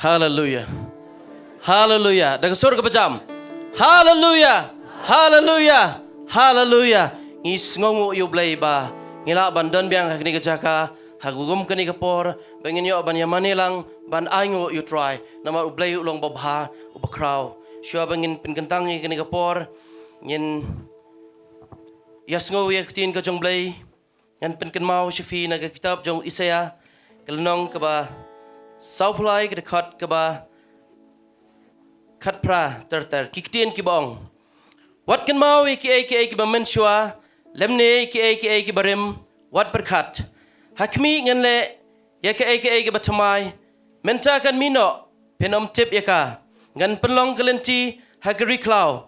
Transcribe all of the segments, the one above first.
Hallelujah. Hallelujah. Dengan suara kepejam. Hallelujah. Hallelujah. Hallelujah. Ngis ngongu yu blay ba. Ngila ban don biang hakni kejaka. Hagugum kani kapor. Bangin yo ban yamani lang. Ban aingu yu try. Nama ublay ulong babha. Ubakraw. Syua bangin pinkentangi kani kapor. Ngin. Yas ngo yaktin ka jong blay. Ngan pinken mau syifi naga kitab jong Isaya. Kelenong kaba. Sauplai ke dekat kaba. Kat pra ter kiktin kibong. Wat kan mau iki ba mensyua. Lemne iki ba rim. Wat berkat. Hakmi ngan le. Ya iki ba tamai. Menta kan mino. Penom tip yaka. Ngan penlong kelenti. Hagari klau.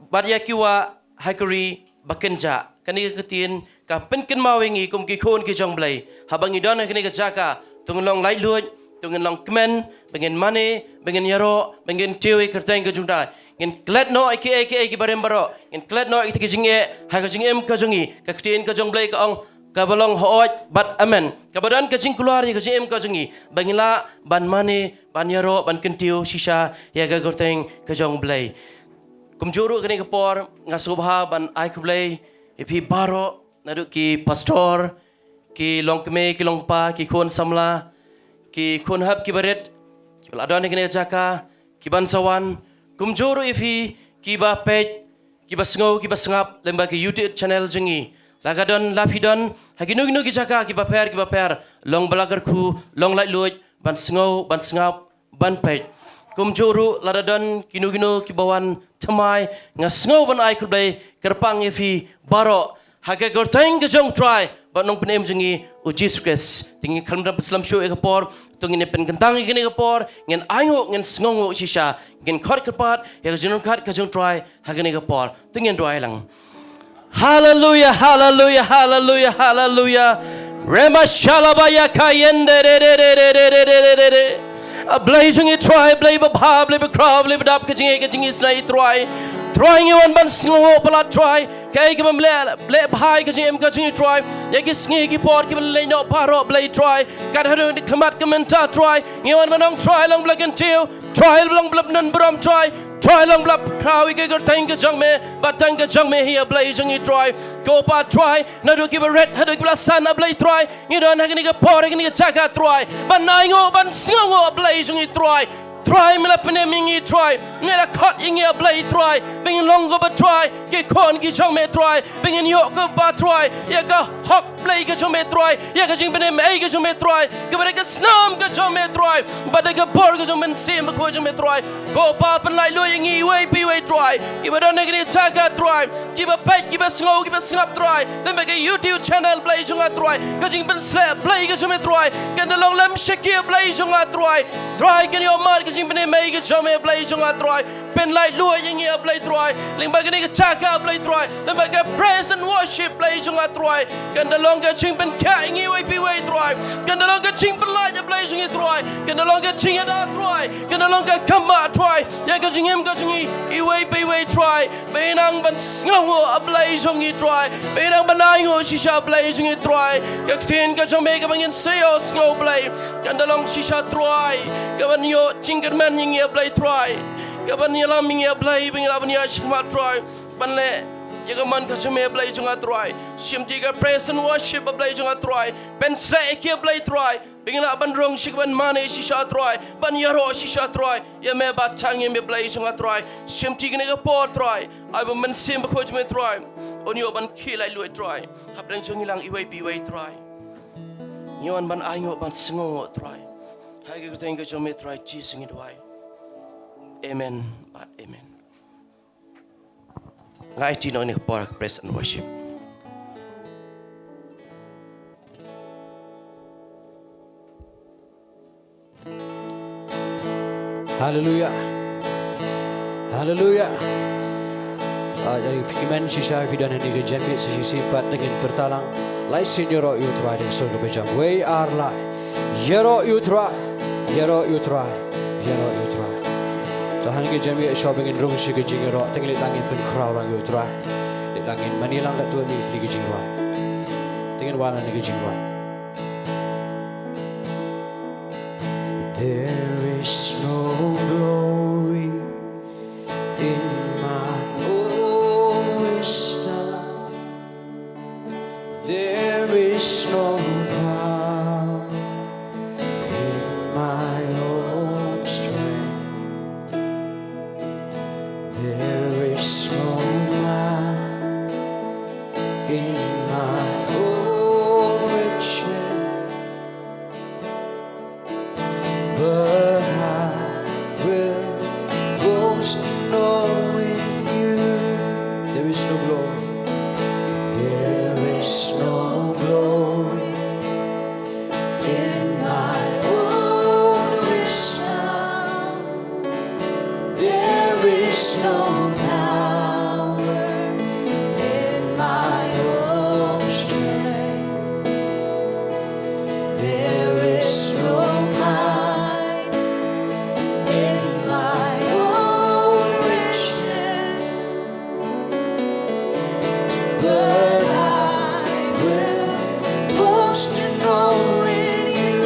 Bat yakiwa. Hagari bakenja. Kani ketin. Ka penken mau ingi kum kikon ki jong blay. Habang idon kani kejaka. Tunglong lai luoj. Tungin long kemen, bengin mane, bengin yaro, bengin tiwi kertain ke jungda. Ngin klet no iki barem baro. Ngin klet no iki jingie, ha ke jingem ke jungi, ke ketin ke jong blay ke ong, ke balong hooj bat amen. Ke badan ke jing keluar ke jingem ke jungi. Bengila ban mane, ban yaro, ban kentiu sisa ya ke kertain ke jong blay. Kumjuru kini ke por ngasubha ban ai ke blay, ipi baro naduk ki pastor, ki long keme, ki long pa, ki kon samla. Ki kunhab ki baret, ki baladon kini jaka, ki bansawan, kumjuru ifi, ki ba page, ki ba sngau, ki ba sngap, lemba ki YouTube channel jengi. Lagadon lapidon, haginu ki jaka, ki ba per, long balagarku, long light luoj, ban sngau, ban sngap, ban page. Kumjuru ladadon kinu ki bawan tamai, ngasngau ban ai kublay, kerpang ifi baro, haga gorteng ke jong try. But nong penem jengi ujis kres tingi kalmra Islam show ekapor tungin pen kentang ikini ekapor ngen ayo ngen sngongo shisha ngen khot kapat ya jinun khat kajung try hagani ekapor tungin doai lang. Hallelujah, hallelujah, hallelujah, hallelujah. Rema shalabaya kayende re re re re re re re re re. A blazing it try, blab a pub, blab a crowd, blab up kajing snai try. Trying you one ban sngongo palat try. Kaya kita melihat bahai kerja em kerja try, ya kita Sngi kita port kita leh nak parok belai try, kada ada kemat kementar try, nyawan menang try lang belakang tiu, try lang belak nan beram try lang belak kau kita tang kerja me, batang kerja me hiya belai jangi try, go pa try, nado kita red, nado kita sana belai try, nyawan nak kita port kita jaga try, ban naingo ban Sngongo belai jangi try. Try mila penemingi try, ngera cut ingi ablay try, bingin longo ba try, ke kon ki chong me try, bingin yok ke ba try, ya ka hok play ke chong me try, ya ka jing penem ay ke chong me try, ke bada ka snam ke chong me try, bada ka por ke chong men sim ko chong me try, ko pa pen lai lo ingi way pi way try, ke bada negri chaga try, ke ba pet ke ba sngo ke ba snap try, lemba ke YouTube channel play chong a try, ka jing pen slap play ke chong me try, ke na long lem shakir play chong a try ke yo mar jing bene mai ke chome play chunga try pen light lua yingi play try limba ke ni ke chaka play try limba ke praise and worship play chunga try kan da long ke ching pen ka ingi way pi way try kan da long ke ching pen light play chungi try kan da long ke ching da try kan da long ke kama try ya ke ching ke chungi I way pi way try benang ban sngawo play chungi try benang banai ngo shisha play chungi try ke tin ke chome ke bangin seo sngaw play kan da long shisha try kaban yo cingkerman yang ia play try kaban yo lam yang ia play bing laban yo shmat try ban le ya kaman kasme play junga try Syiemlieh ka praise and worship play junga try pen slay kia play try bing laban rong shikban mane shisha try ban yaro shisha try ya me batang yang play junga try Syiemlieh ka por try I will men sim ba khoj me try on yo ban khilai lui try habrang jungilang iway biway try yon ban ayo ban sngo try. Hai kita tengok jom try Jingiasyllok. Amen, but amen. Ngai tino ni keporak praise and worship. Hallelujah, Hallelujah. Fikiman sisa fidan ni kejamit sisi pat dengan bertalang. Lai senior you try dengan so kebejam. We are live. Yero you try. Yero you try. Tuhan ke jami shopping in rung shige jingero tengli langin pen crowd lang you try. Langin manilang kat tu ni ligi jingwa. Tengen wala ni jingwa. There is glory in my own wisdom. There is no power in my own strength. There is no might in my own riches, but I will boast in knowing you. There is no glory. There is no glory in my own wisdom. There is no power in my own strength. There is no might in my own riches, but I will boast in knowing you.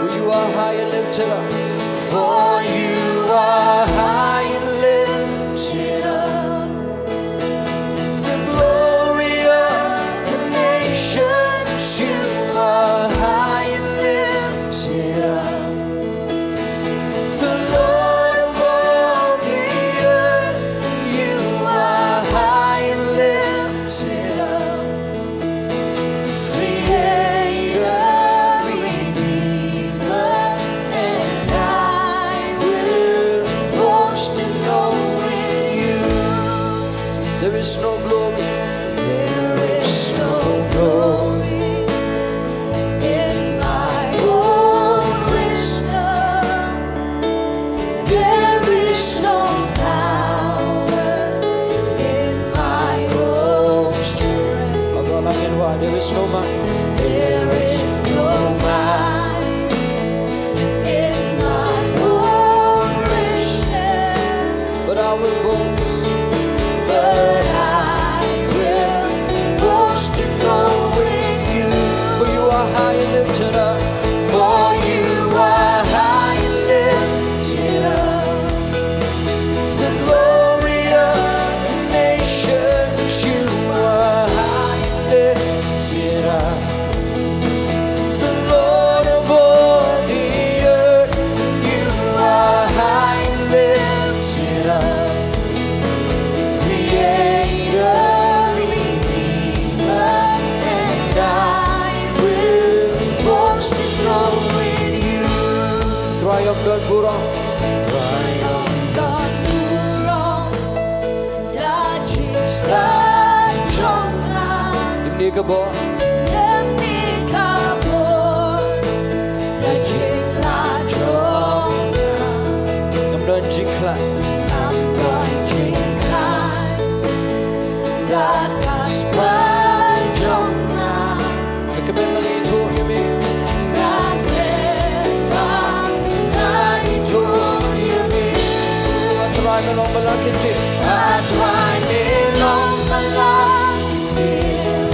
For you are high and lifted up. For you are high and lifted up. The glory of the nations, you are high and lifted up. The Lord of all the earth, you are high and lifted up. Creator, Redeemer, and I will boast in knowing you. There is no glory. There is no glory in my own wisdom. There is no power in my own strength. There is no might. There is no might in my own riches, but I will boast. But I will boast in knowing you. For you are high and lifted up. For you are high and lifted up. The glory of the nations, you are high and lifted up. The Lord of all the earth, you are high and lifted up. Creator, Redeemer, and I will boast in knowing you. Triumph God Burong. Triumph God Burong. Dajistan Jongnan. Demi kabor. Demi kabor. Dajinglah Jongnan. Namdan jingklan. Namdan jingklan. Dakas panjongnan. Nakabemali ito yumi. Nakabemali ito yumi. Atray melong malakit din. Atray melong malakit din.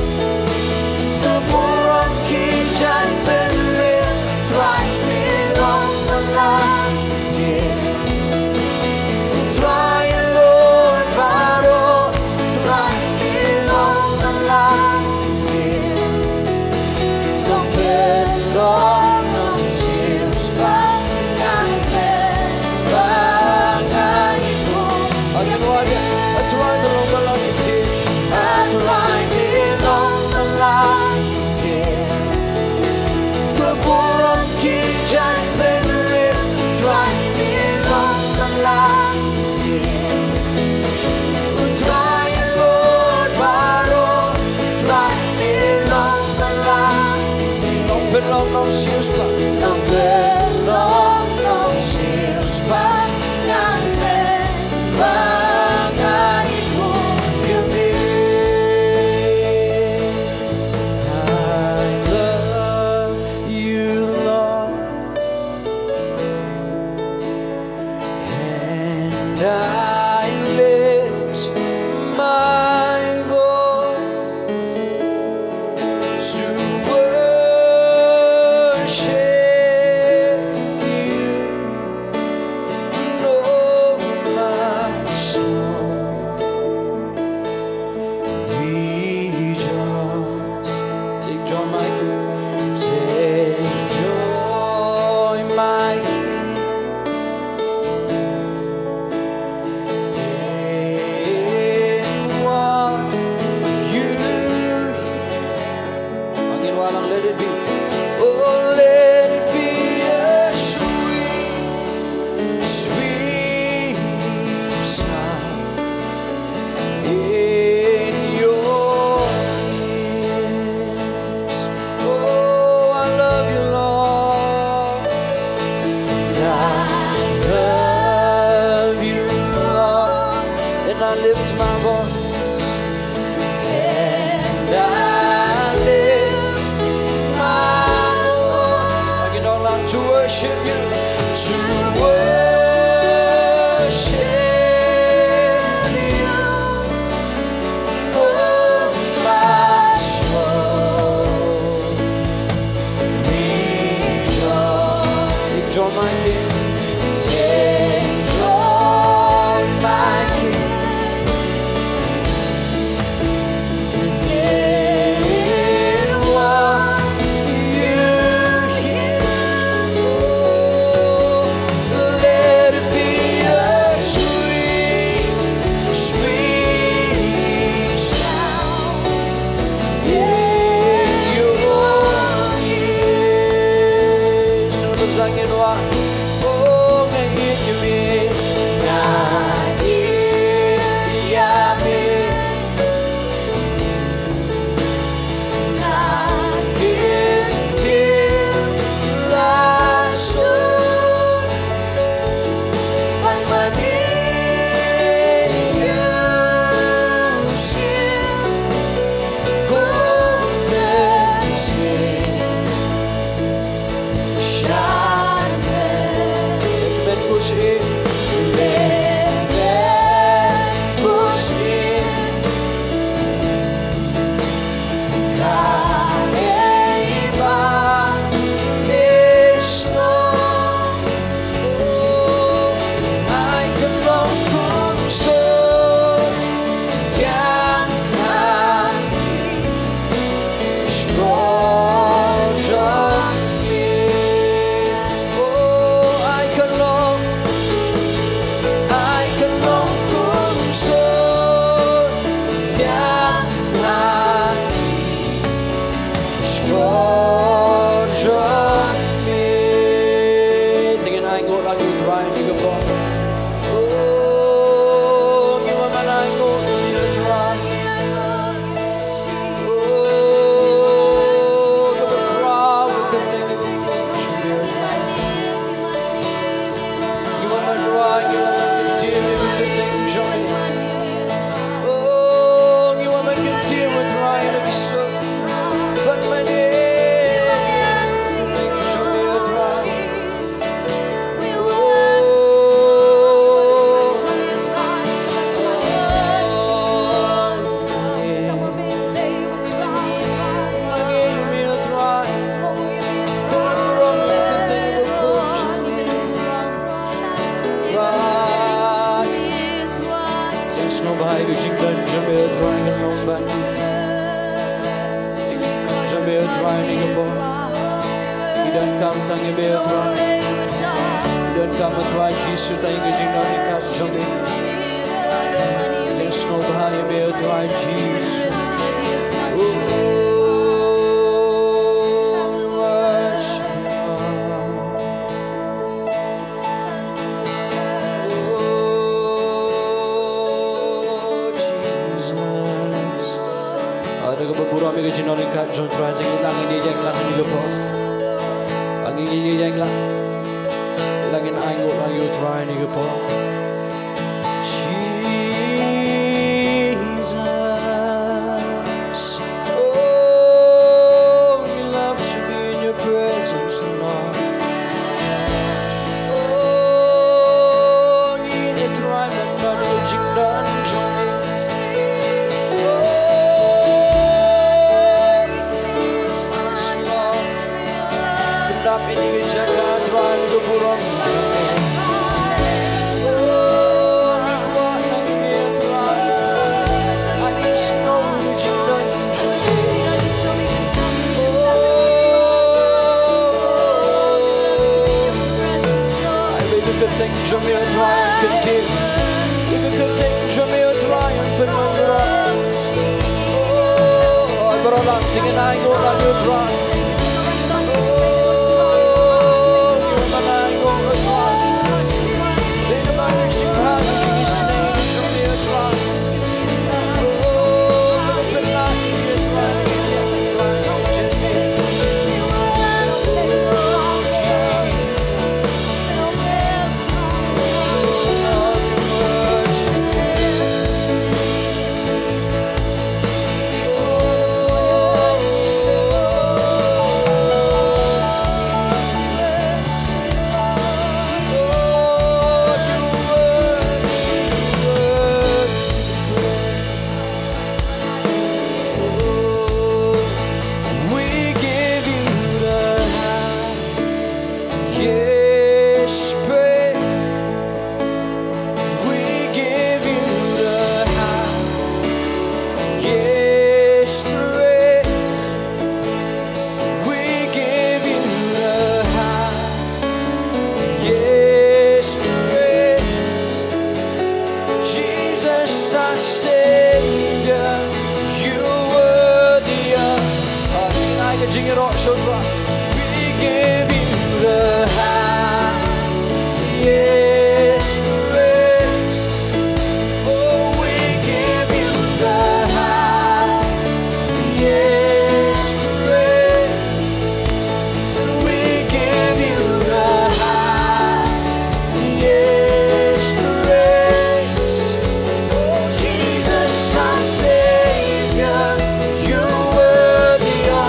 Kapurang kijan benrin. Atray melong malakit din. Atray Lord Baro. Atray melong malakit din. Long belong ng siyuspa. Nakabemali ito. Atray melong malakit din. I lift my voice and I lift my voice. I can all out to worship you, to worship you, oh my soul. Rejoice, rejoice, my King. Take joy, my King. In what you hear, let it be a sweet, sweet sound in your ears. Sunos langit wa, oh ngahit kami, ngahit kami. Jesus our Savior, you worthy of our Jingiasyllok, Sohthri. We give you the highest praise. Oh, we give you the highest praise. We give you the highest praise. Oh, Jesus our Savior, you worthy of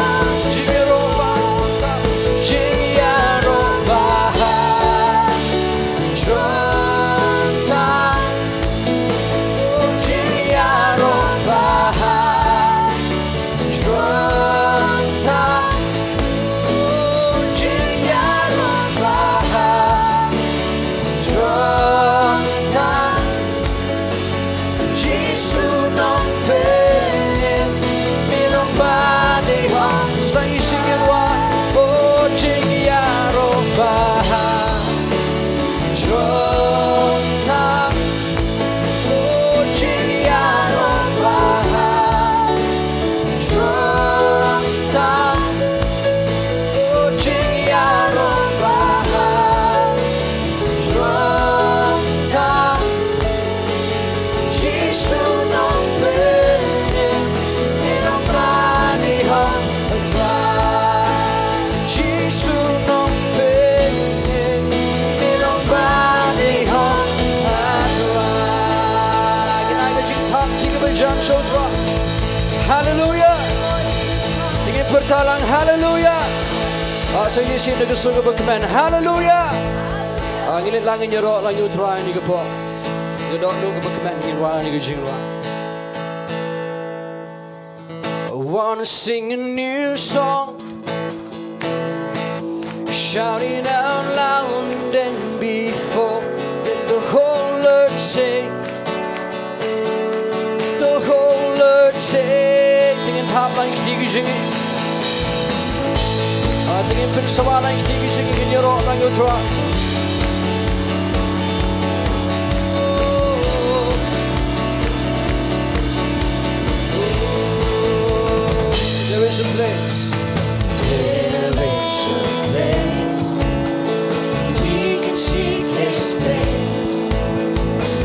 Hallelujah. Tingin pertalang hallelujah. Sa Yesus nagsugo berkemen hallelujah. Ngilit langin nyero lang Tlai ni po. Gedok lu berkemen ngin wa ni Jingduwai. I wanna sing a new song, shouting out loud than before. Let the whole earth sing. The whole earth sing. Tingin hap lang kitigi jingi. Tingin pinsawa lang kitigi jingi nyero lang Tlai. There is a place. There is a place we can seek His face,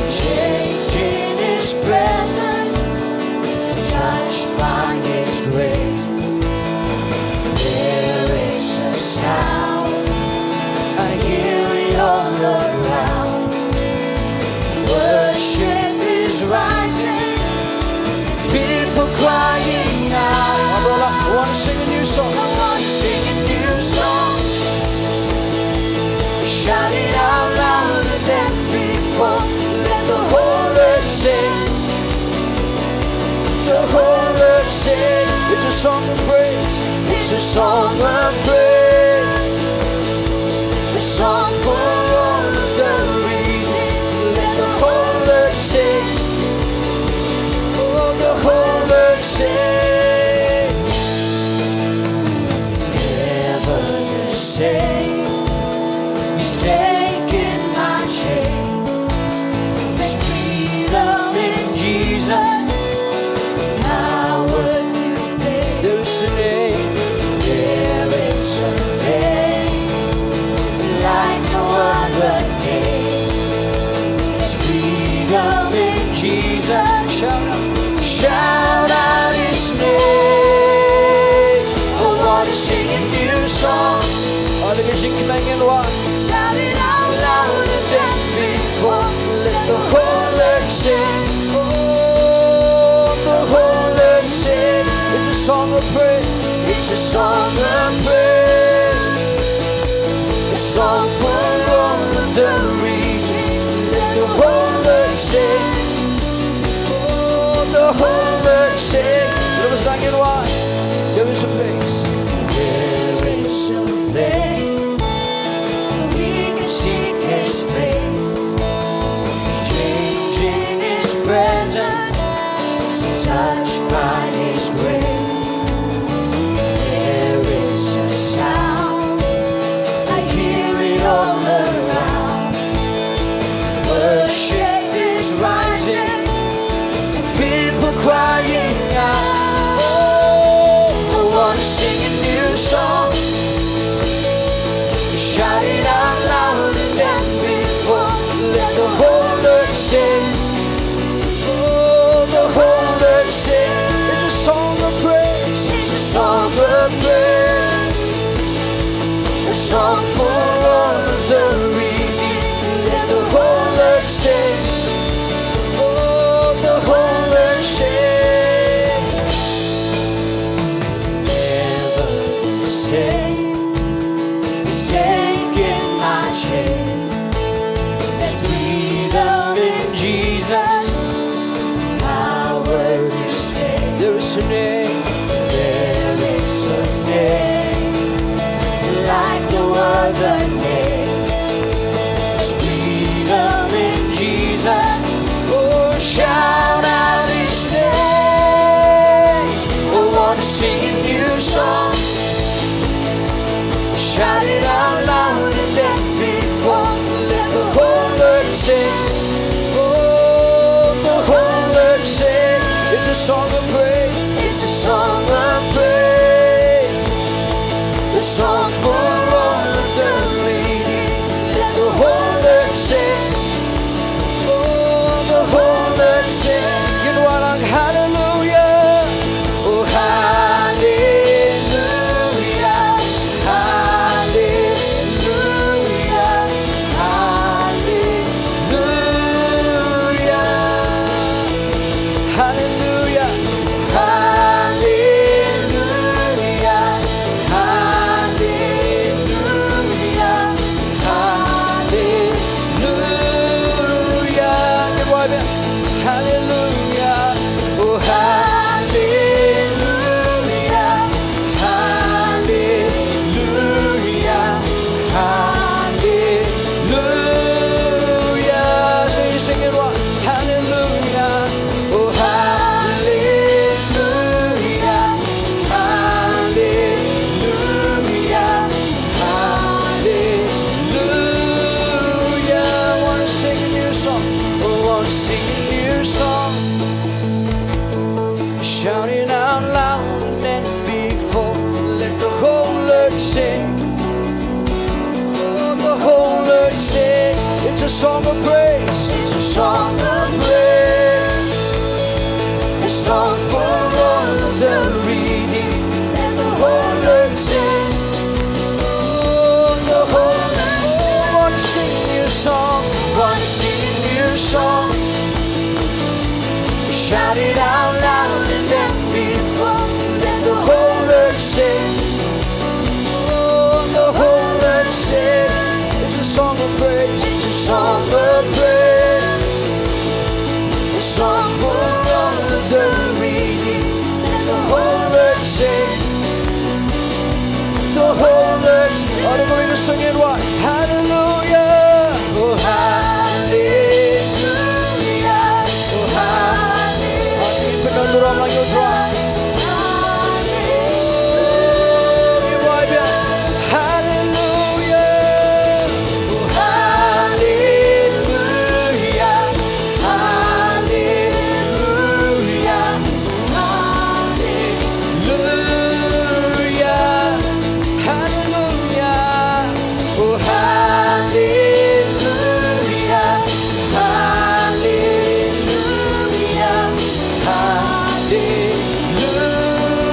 changed in His presence, touched by His grace. There is a sound, I hear it all around. Worship is rising, people crying out. I want to sing a new song. I want to sing a new song, shout it out louder than before. Let the whole earth sing. The whole earth sing. It's a song of praise. It's a song of praise. A song for all of the reason. Let the whole earth sing. Oh, the whole earth sing. He's taking my chains. There's freedom in Jesus, power to save. There's a name, there is a name, like no other name. There's freedom in Jesus. Shout out His name. I want to sing a new song. Shout it out louder than before. Let the whole earth sing. Oh, the whole earth sing. It's a song of praise. It's a song of praise. A song for all of the reading. Let the whole earth sing. Oh, the whole earth sing. There is a place. There is a place. Seek His face, changing His presence, touched by His grace. There is a sound, I hear it all around. Worship is rising. Jesus, power to save. There is a name, there is a name, like no other name. There's freedom in Jesus. Oh, shout out His name. I want to sing a new song. Shout it out louder than before. Let the whole earth sing. Oh, the whole earth sing. It's a song of praise. It's a song of praise. A song for all of the redeemed. Let the whole earth sing. Oh, the whole earth sing. Balang, hallelujah. Oh, hallelujah. Hallelujah. Hallelujah. Hallelujah. Hallelujah. Hallelujah. Hallelujah. Hallelujah. Oh, hallelujah. Hallelujah. Hallelujah. So you sing it what? Hallelujah. Oh, hallelujah. Hallelujah. Hallelujah. I want to sing a new song. I want to sing a new song. Shouting out louder than before. Let the whole earth sing. Oh, the whole earth sing. It's a song of praise. It's a song of praise. A song for all of the redeemed. Let the whole earth sing. Oh, the whole earth sing. Want to sing a new song. Want to sing a new song. Shout it out louder than before. Let the whole earth sing. Oh, the whole earth sing. It's a song of praise. It's a song of praise. A song for all of the redeemed. Let the whole earth sing. The whole earth sing. Are they going to sing it what? Hallelujah. Oh, hallelujah. Oh, hallelujah. Penondoran lagi utara. Hallelujah. Oh, hallelujah. Hallelujah. Hallelujah. Hallelujah. Oh, hallelujah. Hallelujah.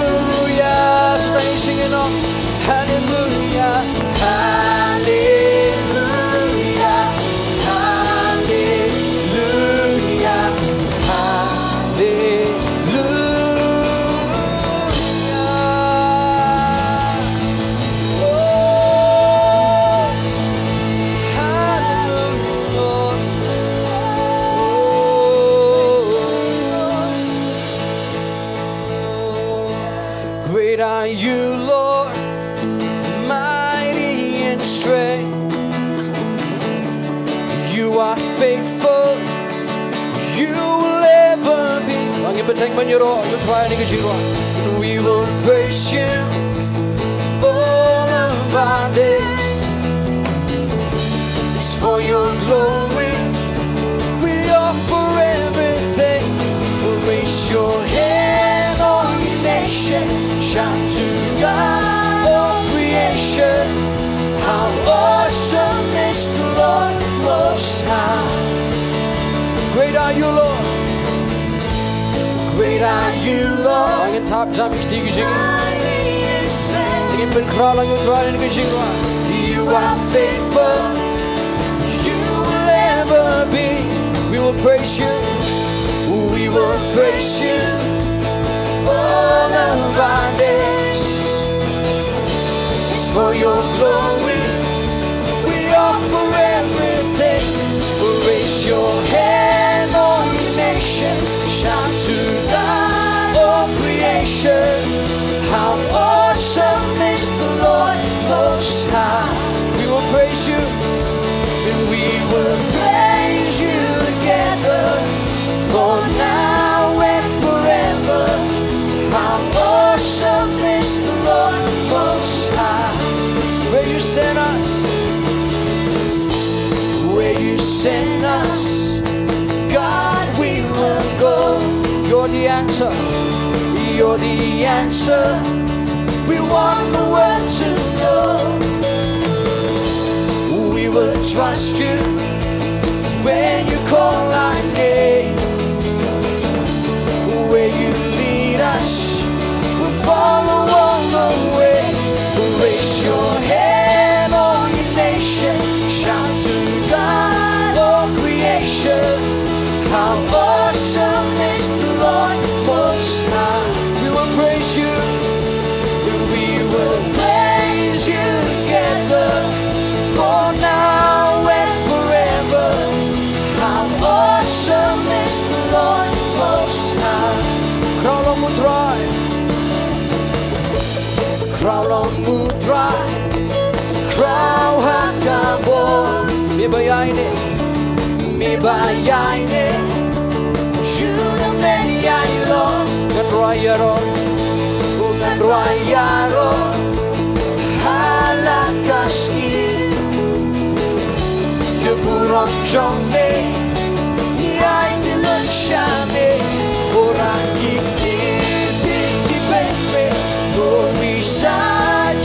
Hallelujah. So tayo singin on. Hallelujah. Hallelujah. Hallelujah. Hallelujah. Oh, hallelujah, Lord. Oh, great are you, Lord, mighty in strength. You are faithful. You will ever be. Ang ibatang manyoro, yung try ni Kajirwa. We will praise you all of our days. It's for your glory. We offer everything. We'll raise your hand, all you nations. Shout to God, all creation. How awesome is the Lord Most High. Great are you, Lord. Great are you, Lord. Ang top jump sticky jing. Tingin penkral ang utara ni Jingiasyllok. You are faithful. You will ever be. We will praise you. We will praise you all of our days. It's for your glory. We offer everything. We'll raise your hand on answer. You're the answer. We want the world to know. We will trust you when you call our name. Where you lead us, we'll follow all the way. Raise your hand, all you nation. Shout to God, all creation. How awesome is the Lord Most High. We will praise you. We will praise you together, for now and forever. How awesome is the Lord Most High. Kralong Mutrai, Kralong Mutrai, Krau Hakabon. Mibayaine, Mibayaine, Shuna Menyailo, Ganrayaro, Ganrayaro, Halakasni, Deburong Jomne, Yaitilan Shane, Orang Gipti, Piki Pepe, Dorisa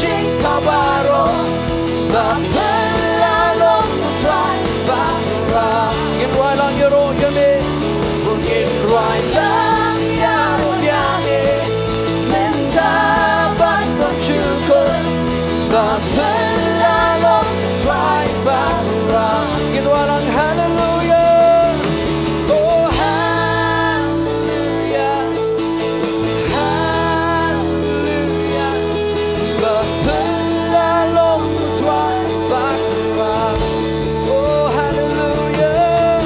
Jingkabaro, Bapalalong Mutrai, Bapara, Ginroi Lang Yaro Yame, Ginroi Lang Yaro Yame, Menta Batman Chukun, Bapalalong Mutrai, Bapara, Ginroi Lang Hallelujah, oh Hallelujah, Hallelujah, Bapalalong Mutrai, Bapara, oh Hallelujah,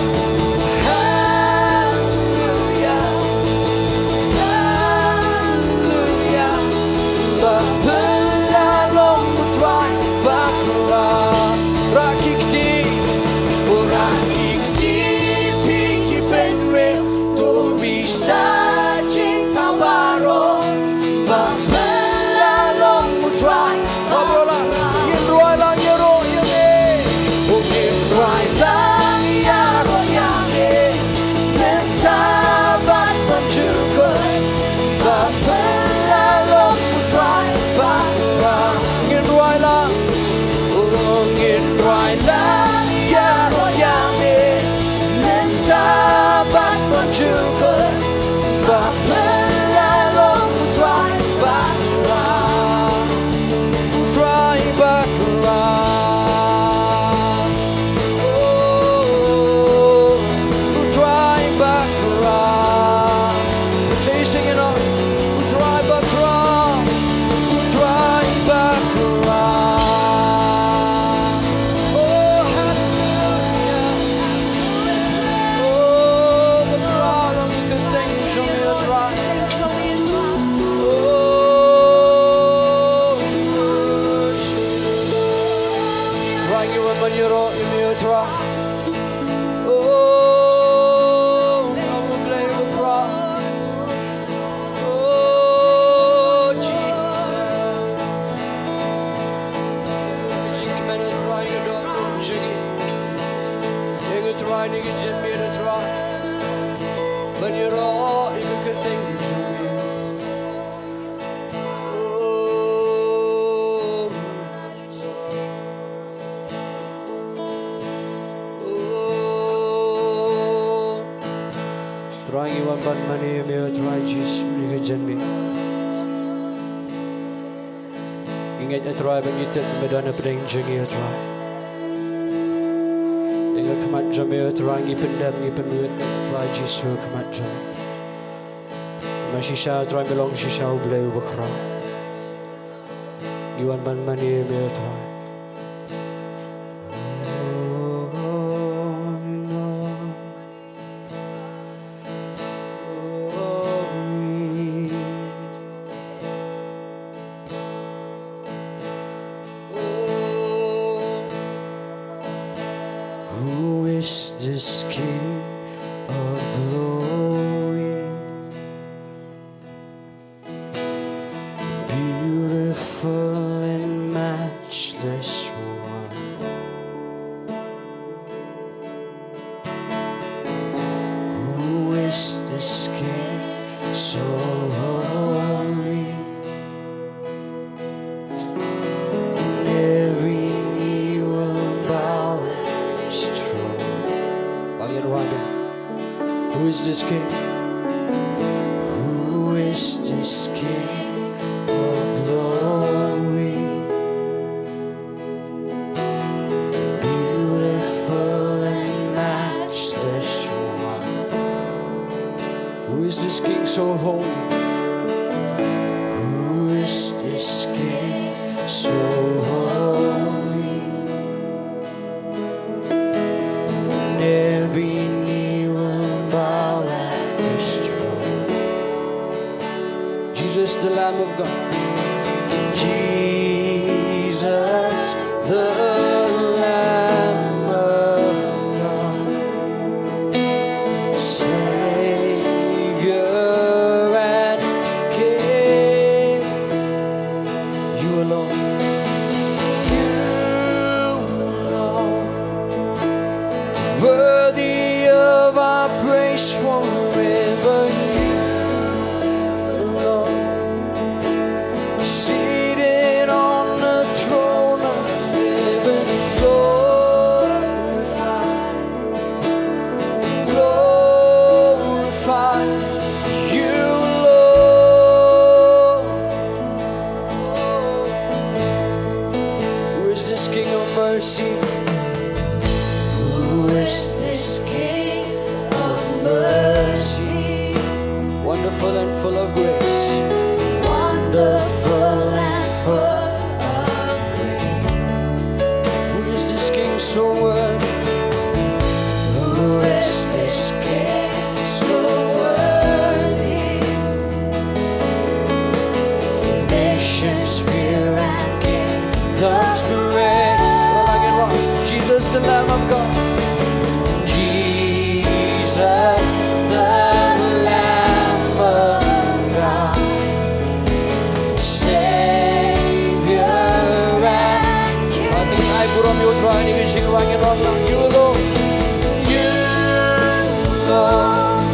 Hallelujah, Hallelujah, Bapalalong Mutrai, Bapara, Rakikti, Rakikti, Piki Penre, Dorisa Jingkabaro, Bapalalong Mutrai, Bapara, Ginroi Lang Yaro Yame, Ginroi Lang Yaro Yame, Menta Batman Chukun, Bapalalong Mutrai, Bapara, Ginroi Lang, Ginroi Lang Yaro Yame, Menta Batman Chukun, Bapalalong Mutrai, Bapara, Mutrai, Bapara. Oh, Mutrai, Bapara. So you sing it on. Mutrai, Bapara, Mutrai, Bapara. Oh, hallelujah. Oh, Bapara, long you can thank you, Mutrai. Oh, Trying you when you're all in your try. Oh, I will play with pride. Oh, Jesus. Jingi men att try you don't jingi. You can try, you can just be to try. But you're all you can think you means. Trying you one but money, may try Jesus, you can just be. Ingat at try, but you tell me don't bring Jingi at try. Ingat come at Jamie, trying you put them, you put me try Jesus, come at Jamie. Mashisha, try belong, she shall play over cry. You want money, may try. Who is this King of glory? Beautiful and matchless one. Who is this King so holy. And every knee will bow at His throne. Again, wonder, who is this King? Who is this King of glory? Beautiful and matchless one. Who is this King so holy? Who is this King so holy? And every knee will bow at His throne. Jesus, the Lamb of God. Jesus, the Lamb of God. Savior and King. You alone. You alone. Worthy of our praise forever. You alone. Seated on the throne of heaven, glorified, glorified, you Lord. Who is this King of mercy? Who is this King of mercy? Wonderful and full of grace. Wonderful and full of grace. Who is this King so worthy? Who is this King so worthy? Nations fear and kingdoms praise. Well, again, what? Jesus, the Lamb of God. Jesus, the Lamb of God. Savior and King. Ating ay buram yudra ni Jingiwai Nonglam. You alone. You alone.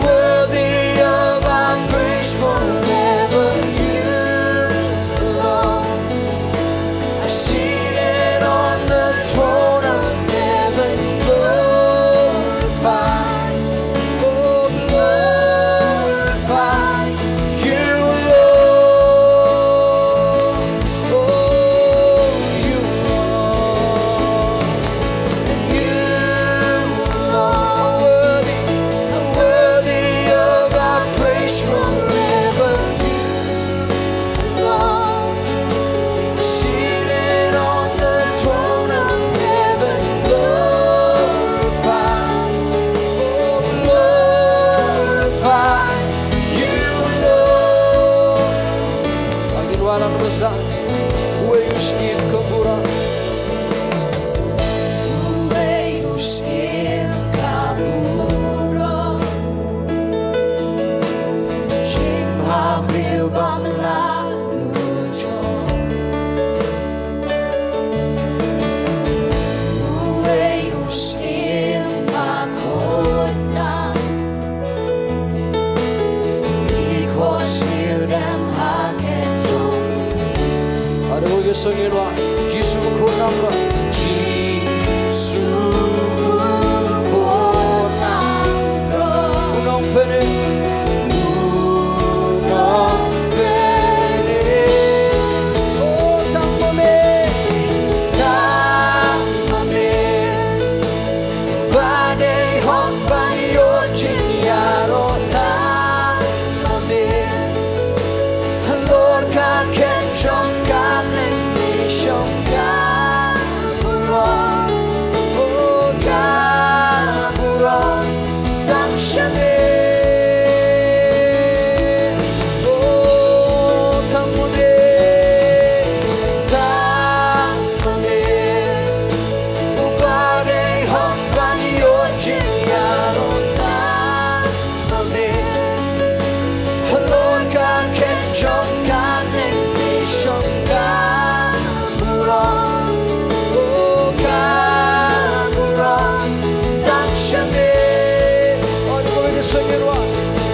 Worthy of our praise forever. You alone. Seated on the throne of heaven. Glorified. Oh, glorified. You alone. Oh, you alone. And you alone. Worthy of our praise forever. You alone. Seated on the throne of heaven. Glorified. Oh, glorified. You alone. Again, walang masdan. Uwayus in kabura. Uwayus in kabura. Jinghabril bamlalujo. Uwayus in makota. Because near them haketon. Ada mo yung sungin wa? Jisu ko namba. Jisu ko namba. Unang pene. Unang pene. Oh, tamame. Tamame. Bade hong banyo jinyaro tamame. Lord ka kenchong ka nishong ka buron. Oh, ka buron. Dang shame. Oh, kamune. Tamame. Ubade hong banyo jinyaro tamame. Lord ka kenchong ka nishong ka buron. Oh, ka buron. Dang shame. Oh, di mo rin singin wa.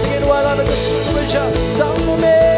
Tingin wala let the sun reach out. Dongmuloom.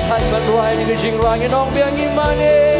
Thay ban roi ni cái jing roi cái nong biang ngimane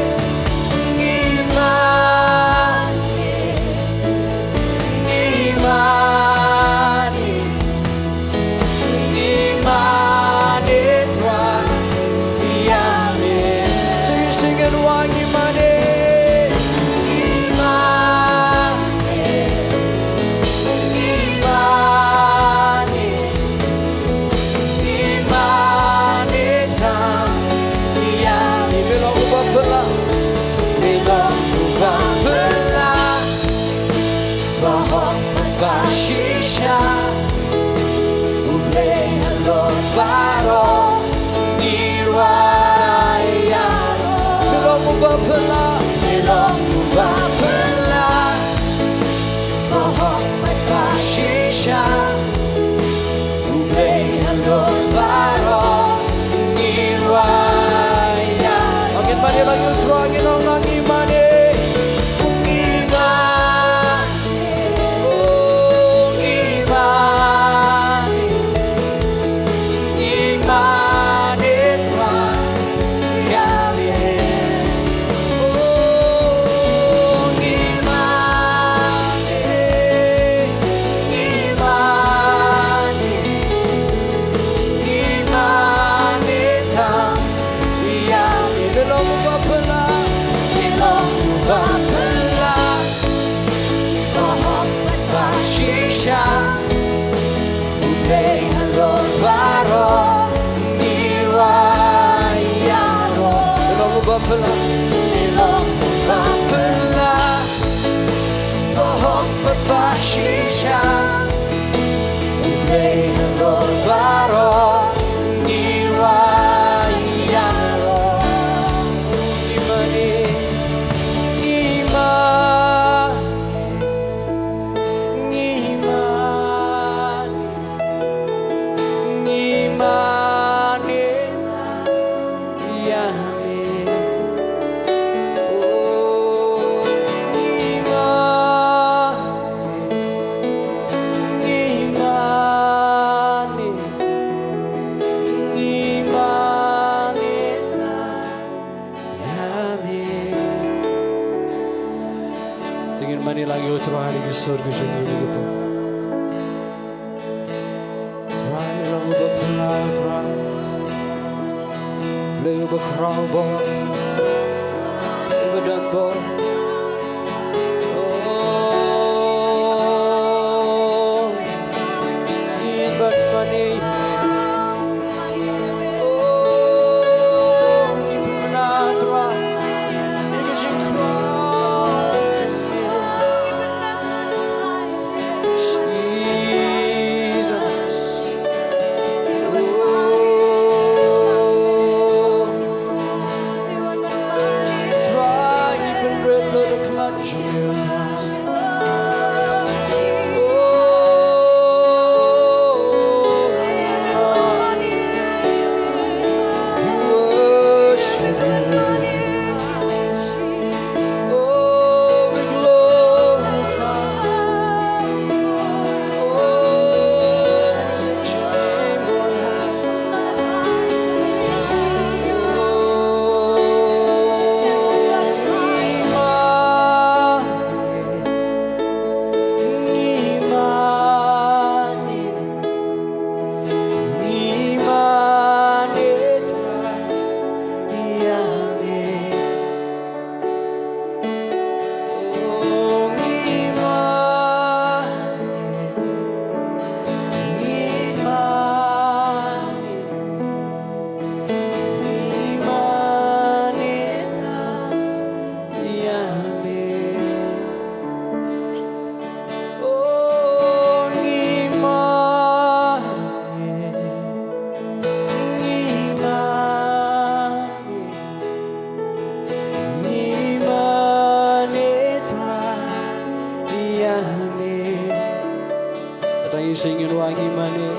singing wangi mane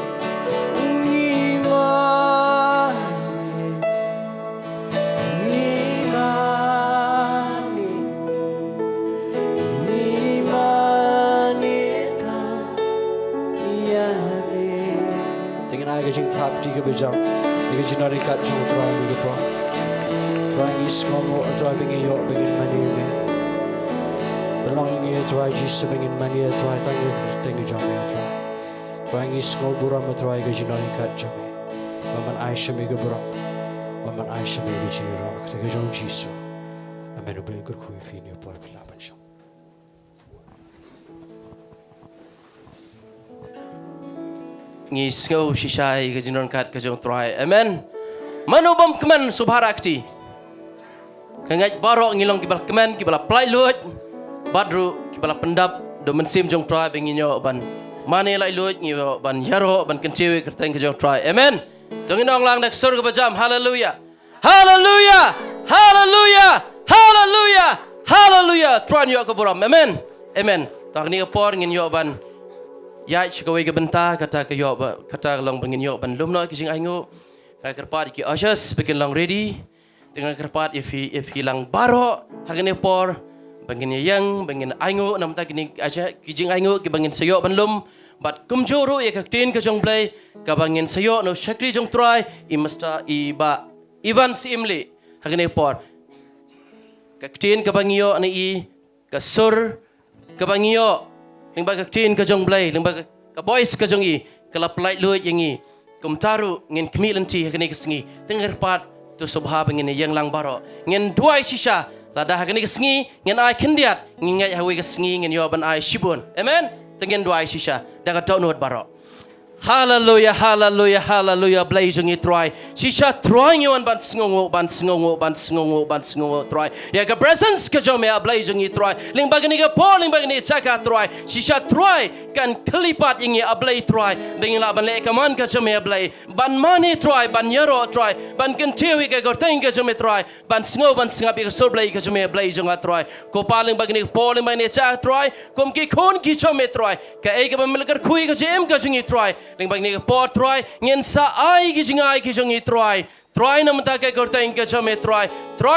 Dengan agak jing tap di ke bejang Ika jinari kat jong Tlai ni po. Tlai ni Sngi Tlai bengi yo bengin mani me. Belonging ni Tlai Jesus bengin mani Tlai tangi jong Tlai. Tlai ni Sngi buram Tlai ika jinari kat jong. Waman Aisha me buram. Waman Aisha me ika jinari kat jong Jesus. Amen. Ubeng kurkui fini por pilaban jong. Ngi Sngi shisai ika jinari kat jong Tlai. Amen. Manubam keman subharakti. Kangat barok ngilong kibal keman kibala plai lut. Badru kibala pendap do mensim jong Tlai benginyo ban. Mane lai lut ngi ban yaro ban kencewe kerteng ke jong Tlai. Amen. Tungin ong lang dak surga bajam. Hallelujah. Hallelujah. Hallelujah. Hallelujah. Hallelujah. Tuan yo ke buram. Amen. Amen. Tak ni kapor ngin yo ban. Ya chikawai ke Bynta kata ke yo kata long bengin yo ban lumno ke jing aingu. Ngai kerpat ki ashes bikin lang ready. Dengan kerpat if hilang baro hagane por bengin yang bengin aingu nam ta kini aja ki jing aingu ki bengin sayo ban lum. Bat kumjuru ya kaktin ke jong play ka bangin sayo no shakri jong Tlai imasta iba Ivan Syiemlieh hagane por kaktin ka bangiyo ni I ka sur ka bangiyo lingba kaktin ka jong play lingba ka boys ka jong I kala play luit yang I kumtaru ngin kemilanti hagane ka Sngi tengar pat tu subha bangin yang lang baro ngin duai shisha lada hagane ka Sngi ngin ai kendiat ngin ngai hawi ka Sngi ngin yo ban ai shibun amen tengen duai shisha daga download baro. Hallelujah, hallelujah, hallelujah. Blazing it Tlai. Shisha Tlai ngiwan ban sngongo Tlai. Ya ke presence ke jome blazing it Tlai. Ling bagani ke pol ling bagani caka Tlai. Shisha Tlai kan kelipat ingi ablay Tlai. Ling la ban le kaman ke jome ablay. Ban mani Tlai, ban yaro Tlai. Ban kentewi ke gorteng ke jome Tlai. Ban sngo ban sngapi ke surblay ke jome blazing at Tlai. Ko paling bagani ke pol ling bagani caka Tlai. Kom ki kon ki jome Tlai. Ke e ke ban melker kui ke jem ke jingi Tlai. Ling bang ni por Tlai ngin sa ai ki jingai ki jongi Tlai nam ta ke gorteng ke jome Tlai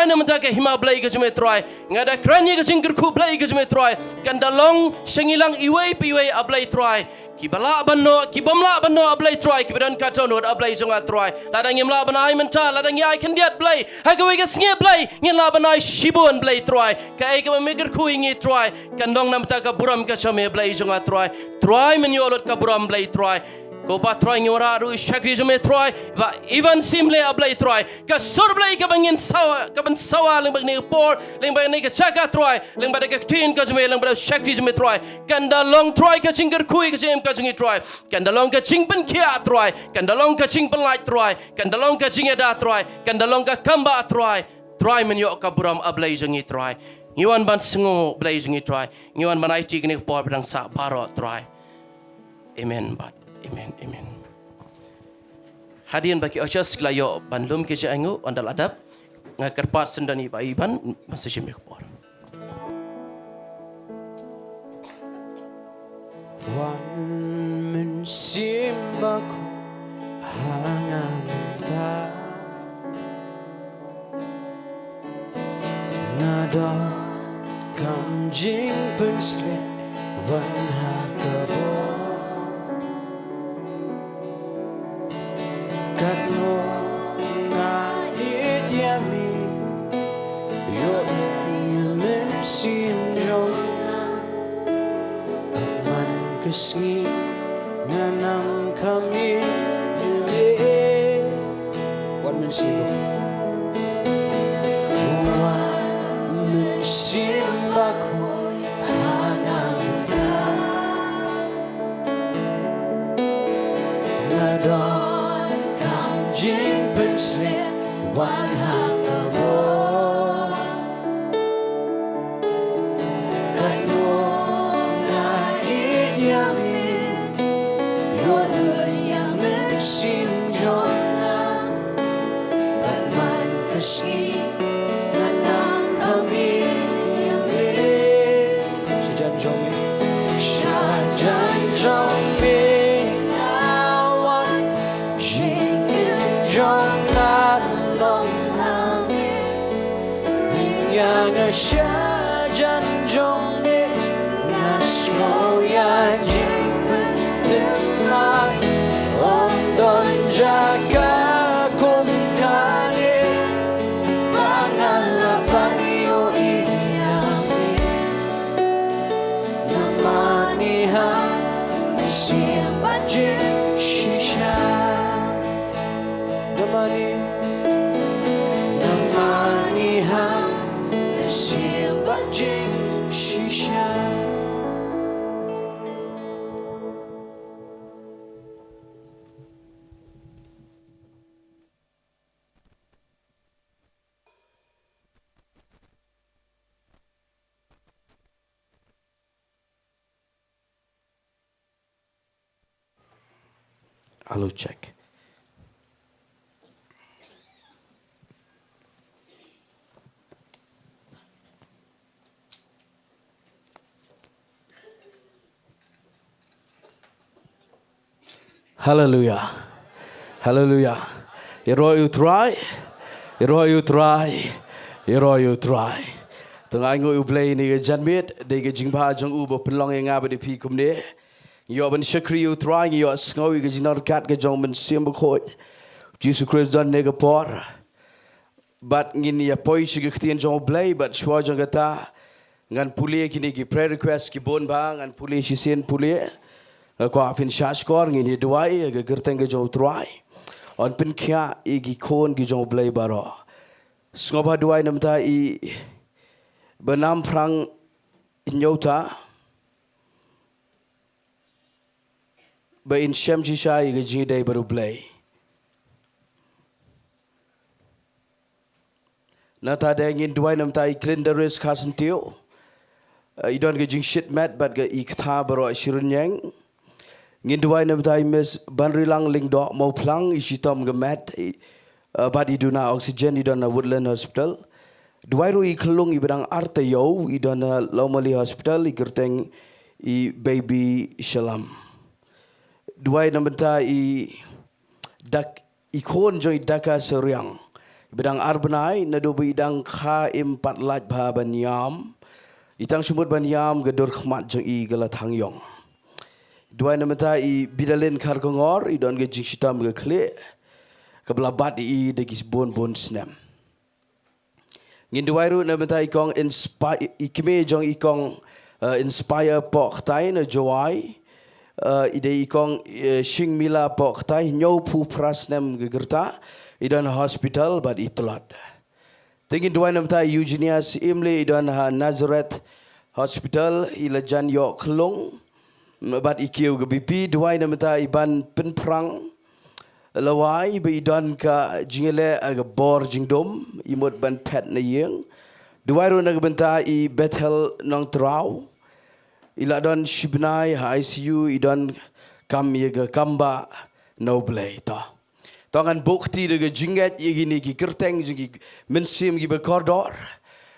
nam ta ke hima blai ke jome Tlai ngada kranya ke jinggur ku blai ke jome Tlai kan dalong sengilang iwei piwei ablai Tlai ki bala banno ki bomla banno ablai Tlai ki badan katonot ablai jonga Tlai ladang imla banai menta ladang yai kan diat blai hagawe ke Sngi blai ngin la banai shibun blai Tlai ka ai ke meger ku ingi Tlai kan dong nam ta ka buram ke jome blai jonga Tlai menyolot ka buram blai Tlai ko ba Tlai ngora ru shakri jome Tlai va Ivan Syiemlieh ablai Tlai ka sur blai ka bangin sawa ka ban sawa ling bang ni por ling bang ni ka chaka Tlai ling bang ka tin ka jome ling bang shakri jome Tlai kan da long Tlai ka chingger kui ka jem ka jingi Tlai kan da long ka ching pen kia Tlai kan da long ka ching pen lai Tlai kan da long ka jingeda Tlai kan da long ka kamba Tlai menyo ka buram ablai jingi Tlai ngiwan ban sngo blai jingi Tlai ngiwan ban IT ni por pedang sa baro Tlai amen bat amen, amen. Hadirin bagi ojas kelayo banlum ke jangu andal adab ngakerpat sendani baiban masa Syiemlieh por. Wan men simbaku hanganta nada kam jing pensle van hakabo Katno na idyami yo yemen sinjong man kesngi nanang kami yule wan men simbaku hananta nada Jing pensle van hakabo Kano na idyami Yodur yamen sinjona Batman kaski Nanang kami yamin Shajan Jongmi Jong na long nami Yang shajan jong ni Nasmo ya jing pentemai Om don jaga ko Halo check. Hallelujah. Hallelujah. You try. You try. Tengah ingat you play ni ke janmit, dia ke jingba jong u berpelong yang apa di pi kumne. You ben syakri you try, you Sngi ke jinar kat ke jong ben siam berkoi. Jesus Christ dan nega por. But ngin ya poi si ke ketian jong play, but shwa jong kata ngan pulia kini ki prayer request ki bon ba ngan pulia si sen pulia. Ko afin shashkor ngin Jowai ke gerteng ke jong try. On pen kia igi kon ki jong play baro. Sngoba Jowai namta I benam perang nyota in Shem Jishai ke Jingiasyllok baru play. Nata dengin Jowai namta I Kedar karsen tio. Idon ke jing shit mat but ke ikta baru Shillong. Ngin Jowai namta I miss banrilang Lingdoh mau plang isitom ke mat. But iduna oxygen idon Woodland Hospital. Jowai ru I kelung I bedang arte yo I dana Lomali Hospital I gerteng I baby Shillong. Jowai nambenta I dak ikon joy daka seriang. I bedang arbenai nadobu idang kha impat laj bha banyam. Itang sumut banyam gedor khmat jong I galatang yong. Jowai nambenta I bidalin karkongor I don ge jingshitam ge kle. Kebelabat I degis bon snem. Ngin Jowai ru nambenta ikong inspire ikime jong ikong inspire pok tai na Jowai ide ikong Syiemlieh pok tai nyau pu prasnem gegerta idan hospital but itolad. Tingin Jowai nambenta Jingiasyllok idan Nazareth hospital ilajan yok kelung but ikiu ge BP Jowai nambenta iban penperang lawai beidan ka Jingiasyllok aga bor Jingduwai imut ban pet na yeng. Jowai ru na benta I Bethel nong trau. Ila don shibnai ICU idon kam yega kamba noble ta. Tangan bukti de jingat yegini ki kerteng jingi mensim gi bekordor.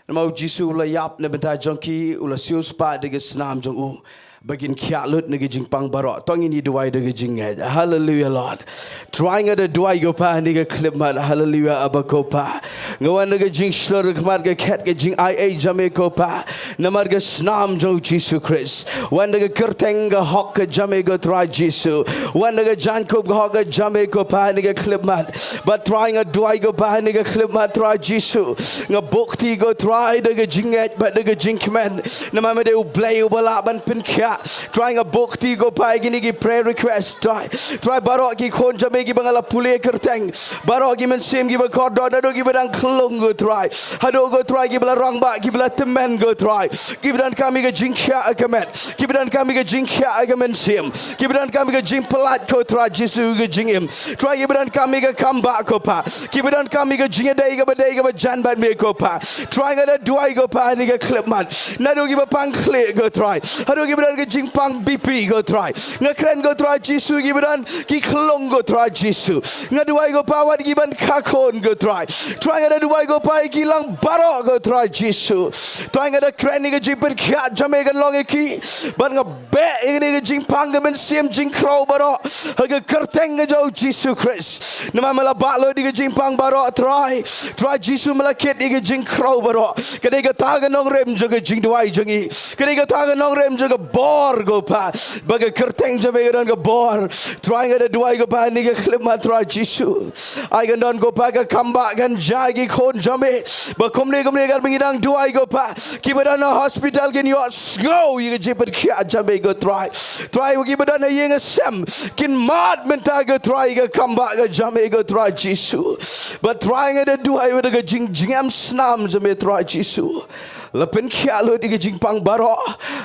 Namau jisu ula yap na benta jongki ula sius pa de snam jong u. Bagin kialut negi jingpang barok tong ini Jowai de jingat. Hallelujah Lord. Trying ada Jowai go pa nega clip mat hallelujah abako pa. Ngawan nega jing slur kemar ge cat ge jing IA jame ko pa. Namar ge snam jong Jesus Christ. Wan nega kerteng ge hok ge jame go try Jesus. Wan nega jankop ge hok ge jame ko pa nega clip mat. But trying a Jowai go pa nega clip mat try Jesus. Nga bukti go try de jingat but de jing kmen. Namame de u play u balaban pin kya. Trying a bukti go pa gini gi prayer request try barok gi kon jame gi bangala pule kerteng barok gi mensim gi bakordor do gi bedang kelung go try hado go try gi bela rangba gi bela temen go try gi bedan kami ge jingkya agamet gi bedan kami ge jingkya agamen sim gi bedan kami ge jing pelat ko try jisu ge jingim try gi bedan kami ge kamba ko pa gi bedan kami ge jingedai ge jan ban me ko pa try ga Jowai go pa ni ge klipman nado gi bapang kle go try hado gi bedan jingpang BP go try ngakren go try jisu giban ki klong go try jisu ngadwai go pawat giban kakon go try ngada Jowai go pai gilang baro go try jisu ngada kren ni jipen kya jamegan long ki ban ngabe ini jingpang gamen sim jingkro baro haga kerteng go jisu Christ nama mala balo di jingpang baro try jisu malakit di jingkro baro kadai ga taga nong rem joga Jingduwai jongi kadai ga taga nong rem joga bor go pa baga kerteng jame gan go bor trying ada Jowai go pa ni ga klima try jisu ai gan don go pa ga kamba gan jagi kon jame ba komne gan mengidang Jowai go pa kibadan hospital gen yo go you jipet kya jame go try kibadan yeng sem kin mat menta go try ga kamba ga jame go try jisu but trying ada Jowai with ga jingam snam jame try jisu la pen khialo di jingpang baro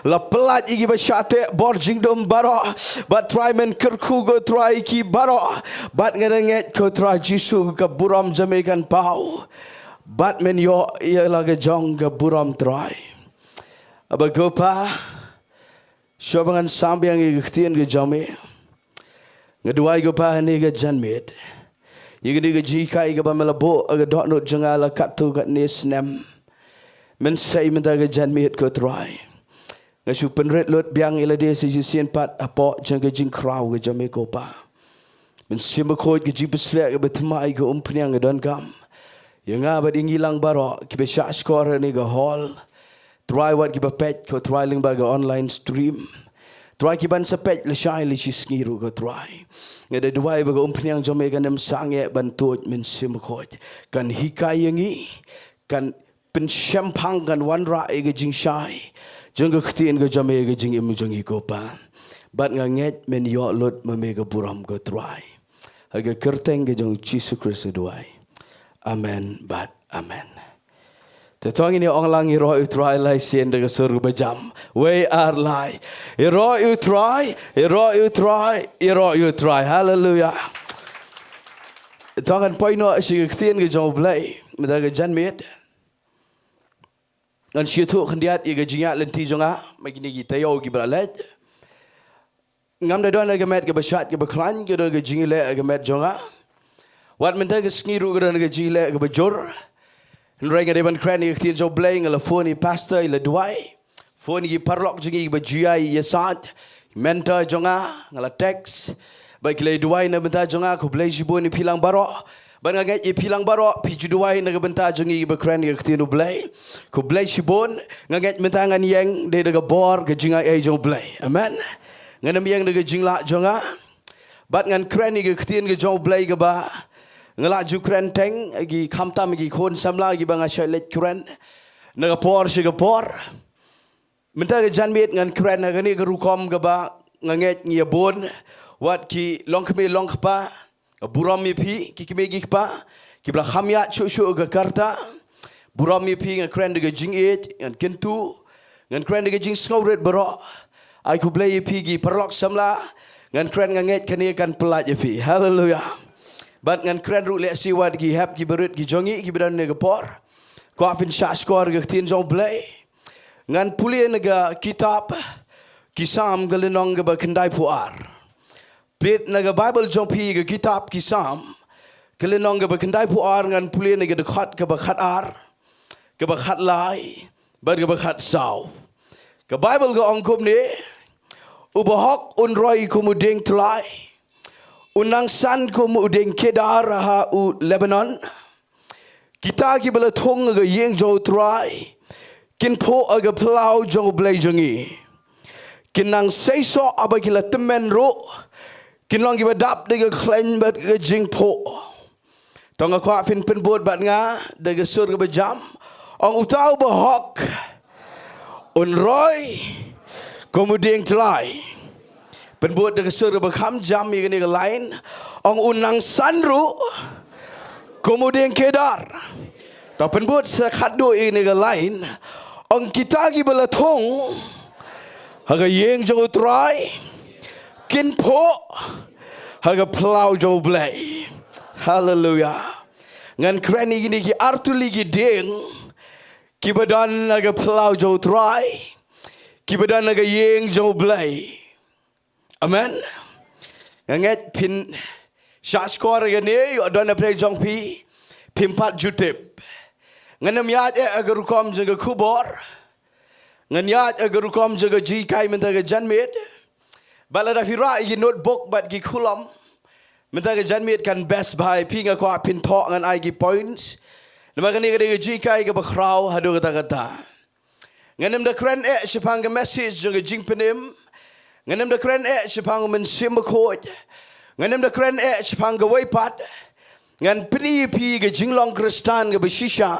la pelat igi basyate bor jingdom baro but try men kerku go try ki baro but ngerenget ko try jisu ka buram jamekan pau but men yo ia laga jong ka buram try abagopa shobangan sambiang igi ktien ge jame Ngeduai ko pa ni ga janmit. Yung ni ga jikai ga ba melabo aga dot not jangala katu kat ni snem. Men say men ta ga janmit ko try. Ngasu penret lot biang ila dia si sien pat apo jang ga jing kraw ga jame ko pa. Men sim ko ga jibeslek ga betmai ga umpniang ga don kam. Yang abad ingilang baro ki be shot score ni ga hall. Try what ki ba pet ko try ling ba ga online stream. Try ki ban sepet le shai le si sngiru ko try. Ngada duai ba ga umpniang jame ga nem sange bantut men sim ko kan hikai yangi kan pensyempang kan wanra ga jing shai. Jeng ke ketiin ke jame ke jing imu jeng iko pa. Bat nganget men yo lot memega buram ke try. Haga kerteng ke jeng Jesus Kristus duai. Amen bat amen. Tetong ini orang lang iro utrai lai sien de surga bejam. We are lai. Iro utrai, iro utrai, iro utrai. Hallelujah. Tangan poino si ketiin ke jeng blai. Medaga janmit. Ngan syutu kendiat ia gajinya lenti jonga magini kita yo gi bralet ngam da don ga met ga bashat ga baklan ga don ga jingile ga met jonga wat men da ga sniru ga don ga jile ga bajor nrai ga deban krani ga tin jo blaying la phone pastor ila duai phone gi parlok jingi ba juyai ya sat mentor jonga ngala text ba kile duai na benta jonga ko blay jiboni pilang baro ban ngaget i pilang baro pijuduai na benta jongi ba krani ga tin blay ko blay shibon ngaget mentangan yang de daga bor ga jinga ai jong blay amen nganam yang daga jingla jonga bat ngan krani ga tin ga jong blay ga ba ngala ju kren teng gi khamtam gi khon samla gi banga shalet kren na ga por shi ga por menta ga janmit ngan kren ga ni ga rukom ga ba ngaget ngia bon wat ki longkme longpa buram mi pi ki kimegi pa ki bla khamya chu ga karta buram mi pi ngan kren ga jing it ngan kentu ngan kren ga jing skowret baro ai ku play pi gi parlok samla ngan kren nganget kani kan pelat pi hallelujah bat ngan kren ru le si wat gi hap gi berut gi jongi gi bidan ne ga por ko afin sha skor ga tin jong play ngan puli ne ga kitab kisam ga lenong ga ba kendai puar Pit naga Bible jong pi ga kitab kisam kelenong ga bakandai puar ngan puli naga dekat ga bakat ar ga bakat lai bad ga bakat saw ga Bible ga ongkup ni ubahok unroi kumu ding Tlai unang san kumu ding Kedar ha u Lebanon kita ki bala thong ga yeng jo Tlai kin po aga plau jong blai jongi kinang seiso abagila temen ro Kinlong giba dap dega klen bat ga jingpo. Tonga kwa fin penbot bat nga dega sur ga bejam. Ong utau bahok. Unroi kemudian Tlai. Penbot dega sur ga bekam jam yang ni ga lain. Ong unang sanru kemudian Kedar. Ta penbot sekado ini ga lain. Ong kita giba latong haga yeng jauh Tlai. Kin po haga plau jo blay hallelujah ngan krani gini ki artuli gi Dieng ki badan haga plau jo try ki badan haga yeng jo blay amen nganget pin sha skor ga ne yo don pre jong pi pimpat jutip nganam yat aga rukom jaga kubor ngan yat aga rukom jaga ji kai men daga janmit Balada fira i notebook bat gi kulam menta ga janmit kan best buy pinga ko pin talk ngan ai gi points nama kan ga ji kai ga bakraw hadu kata kata nganem da kren chipang ga message ga jing penim nganem da kren chipang men sim ko nganem da kren chipang ga waipat ngan pri pi ga jinglong kristan ga bishisha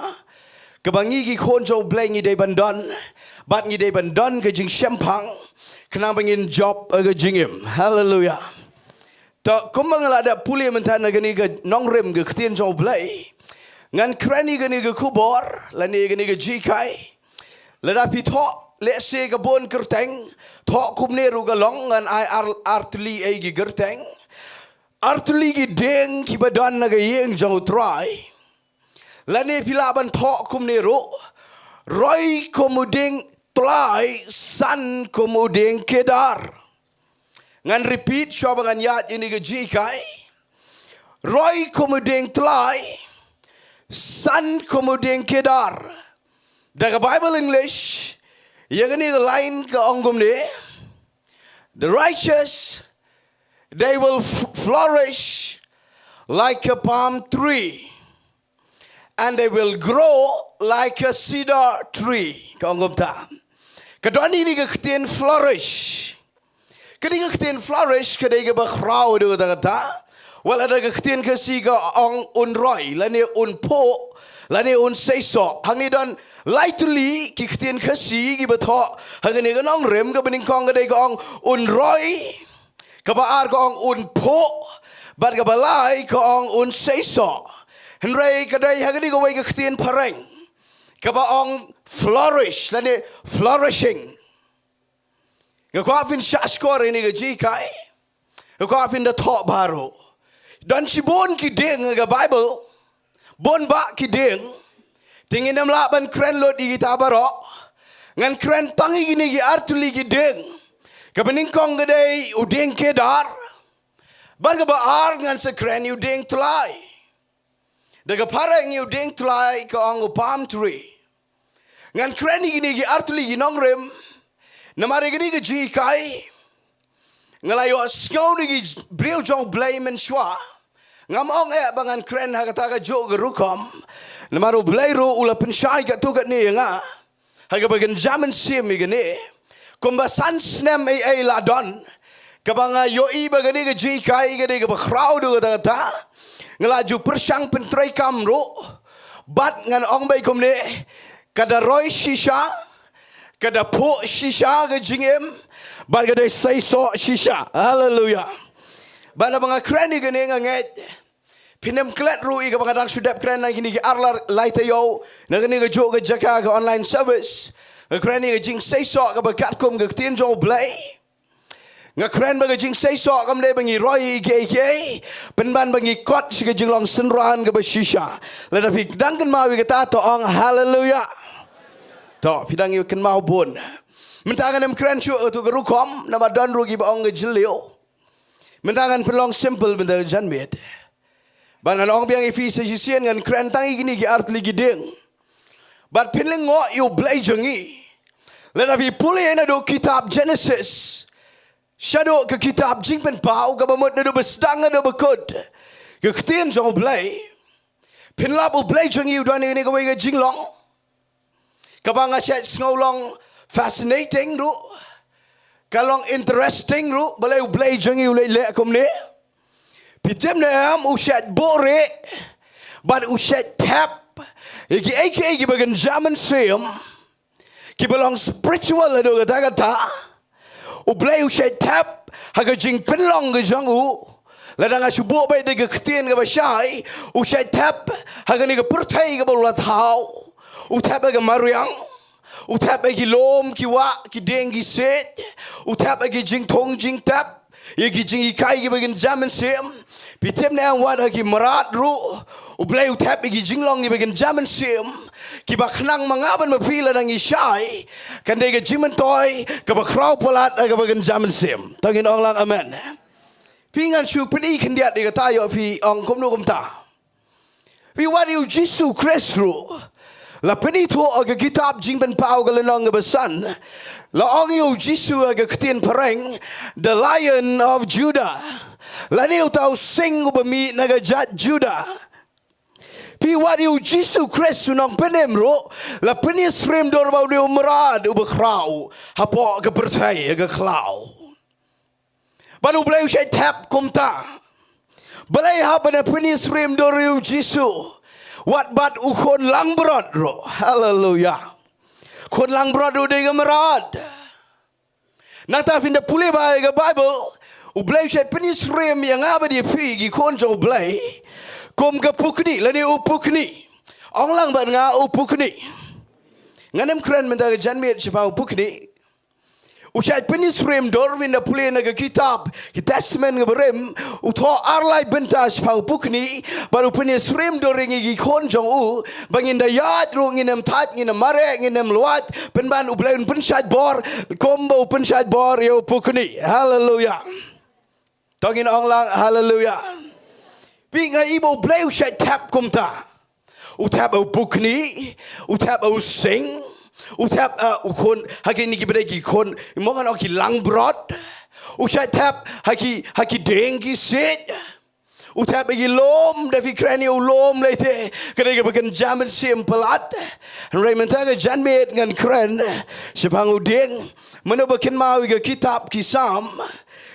ga bangi gi khonjo blengi de bandon bat ngi de bandon ga jing shempang Kenapa ingin job aga jingim hallelujah ta kumbang ada puli mentan gani ga nongrem ga ktien jo blai ngan krani gani ga kubor lani gani ga jikai lada pi tho le se ga bon kerteng tho kumne ru ga long ngan ai artli ai gi gerteng artli gi Dieng ki badan na ga yeng jo try lani pilaban tho kumne ru roi komuding Tlai san kemudian Kedar Ngan repeat coba ngan yat ini ke jikai. Roy kemudian Tlai. Son kemudian Kedar. Daga Bible English. Yang ini lain ke onggum ni. The righteous, they will flourish like a palm tree. And they will grow like a cedar tree. Ke onggum ta. Kedua ini kekhtian flourish. Ketika kekhtian flourish, ketika berkrau dia kata, wal ada kekhtian kasi ke ong unroy, lani unpo, lani unseiso. Hang ni don lightly kekhtian kasi ki betok. Hang ni ke nong rem ke Nyngkong ke ong unroy, ke baar ke ong unpo, bat ke balai ke ong unseiso. Henry kedai hang ni ke wei kekhtian pareng, ke ba ong flourish, lani flourishing. Ngakafin syaskor ini ke jikai. Ngakafin the top baru. Dan si bon ki Dieng ke Bible. Bon bak ki Dieng. Tingin nam laban keren lot di kita barok. Ngan keren tangi gini ki artuli ki Dieng. Kebeningkong kedai udeng Kedar. Bar ke baar ngan sekeren udeng Tlai. Daga pareng udeng Tlai ke ang palm tree. Ngan keren gini ki artuli ki Nonglum. Namari gini ke jikai. Ngalayo skau ni brio jong blame and shwa. Ngamong bangan kren hakata ka jo gerukom. Namaru blairu ula pensyai ka tu kat ni nga. Haga bagan jaman sim gini. Kumbasan snem ai ladon. Kabanga yo i bagani ke jikai gini ke crowd kata. Ngalaju persyang pentrai kamru. Bat ngan ong bai kum ni. Kada roy shisha. Kada po shisha ke jingim. Bar kada saiso shisha. Hallelujah. Bana banga krani gani nganget. Pinem klet rui ke banga dak sudap kran nang gini ke arlar laita yo. Nang gini ke jo ke jaka ke online service. Krani ke jing saiso ke bakat kum ke tin jo blai. Ngakran baga jing saiso kam de bangi roi ke. Penban bangi kot si ke jinglong senran ke shisha. Lada fik dangkan mawi ke tato ong hallelujah. To pidang yu ken mau bon. Mentangan em keren chu tu gerukom nama don rugi ba ong gelio. Mentangan pelong simple benda janmet. Bangan ong biang Efesus sien ngan keren tangi gini gi art ligi ding. But pinling ngo yu blai jongi. Let avi puli na do kitab Genesis. Shadow ke kitab jingpen pau ka bamot na do besdang na do bekod. Ke ktien jong blai. Pinlap u blai jongi u do ni ko ga jinglong. Kabanga chat ngolong fascinating ru. Kalong interesting ru. Balai ublay jangi ulay le akom ni. Pitem na am ushat bore. But ushat tap. Iki bagan jaman film. Kibalong spiritual ado kata-kata. Ublay ushat tap. Haga jing penlong ke jangu. Ladang asubo bay de kektien ke basyai. Ushat tap. Haga ni ke pertai ke balulat hau. Utap agi mariang, utap agi lom kiwa ki Dieng gi set, utap agi jingtong jing tap, yagi jingi kai gi bagian jaman sem, pitem na ang wad agi marat ru, ublay utap agi jinglong gi bagian jaman sem, ki baknang mangaban mapila ng isyay, kande ga jimentoy, kabakraw palat agi bagian jaman sem. Tagin ong lang amen. Pingan syu pini kandiat di katayo fi ong kumno kumta. Fi wad yu Jisu Kristu. La penito aga kitab jingben pau galenong besan. La ong yu Jisu aga ktien pareng. The Lion of Judah. La niu tau sing ubami nagajat Judah. Pi wad yu Jisu Kristu nong penemro. La penis frem dor bau diu merad ubekrau. Hapo aga pertai aga klau. Banu blai usai tap kumta. Balai hapa na penis frem dor yu Jisu. Wat bat ukon lang berad ro. Hallelujah. Kon lang berad ro de gamerad. Nata finda pule ba ga Bible. Ublay shet penis rem yang aba di pigi kon jo blay. Kom ga pukni lani upukni. Ong lang ba nga upukni. Nganem kren menda ga janmet sipa upukni. Ushat penis rem dor vinda pule na ga kitab. Ki testament ga berem. Utho arlai Bynta sipa upukni. Baru penis rem dor ringi gi kon jong u. Bangin da yad ru nginem tat nginem mare nginem luat. Penban ublay un penshat bor. Kombo penshat bor ya upukni. Hallelujah. Tongin ong lang hallelujah. Pi nga ibo bleu shay tap kumta. Utap au bukni, utap au sing, utap ukon haki ni gibreki kon mongan oki lang brod. Ushay tap haki dengi sit. Utap bagi lom Davi krani ulom lete Kadai bagan jamin simpelat Raymond taga janmet ngan kren Sepangu Dieng Mana bakin mau ke kitab kisam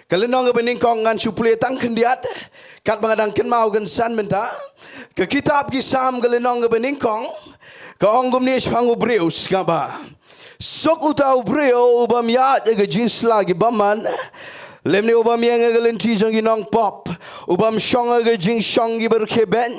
Kalenong ke Nyngkong ngan suplai tang kendiat Kat mengadang ken mau kan san Bynta Ke kitab kisam kalenong ke Nyngkong Ke onggum ni sepangu breus kaba Sok utau breu ubam ya ke jins lagi baman Lem ni ubam yang agalenti jangi Nongpoh ubam shong aga jing shong gi berkeben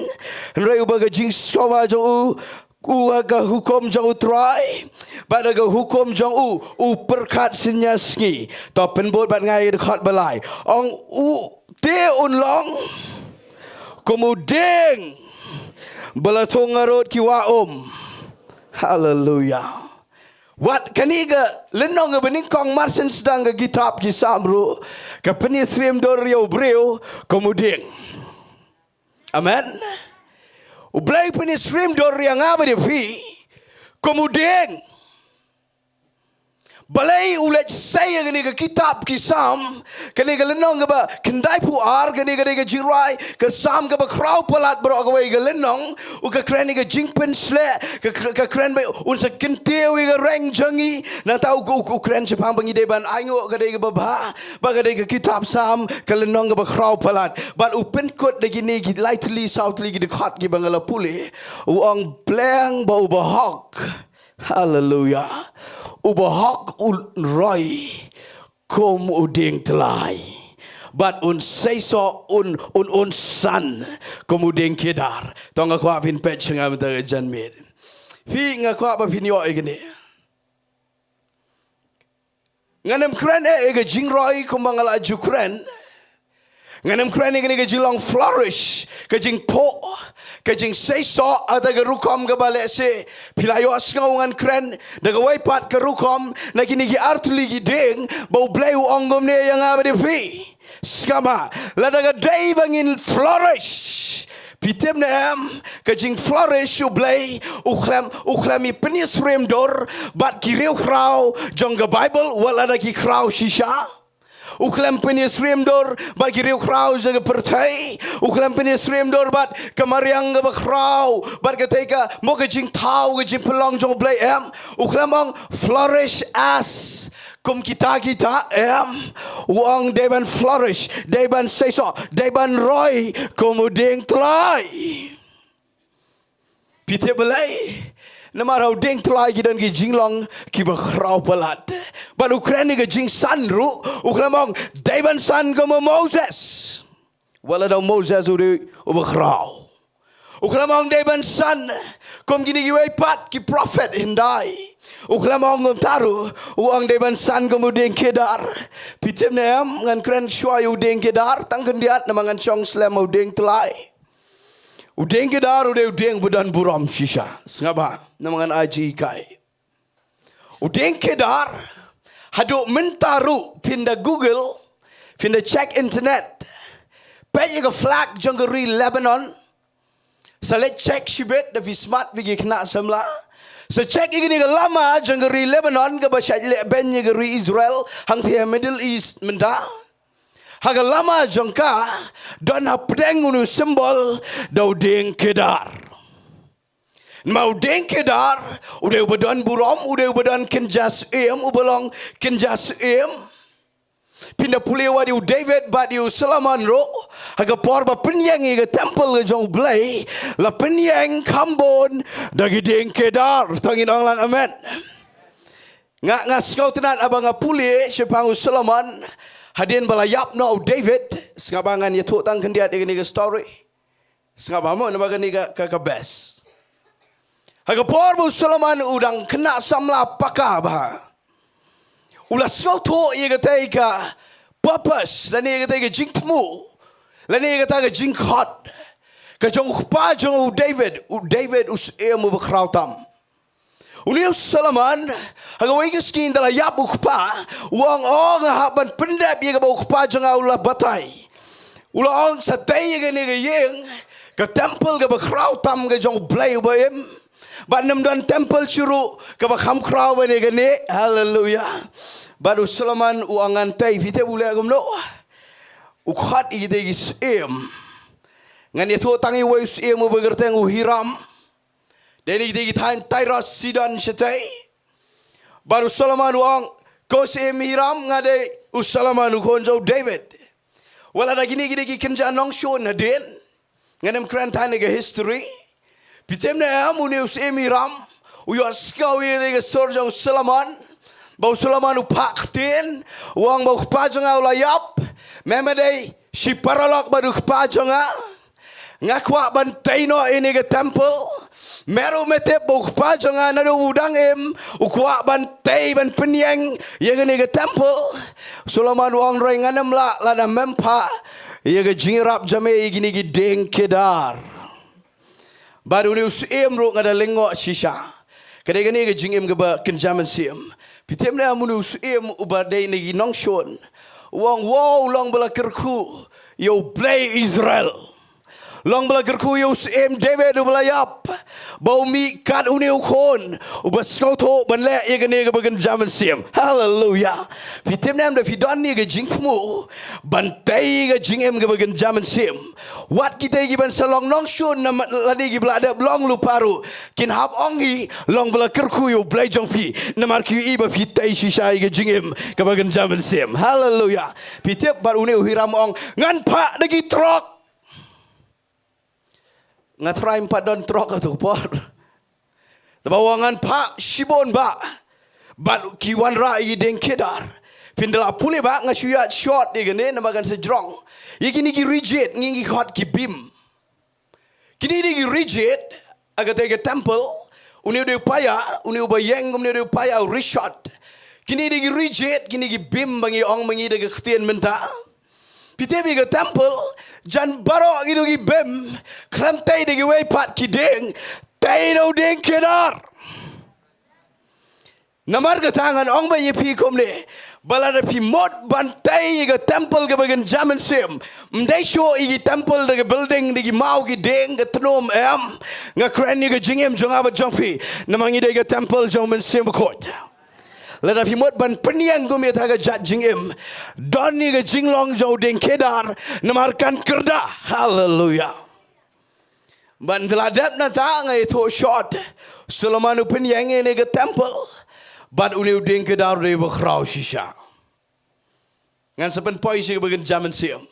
rai ubam aga jing skawa jong u aga hukum jong Tlai pada aga hukum jong u perkat sinya Sngi to penbot bat ngai dekat balai ong u te unlong kemudian belatung ngarut ki wa hallelujah. Wat kaniga lenong ke Nyngkong marsen sedang ke kitab kisam ke penisrim dorio breu kemudian. Amen. Ublay penisrim dorio ngaba dia fi kemudian. Balai ulet saya kini ke kitab kisam kini ke lenong ke ba kendai puar kini ke Jowai ke sam ke ba krau pelat bro ke wei ke lenong u ke kren ke jingpen sle ke kren ba un se kentiu ke reng jangi na tau ku kren sepang bangi deban ayo ke ba ke kitab sam ke lenong ke ba krau pelat but u penkot de gini ki lightly Sohthri ki dekat ki bangala puli u ong pleng ba u ba hok hallelujah. Ubahak roy kom uding Tlai but un seiso un san kom uding Kedar tong aku apin pet ngam ta janmit fi ngaku apa pin yo igni nganem kren ke jingroy kom mangala jukren nganem kren ke Shillong flourish ke Jingpoh Kajing seiso ada ke rukom ke balik se pilayo asngaungan kren daga waipat ke rukom na kini ki artuli ki Dieng bau bleu onggom ne yang abadi fi skama la daga day bangin flourish pitem ne am kajing flourish u blay uklami penis remdor bat kireu krau jong ke Bible wala da ki krau shisha Uklam penis remdor bat kiriu krau jaga pertai uklam penis remdor bat kamariang ga krau bat ketika mo ke jing tau ke jing pelong jong blai em uklam ong flourish as kum kita em wong deban flourish deban seiso deban roy kemudian Tlai pite belai Namarau Dieng Tlai gidan ki Jinglong ki bakrau pelat. But Ukraine ke jing san ru uklamong Daban san ke Moses. Wala daw Moses uri bakrau. Uklamong Daban san kom gini giwai pat ki prophet hindai. Uklamong taru uang Daban san kemudian Kedar. Pitim neam ngan kren syai udeng Kedar tangken diat namangan chong slam udeng Tlai. Udeng Kedar udeng budan buram shisha. Sengaba namangan aji kai. Udeng Kedar haduk mentaru pindah Google, pindah check internet. Pay ke flag jangeri Lebanon. Salet check shibet da vismat vigi Khynnah semla. So check ini ke lama jangeri Lebanon ke baca ben jangeri Israel hang tia Middle East menda. Haga lama jangka dan hapdeng unu simbol dau Dieng Kedar. Mau Dieng Kedar udah badan buram udah badan Jingiasyllok ubalong Jingiasyllok pindah pulewa diu David bat diu Selaman ro haga porba penyang ke temple ke jong blai la penyang kambon dagi Dieng Kedar tangin orang amen. Ngas kau tenat abang pule sepangu Selaman hadin balayap no David sengabangan ya tok tang kendiat dengan ke story sengabamo nama kan ke best haga porbu Selaman udang kena samla pakah bah ulah skau tok ye kata ka purpose dan ye kata ke jingtmu dan ye kata ke jingkhot ke jong pa jong David us emu bekrautam Uliu Selaman haga wege skin dala yap ukpa wang ong haban pendap ye ba ukpa jang ulah batai Ulang satay ke ni ke yeng ke temple ke berkrau tam ke jong play baim. Ba nam dan temple syuru ke bakham krau ni ke ni. Hallelujah. Baru Solomon uangan tay fite bule agam no. Ukhat ide gis ngan itu tangi wais mu begerteng uhiram. Deni ide gitain tayras sidan shetay. Baru Solomon uang kos hiram ngade Solomon ukonjo David. Wala da gini kenja nong shon hadin. Nganem krantan ke history. Pitem na amune hiram. Uyo skau ide ke sorjo Solomon. Bau Solomon upaktin. Uang bau pajang ulayap. Memedai si paralok baru pajang ngakwa bantai no ini ke temple meru metep buk pajongan nado udang ukwa bantai ban penyeng yang ini ke temple Solomon wang roy nganem la lada mempa ia ke jingirap jame gini ke Dieng Kedar baru ni ru ngada lengok shisha kadang ni ke jingim ke kenjaman sim pitem na amun ubadai ni nongshon wang wow long belakirku yo play Israel long belakirku yo David belayap bau mi kat uni ukon ubaskau to banle igane ke bagan jaman sim hallelujah pitem nam da pidon ni ke jingmu bantai ke jingem ke bagan jaman sim wat kita gi ban salong nong shun nam lani gi belada long lu paru kin hab ongi long belakirku yo play jongpi namar ki iba fitai shisha ke jingem ke bagan jaman sim hallelujah pitem bar uni uhiram ong ngan pa dagi trok ngatrai 4 don trok tu por tabawangan pak shibon ba bat kiwan rai Dieng Kedar pindala pule ba ngasuya shot digane namagan sejrong yigini gi rigid ngingi hot ki bim kini digi rigid agate ke temple uni de upaya uni ubayeng uni de upaya reshot kini digi rigid kini gi bim bangi ong bangi de ktien menta Pitebi ke temple jan barok gitu ki bem klamtai de ki pat ki deng tai no Dieng Kedar namar ke tangan ong ba yepi komne balada pi mod bantai ke temple ke bagan jaman sim mdai show i temple de building de mau ki deng ke tnom nga kran ni ke jingem jonga ba jongfi namangi de ke temple jaman sim kot Lada pimot ban penyang gumi taga jat jingim. Doni ke jinglong jau Dieng Kedar namarkan kerda. Hallelujah. Ban beladap na ta ngai to shot. Solomon penyang ini ke temple. Ban uni Dieng Kedar de berkrau shisha. Ngan sepen poi sih bagian zaman siam.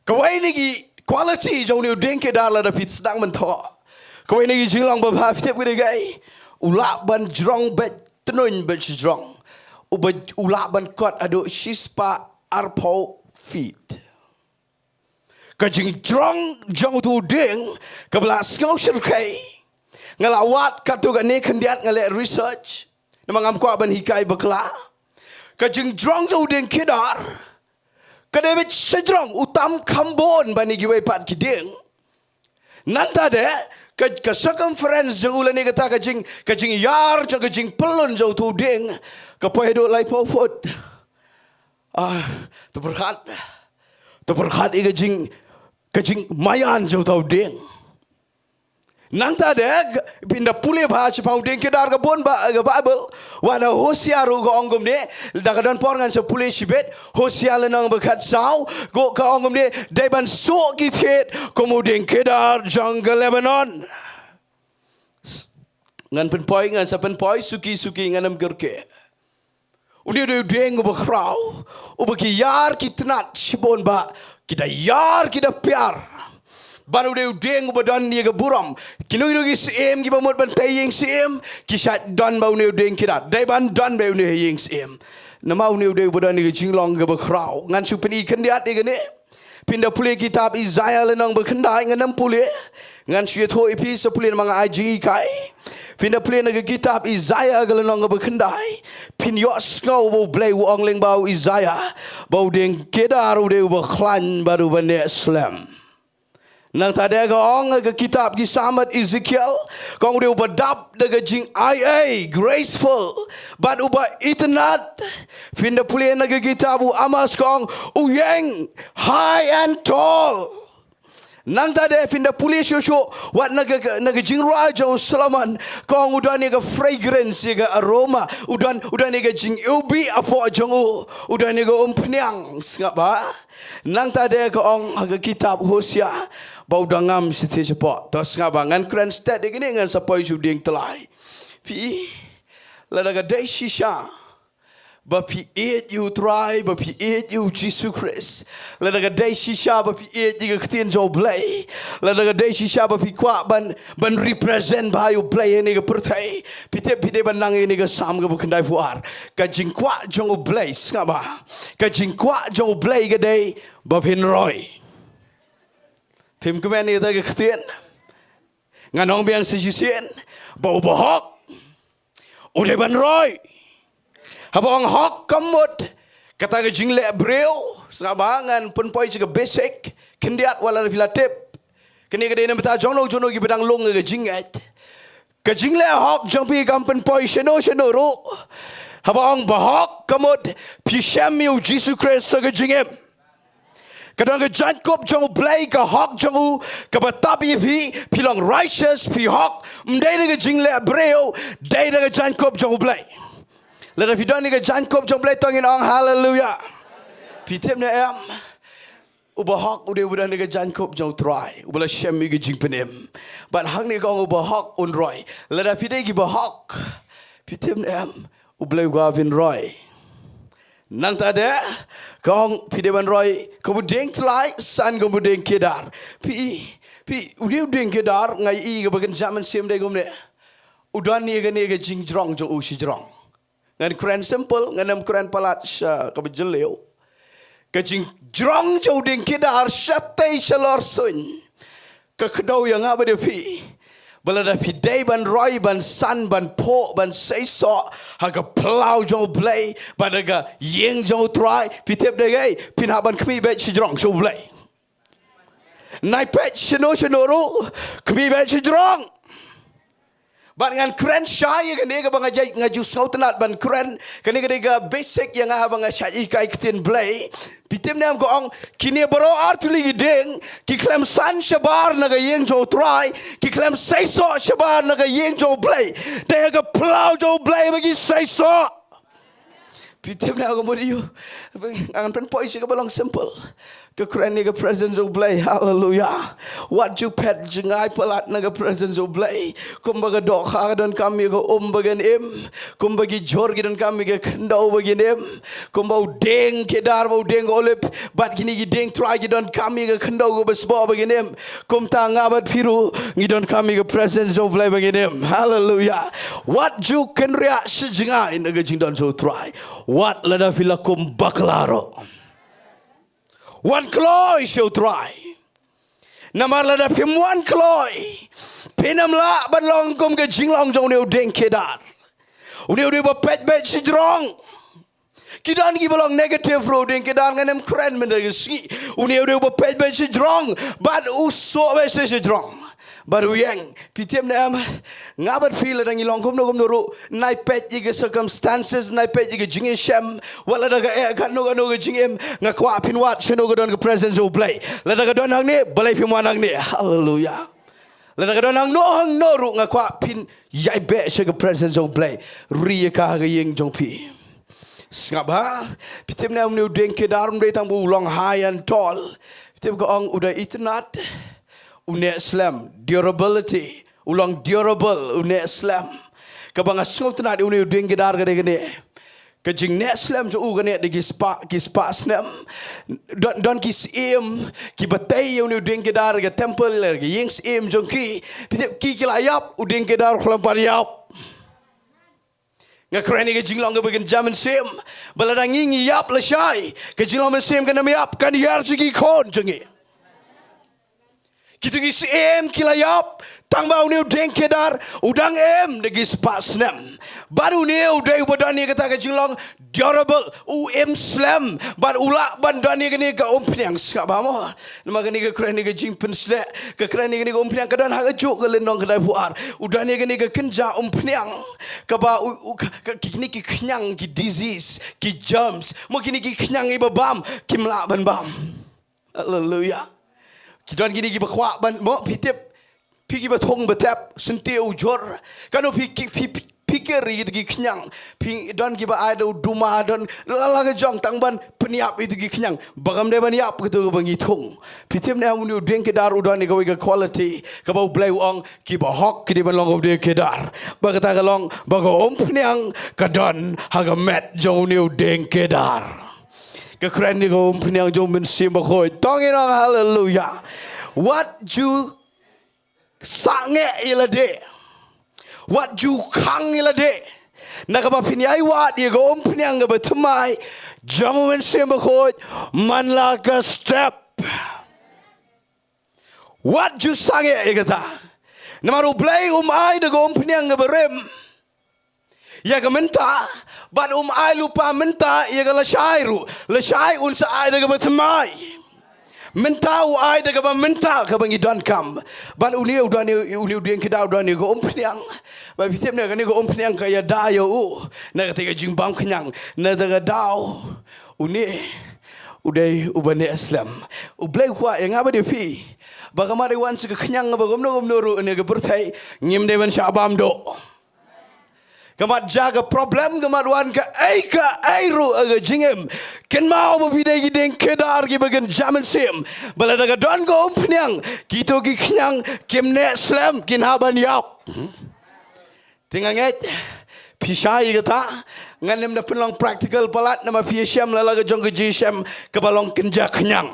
Kawai ni quality jau ni Dieng Kedar lada pit sedang mentok. Kawai ni jinglong babah tiap gede gai. Ulak ban jrong bet tenun berjrong ulak ban kot ado shispa arpau feet kajing jrong jong tu ding kabla skau shirkai ngalawat katu gane kendiat ngale research namangam ko ban hikai bakla kajing jrong tu Dieng Kedar kadebet sejrong utam kambon bani giwai pat kiding nanta de ke circumference jeng ulan ni kata kajing yar jeng kajing pelun jauh tu ding ke pohedo lai pofot terberkat i kajing mayan jauh tau ding nanta de pindah pulih bah cepau Dieng Kedar ke bon ba ke Bible wana Hosea ru ke onggom ni dak dan porngan sepulih sibet Hosea lenang bekat sau go ke onggom ni daiban sok kitet kemudian Kedar jang ke Lebanon ngan penpoi ngan sapenpoi suki nganam gerke uni de deng bekrau ubaki yar kitnat sibon ba kita yar kita piar baru dia deng badan dia ke buram kinu gi sim gi bamot ban tayeng sim kisat dan bau ne deng Kedar dai ban dan bau ne yeng sim nama ne de badan ni jinglong ke berkrau ngan supeni kendiat dia ne pindah pulih kitab Isaiah lenang berkendai ngan pulih ngan syue tho ipi sepulih mga aji kai pindah pulih ke kitab Isaiah ke lenang berkendai pin yo skau bau blai wong leng bau Isaiah bau Dieng Kedar de berklan baru ban Islam Nang tadi kong ke kitab kisah Ahmad Ezekiel kong dia ubah dap daga jing IA graceful but ubah internet finda pulian naga kitab amas kong uyeng high and tall. Nang tadi finda puli shosho wat naga jing raja Sulaman kong udah ni ke fragrance ke aroma udah ni ke jing ubi apa jong udah ni ke peniang ngap ba. Nang tadi kong ke kitab Hosea bau dangam siti cepat. Tas ngabangan keren stat begini dengan sampai juding Tlai. Pi ladaga dai shisha. Bapi eat you try, bapi eat you Jesus Christ. Ladaga dai shisha bapi eat you ketin jo play. Ladaga dai shisha bapi kwa ban represent bayu play ini ke pertai. Pite ban nang ini ke sam ke bukandai fuar. Ka jingkwa jong play ngaba. Ka jingkwa jong play ke dai bapin roy. Phim cái bên này ta cái tiền, ngàn ông biang sĩ chiến, bầu bò hóc, ở đây ban rồi, haba ông hóc cầm một, kata cái jing lệ bril, sama ngan penpoi juga basic, kendiat wala filatip, kini cái đây nằm ta jono cái bedang long cái jing lệ hóc jong pi kam penpoi sheno ro, haba ông bò hóc cầm một, pishem yêu Jesus Christ cái jing em. Kadang ke Jacob jong play ke hok jong ke batapi pi long righteous pi hok mdai ke jingle breo dai ke Jacob jong play. Lada fi don ke Jacob jong play tongin ong hallelujah. Pi tem ne am uba hok udah ke Jacob jong try ubala shem ke jing penem. But hang ni kong uba hok un roy. Lada fi dai ki ba hok pi tem ne am ubala gavin roy. Nang tadi kong pideban roy kemudian Tlai san kemudian Kedar pi udah Kedar ngai i ke bagian zaman Syiemlieh gomne udah ni ke jingjrong jo usi jrong ngan keren simple ngan keren palat ke bejeleu ke jingjrong jo ding Kedar shatai shalor sun ke kedau yang apa dia pi balada pidai ban roy ban san ban po ban seiso haga plau jong play badaga yeng jong try pitep de gay pinhaban kmi bet chijrong jong play nai pet chino ro kmi bet chijrong ban ngan kren shy kan dia bang ngaju sautanat ban kren kan dia basic yang bang syai kai ketin play pitem nam ko ong kini baro artuli gideng ki klem san shabar naga yeng jo try ki klem seiso shabar naga yeng jo play dia ga plau jo play bagi seiso pitem nam ko modiyo angan pen poi ke balong simple ke keren ni ke presence of play hallelujah what you pet jengai pelat naga presence of play kumbaga doha dan kami ke bagian im kumbagi jor dan kami ke kendau bagian im kumbau deng Kedar bau deng olip bat kini gideng try dan kami ke kendau ke besbo bagian im kumta ngabat firu dan kami ke presence of play bagian im hallelujah what you can react sejengai naga jingdan so try what lada filakum baklaro one kloy show try. Namar lada pim one kloy. Pinam la ban long kum ke jinglong jong neu deng Kedar. Udah ba pet si jrong. Kidan gi balong negative ro deng Kedar nganem keren mendega si. Udah ba pet si jrong. But uso be si jrong. Baru yang pitem nam ngabat feel dang ilong kum no ro nai pet ji circumstances nai pet ji jingisem wala daga kan no jingem ngakwa pin wat cheno go don ke presence of play la daga don hang ni balai pin wan hang ni hallelujah la daga don hang no ru ngakwa pin yai be ke presence of play ri ka ga yeng jong pi ngaba pitem nam ni deng Kedar ndai tang bu long high and tall pitem ko ong udah itnat unek Islam durability ulang durable unek Islam kabang asung tenat unek deng Kedar gede kajing nek Islam jo gane de kispa Islam don kis im ki batai unek deng Kedar ke temple ke yengs im jong ki pitep ki kilayap udeng Kedar kholampar yap ngakren ke jinglong ke bagian zaman sim baladang ngi yap la syai ke jinglong sim ke nam yap kan yar sigi kon jengi Kita gisi kilayap tang bau ni Dieng Kedar udang degi spa snem baru ni udai badan ni kata ke Shillong durable slam bar ulak bandan ni kini ke ompiang skap bamo nama kini ke keren ni ke jingpen slek ke keren ni kini ke ompiang kedan hak juk ke lenong kedai puar udah ni kini ke kenja ompiang ke ba kini ke kenyang ki disease ki germs mungkin ki kenyang i babam ki melak ban bam haleluya kita gini ki bakwak ban mo pitip pigi batong batap sentiu jor kanu pikir itu gi kenyang don ki ba ada duma don lala ke jong tangban peniap itu gi kenyang bagam de baniap gitu bang hitung pitip ne amun Dieng Kedar udan ni ke quality ke bau blai ong ki ba hok ki di ban long Dieng Kedar ba kata kalong ba go peniang kadon haga met jong ni Dieng Kedar ke keren ni go peniang jong men sim ba khoi tongin hallelujah what you sange ilade what you kang ilade nakaba pinyai wat ye go pinyang ga batumai jamu men semba ko manla ka step what you sange igata namaru play ai de go pinyang ga berem ya ga menta but ai lupa menta ya ga la shai unsa ai de ga batumai mentau ai de ga menta ka bangi don kam ban uni Dieng Kedar udan ni go pinyang ba pitip ne ga ni go pinyang ka ya da yo na ga te jing bang kenyang na da ga dau uni udai ubane islam ublai kwa yang apa dia pi ba ga mari wan se kenyang ba gomno ru ne ga bertai ngim de ban syabam do kamat jaga problem kamat wan ka airu aga jingem ken mau ba vidai gi Dieng Kedar gi bagan jaman sim bala daga don go pnyang kito gi knyang kemne slam kin haban yap tinganget pisai kata nganem na penlong practical palat nama pisyam lala ga jong gi jisam ke balong kenja kenyang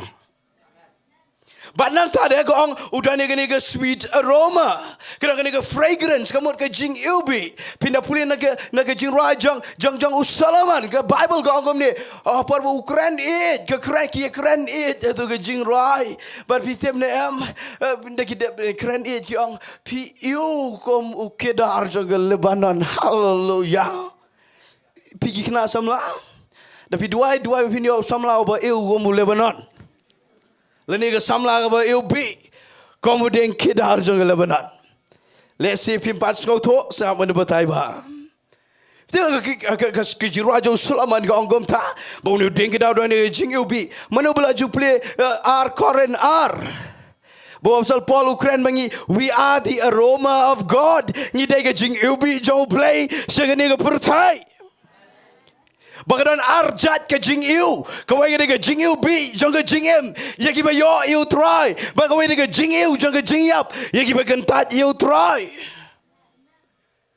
Batnang tadi kong udah ni ke sweet aroma, kena ke fragrance, kamu ke jing ubi, pindah pulih nak ke jing rajang usalaman ke Bible kong ni, apa Ukraine it, ke keren it itu ke jing rai, but pitem ni pindah kita keren it kong piu kom Kedar jong ke Lebanon, hallelujah, pergi kena samla, tapi dua pindah samla apa kom Lebanon. Lani ke samla ke ubi kamu Dieng Kedar jong Lebanon. Let's see pimpat skauto sama mendebatai bah. Dia ke jirajo sulaman ke anggom ta. Bau ni Dieng Kedar ni jing ubi. Mana belaju play R Koren R. Bau asal Paul Ukraine bangi we are the aroma of God. Ni dia ke jing ubi jong play segini ke pertai. Bagadan arjat ke jing iu, kawai ke jing iu bi, jong ke jing em, ya kiba yo iu try, bagawai ke jing iu, jong ke jing yap, ya kiba kentat iu try.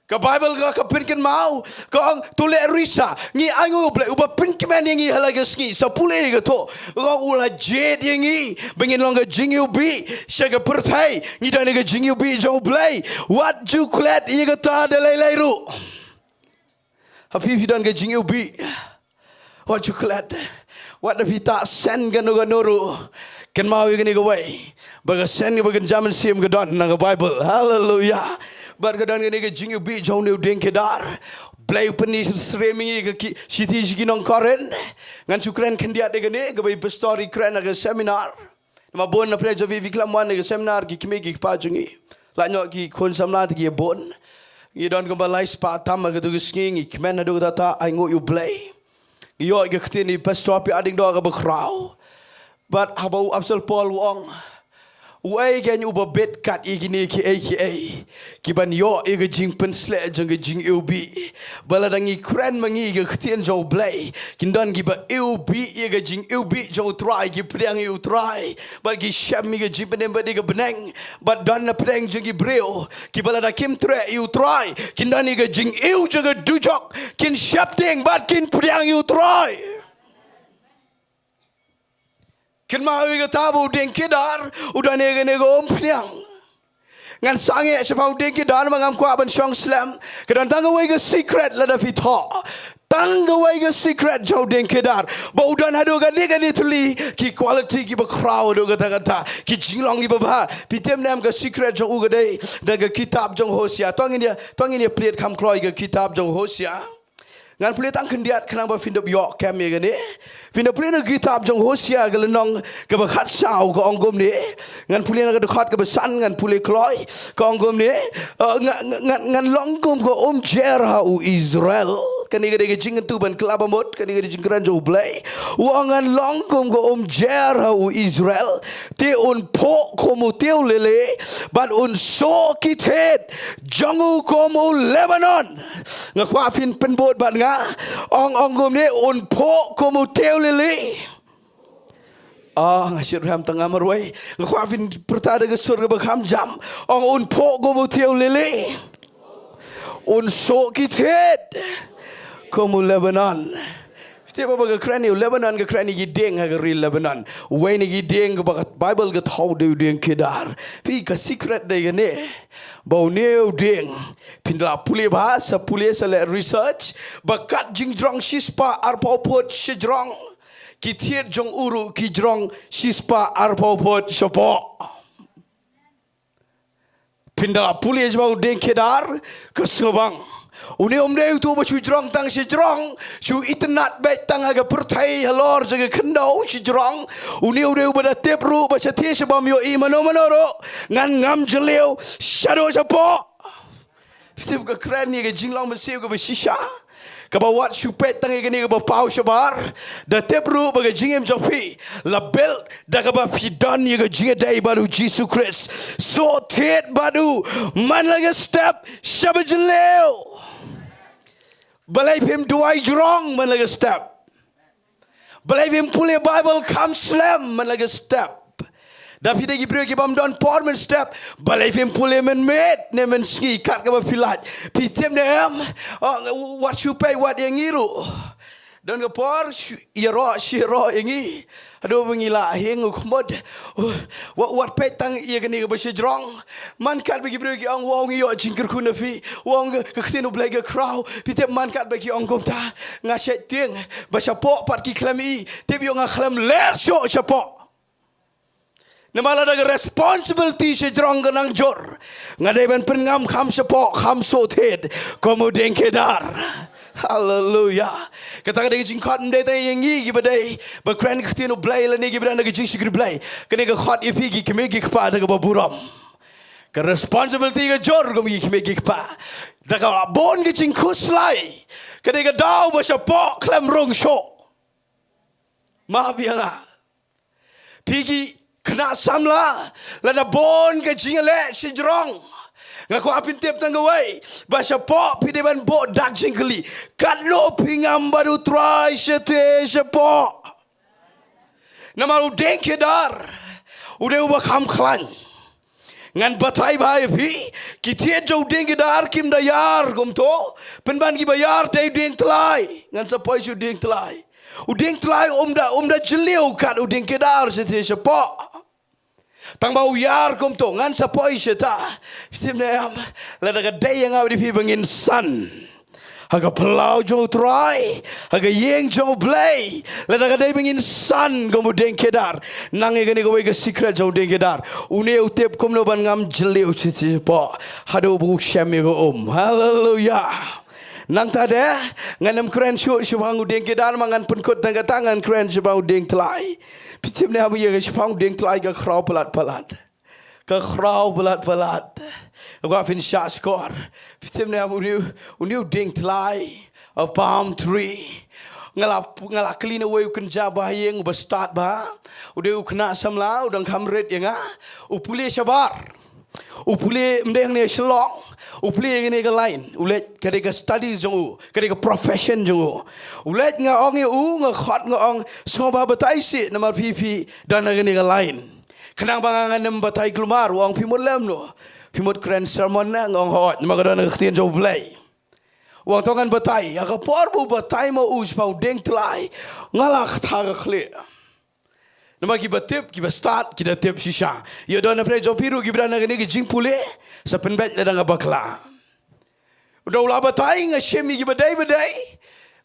Ke Bible ke pinken mau, ke ang tule risa, ni angu ble, uba pinken yang ni halaga ski, sapule ke to, ke ula jet yang ni, bengin long ke jing iu bi, sya ke pertai, ni dan ke jing iu bi jong play, what you glad ya ke ta de lai ru. Happy dan ke jing ubi. What you glad? What the pita send ganuru. Ken mau yang ni gawai. Baga send ke bagan jaman sim ke don nang Bible. Hallelujah. Bar ke don ke jing ubi jong ni Dieng Kedar. Play penis streaming ke city jiginong koren. Ngan cukren kendiat de ni ke bai story kren ke seminar. Nama bon na pre javi viklamwan ke seminar ki kimi ki pajungi. Lanyo ki kon samla ki bon. You don't go balai spa tam ke tu Sngi kemen adu data I ngo you play yo ke ktini pastor pi ading do ke bekrau but habau absal Paul wong Uai kan uba bet kat igini ki ki ban yo ke jing pensle jang ke jing ubi baladangi kren mangi ke ktien jo blay kindon ki ba ubi ke jing ubi jo try ki priang you try bagi shami ke jipen ba de ke beneng but don na preng jang ki breo ki balada kim tre you try kindon ke jing eu jang ke dujok kin shapting but kin priang you try. Ken mau ke tabu Dieng Kedar udah nego ompiang ngan sange sebab Dieng Kedar mangam kwa ban syong slam kedan tangga we ke secret la da fitha Tanggawai ke secret jauh Dieng Kedar. Ba udan hadu gani tuli ki quality ki ba crowd do kata ki Shillong ki ba pitem nam ke secret jauh ugadai dan ke kitab jauh Hosea. Tuang ini plate kam kloi ke kitab jauh Hosea. Ngan plate tang kendiat kenang ba findap yok kem ye gani. Findap plate ke kitab jauh Hosea ke lenong ke ba khat sau ke onggom ni. Ngan plate ke dekat ke besan ngan plate kloi ke onggom ni. Ngan longgom ke jerha u Israel. Kani ke jingentu ban kelabamot kani ke jingkran jauh blai. Wangan longgom ke jerha u Israel. Te un po komu teu lele but un so kitet jangu komu Lebanon. Ngakwa fin penbot ban nga ong gom ni un po komu teu lele. Ngasir ram tengah merwai ngakwa fin pertada ke surga bakam jam ong un po komu teu lele. Un so kitet komu Lebanon. Tiba baga krani Lebanon ke krani gi Dieng ha ri Lebanon. Wei ni gi Dieng ke baga Bible ke thau de Dieng Kedar. Pi ka secret de gane. Bau neu Dieng. Pindla puli bahasa puli sele research bakat jingdrong shispa arpopot shijrong. Ki tiet jong uru ki jrong shispa arpopot shopo. Pindla puli bau Dieng Kedar ke Sengobang. Uni omdeu tu ba jrong tang si jrong chu itnat bet tang aga pertai halor jaga kendau si jrong uni udeu ba tep ru ba chatie sebam yo i manoro ngan ngam jeleu shadow sapo sip ka kran ni ga jinglong men sip ka ba shisha ka ba wat chu pet tang ga ni ga ba pau shabar da tep ru ba ga jingem jopi la bel da ga ba pidon ni ga jinga dai baru Jesus Christ so tet badu man la ga step shabajeleu Balai him Jowai jrong man like a step. Balai him pulih Bible come slam man like a step. Dapat dia gibri gibam don por man step. Balai him pulih man made ne man Sngi kat kaba pilat. Pitem ne what you pay what yang ngiru. Don ke por shiro yangi. Aduh mengila hengu kumod. Wat petang ia kini ke bersejrong. Man kat bagi beri ang wong iyo jingkir kunafi. Wong ke ketinu belega kraw. Pitep man kat bagi ang komta ngasyat Dieng. Basapok pat ki klami. Tep yo ngaklam ler syok sapok. Namala ada responsibility sejrong kenang jor. Ngadai ban pengam kham sapok kham Sohthri. Komu Dieng Kedar. Hallelujah. Kata kata jingkot mendeta yang ngi gibadai. Bakran ketinu blai la ni gibran ke jingsikri blai. Kene ke khot ipi gi kemegi kepada ke baburam. Ke responsibility ke jor ke kemegi kepa. Da ka bon ke jingkus lai. Kene ke dau basapok klam rong syok. Maaf ya nga. Pigi kena samla. Lada bon ke jingalek sejrong. Ngaku apin tiap tanggawai. Basha pok pideban bo dak jingkeli. Kat lo pingam baru try sete sepok. Nama Dieng Kedar. Udah ubah kam klan. Ngan batai bahaya pi. Kitia jauh Dieng Kedar kim dayar gomto. Penban ki bayar day Dieng Tlai. Ngan sapoi su Dieng Tlai. Dieng Tlai omda jeliu kat Dieng Kedar sete sepok. Tang bau yar kom to ngan sapoi syeta. Simne la daga day yang awdi pi bangin san. Haga pelau jo try, haga yeng jo play. La daga day bangin san kom Dieng Kedar. Nang e gani go ke secret jo Dieng Kedar. Une utep kom no ban ngam jeliu chichi po. Hado bu syam go Hallelujah. Nang tade nganam kren syuk syubang Dieng Kedar mangan penkot tangga tangan kren syubang Dieng Tlai. Pitim ni amu ye syubang Dieng Tlai ke kraw pelat-pelat. Ke kraw pelat-pelat. Aku afin syak skor. Pitim ni amu uniu Dieng Tlai a palm tree. Ngalak kelina way kerja bahayeng bestart bah. Udah kena samla udang kamret yang upule syabar. Upule mendeng ni Shillong. Upli ini ke lain, ulet ketika studies jongu, ketika profession jongu, ulet ngaong ngakhat ngaong semua batai si nama pipi dan ini ke lain. Kenang bangangan nem batai kelumar, uang pimut lem no, pimut keren sermon na ngong hot, nama kadang ketian jauh play. Uang tongan batai, agak porbu batai mau pau Dieng Tlai, ngalak thang kle. Nama kita tip, kita start, kita tip shisha. Ya dah nak pergi jumpiru, kita nak ni jing pule, sepen bet dah ngabakla. Udah ulah batai, ngashemi kita badai.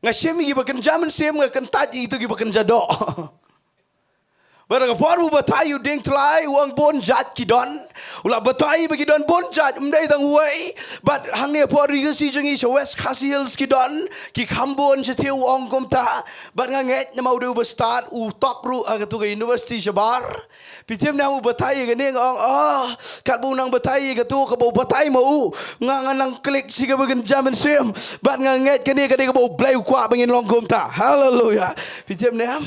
Ngasiem gi bakan jaman sem ngakan taj itu gi bakan jado. Barang por bu batai u ding tlai uang bon jat ki don. Ula batai bagi don bon jat umdai tang wei. But hang ne por ri si jengi so West Khasi Hills ki don ki khambon chetiu ong kom ta. But nganget na mau du start u top ru agatu ke university Shabar. Pitem na u batai ke ne ong kat bu nang batai ke tu ke bu batai mau ngang klik si ke bagan jaman sem. But nganget ke ne ke bu blai kwa bangin long kom ta. Hallelujah. Pitem na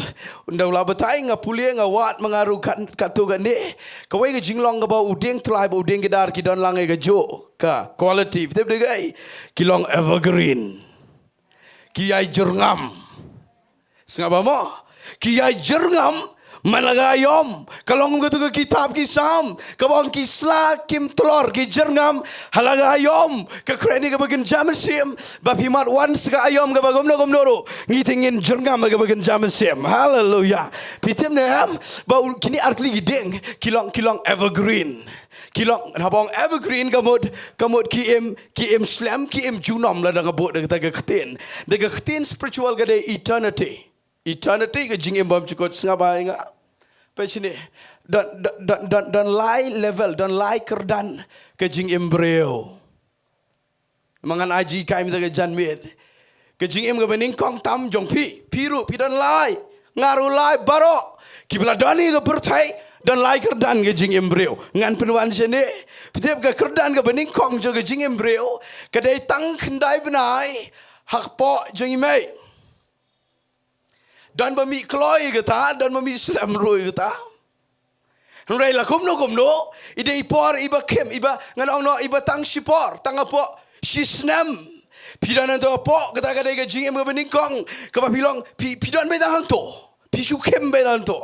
undau la batai ngapulie wat mengaruh katu gani kawai ke jinglong ke bau udeng Tlai bau udeng Kedar ki don langai ke jo ka quality betul betul kilong evergreen kiai jurngam sengapa mo kiai jurngam malagayom kalong ke tu ke kitab kisam kabang kisla kim telor ki jurngam halagayom ke kreni ke bagian jaman sim bapimat wan sega ayom ke bagom noro ngitingin jurngam ke bagian jaman sim hallelujah pitem nem bau kini artli gideng kilong evergreen kilong habang evergreen kamut kim slam kim junom la dang bot daga ktin spiritual gade eternity ke jingim bam cukot sengapa inga pecini dan lai level dan lai kerdan ke jingim breu mangan aji kai mi daga janmit ke jingim ke Nyngkong tam jong piru pi dan lai ngaru lai baro kibla dani ke pertai dan lai kerdan ke jingim breu ngan penuan sini pitep ke kerdan ke Nyngkong jo ke jingim breu ke dai tang kendai benai hak po jingimai dan bami kloi kata dan bami slam roi kata Rai la kumno ide ipor iba kem iba nganong no iba tang sipor tang apo sisnam pidan to apo kata kata ke jingem ke Nyngkong ke pilong pidan be dang to pisu kem be dang to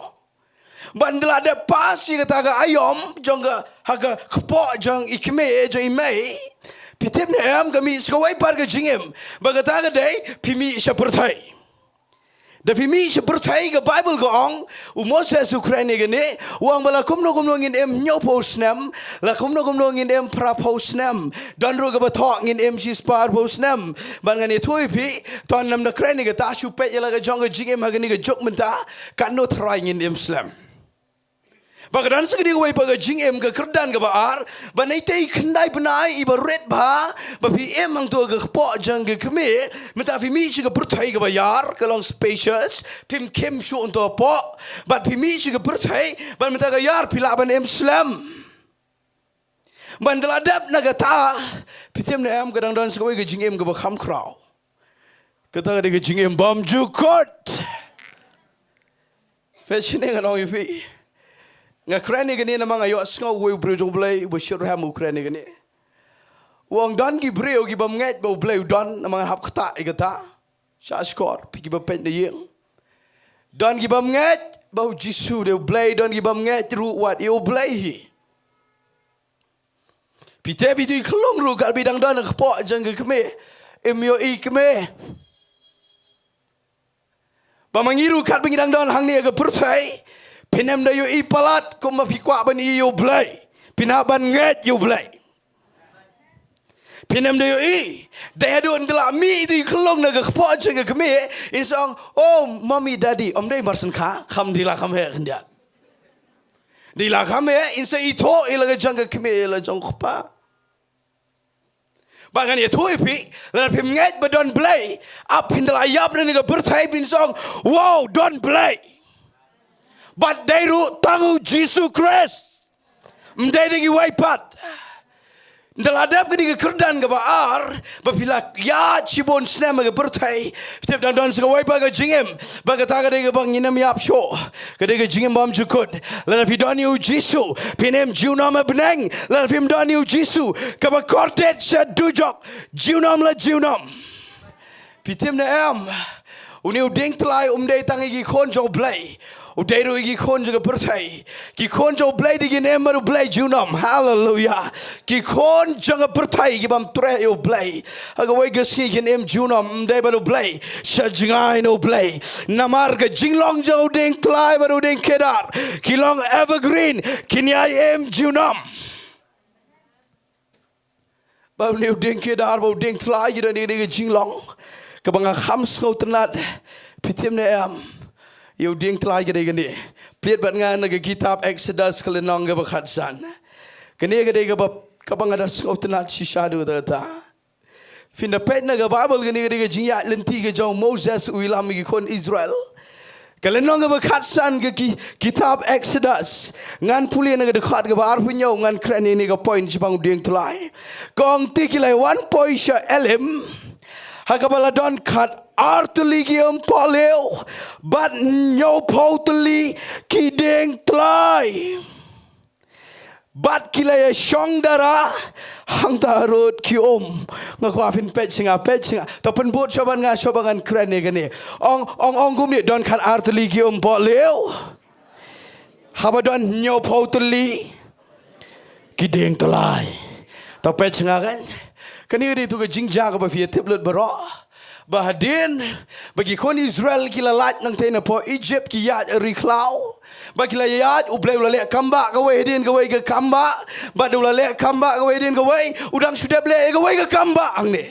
bandla ada pasi kata ke ayom jong ke haga kepo jong ikme jong imei pitep ne am kami sekawai par ke jingem bagata ke dai pimi sepertai Tapi mi seperti ke Bible ko ong Moses Ukraine gini uang bala kumno ngin em nyopo snam la kumno ngin em prapo snam dan ro ke batok ngin em sispar po snam ban ngani thui pi ton nam na Ukraine ke ta chupe yala ke jong ke jingem hagani ke jok menta kan no try ngin em slam Bagadan segede wei paga jingem ke kerdan ke baar banai tei kendai penai iba red ba bapi em ang tu ke po jang ke keme meta fi mi ke pertai ke bayar ke long spacious pim kem shu untuk po bat fi mi ke pertai ban meta ke yar pila ban em slam ban deladap nagata pitem na am kadang dan segede ke jingem ke bakam kraw kata ke jingem bam jukot fashion ngan ong ifi nga krani gani namang ayo sngo we brujong blay we shir ham krani gani wong dan gi breu gi bam nget bo blay dan namang hap khata igata sha skor pigi ba pen de yeng dan gi bam nget bo jisu de blay dan gi bam nget ru wat yo blay hi pite bi du klong ru kal bidang dan khpo jang ge kme emyo I kme ba mangiru kat bingidang dan hang ni ga pertai Pinam da yo ipalat ko mapikwa ban iyo blay. Pinaban nget yo blay. Pinam da yo daya don dela mi itu kelong naga kepo jeng ke kami insang oh mommy daddy om dai marsen kha kham dila kham he kendia. Dila kham he insa ito ilaga jang ke kami ila jang kpa. Bangan ya tu ipi la pim nget ba don blay up hindala yap naga bertai insang wow don blay. But they ru tangu Jesus Christ. Mdai dengi waipat. Daladap ke di kerdan ke baar. Bapila ya cibon snam ke bertai. Setiap dan seka waipat ke jingem. Bagata ke dega bang inam yap show. Ke dega jingem bam jukut. Lala fidani u Jisu. Pinem jiunam beneng. Lala fim dani u Jisu. Ke bakortet sedujok. Jiunam la jiunam. Pitim na am. Uni udeng Tlai umdai tangi ki kon jo blay. Udai ru ki kon juga pertai. Ki kon jo blay di gine maru blay junam. Hallelujah. Ki kon janga pertai ki bam tre yo blay. Aga wai gasi ki em junam umdai baru blay. Shajangai no blay. Namar ke jinglong jo udeng Tlai baru udeng Kedar. Ki long evergreen. Kinyai em junam. Baru ni udeng Kedar baru udeng Tlai kita ni jinglong. Kebanga kham skau tenat pitim ne am. Yo Dieng Tlai gede gede. Pliat bat ngan naga kitab Exodus kelenong ga bakhatsan. Kene gede ga kabanga da skau tenat sishadu ta. Finda pet naga Bible gede gede ga jingia lenti ga jong Moses uilam gi kon Israel. Kelenong ga bakhatsan ga kitab Exodus. Ngan puli naga dekat ga bar punyo ngan kren ini ga point jibang Dieng Tlai. Kong tikilai 1 point sha elim. Hakabala don kat artuli ki empoleo but Nongpoh tuli ki Dieng Tlai but kilaya shong dara hang tarut ki ngaku afin pet singa to penbut coban nga cobangan keren ni gani ong gum ni don kat artuli ki empoleo haba don Nongpoh tuli ki Dieng Tlai to pet singa kan kani di tu ke jingja ka ba fi tiblut baro bahadin bagi kon Israel kila lat nang tena po Egypt ki yat riklau bagi la yat ublai ulale kamba ka we din ka we ka kamba ba ulale kamba ka we din ka we udang sudah ble ka we ka kamba ang ni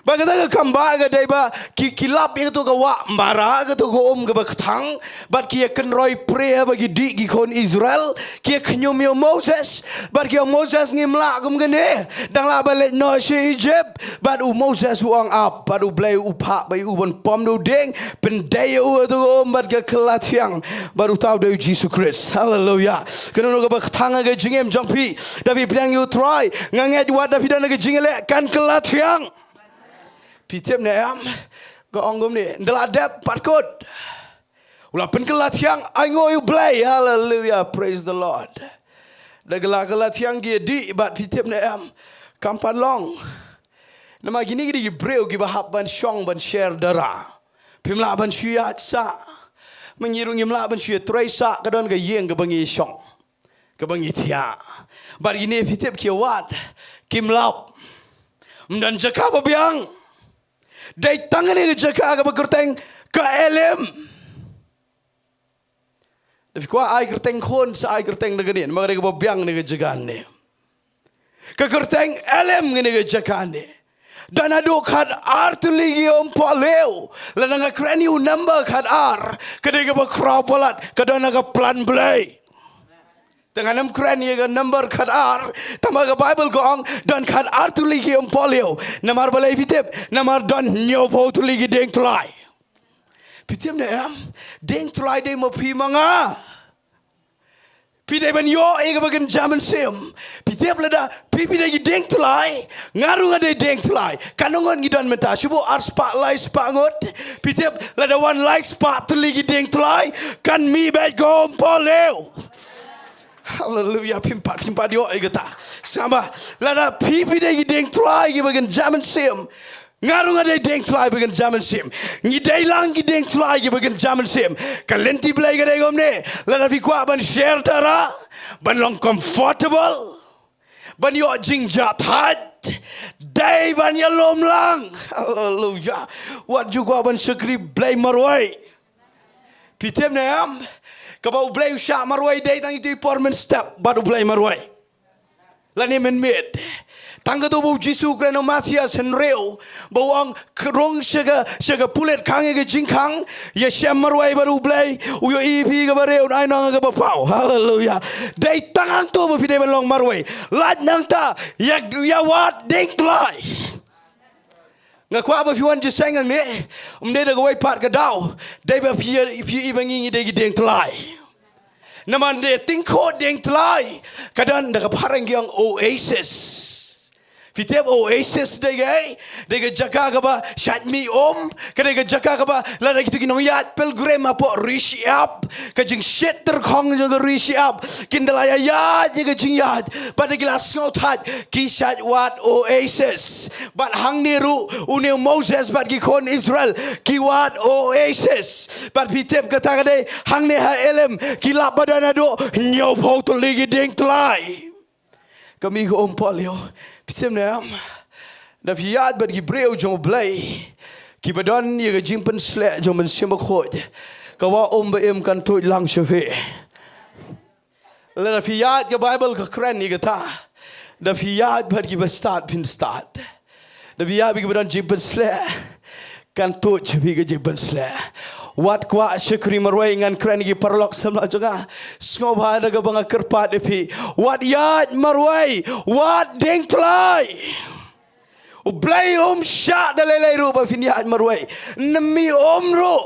bagi ta ka kamba ka dai ba kilap yang tu ka wa mara ka tu ko ka ba thang ba ki kan roi prayer bagi di ki kon Israel ki knyum yo Moses ba ki Moses ngimla kum gane dang la ba le no si Egypt ba u Moses uang ap ba u blai u pa ba u bon pom do ding pendai u tu ba ka kelatiang ba u tau de Jesus Christ hallelujah kena ka ba thang ka jingem jongpi tapi piang you try nganget wat David na ka jingele kan kelatiang Pitip ne am go ongum ni ndeladap patkut ula penkelat yang aingo you play hallelujah praise the Lord dagala yang gi di bat pitip ne am kampan long nama gini gi breu gi bahap ban shong ban share dara pimla ban syat sa mengirungi mla ban syat traisa kadon ga yeng ga bangi shong ga bangi tia bar gini pitip ki wat kimlap dan jaka babiang Dai tangan ni jaka ka berkerteng ka elem. Tapi kuah ai kerteng kon sa ai kerteng negani, maka dia biang ni jagaan ni. Ka kerteng elem ni jagaan ni. Dan adu kad ar tu lagi empoleu. Lanang kreni number kad ar, kada ka berkrapalat, kada na ka plan play. Dengan keren ye number kadar tamaga Bible gong dan kadar tu lagi empoleo namar balai fitip namar don Nongpoh tu lagi Dieng Tlai fitip ne am Dieng Tlai de mo pi manga pide ban yo ega bagan zaman sim fitip lada pipi de Dieng Tlai ngaru ngade Dieng Tlai kanongon gidan menta subo ar spa lai spa ngot fitip lada one lai spa tu lagi Dieng Tlai kan mi bet go empoleo Hallelujah pimpat yo igata sama lada pipi de Dieng Tlai gi bagan zaman sim ngaru ngade Dieng Tlai bagan zaman sim ngi dailang gi Dieng Tlai gi bagan zaman sim kalenti play gade gomne lada fi kwa ban share tara ban long comfortable ban yo jingja that dai ban ya lom lang hallelujah wat juga ban syukri blay marwai pitem ne am Kabau blay usha marwai day tang itu permanent step baru blay marwai. Lani men-made. Tangga tu bau Jisu kerana Matias henreu bawang kerong sega pulet kange ke jingkang ya syam marwai baru blay uyo ipi ke bareu ai nang ke bapau hallelujah day tangan tu bafide belong marwai lat nang ta ya wat Dieng Tlai ngaku apa fiwan jeseng ang ni umde da gawai pat ka daw dai ba pi ibangi de Dieng Tlai naman de tingko Dieng Tlai kadan da ka parang yang oasis fitep oasis de jaga ka ba shat mi kada ga jaga ka ba la da gitu ginong yat pilgrim apo rishi up ka jing shit ter khong jaga rishi up kindalaya ya jaga jing yat pada gilas ngot hat kisat wat oasis but hang niru une Moses but gi kon Israel ki wat oasis but fitep kata kade hang ne ha elem kilap badana do Nongpoh tu lagi Dieng Tlai kami ko polio pitem ne am da fiat bad gi breu jong blai ki badon ye ga jimpen sle jong men sim khoj ka wa ba em kan tu lang chefe la fiat ga Bible ka kren ni ga ta da fiat bad gi ba start pin start da fiat bi badon jimpen sle kan tu cepi ke jiban sle wat kwa syukri marwai ngan kren gi perlok samla jonga sngoba daga banga kerpat epi wat yat marwai wat deng tlai ublai syak dalai ru ba finyat marwai nemi ru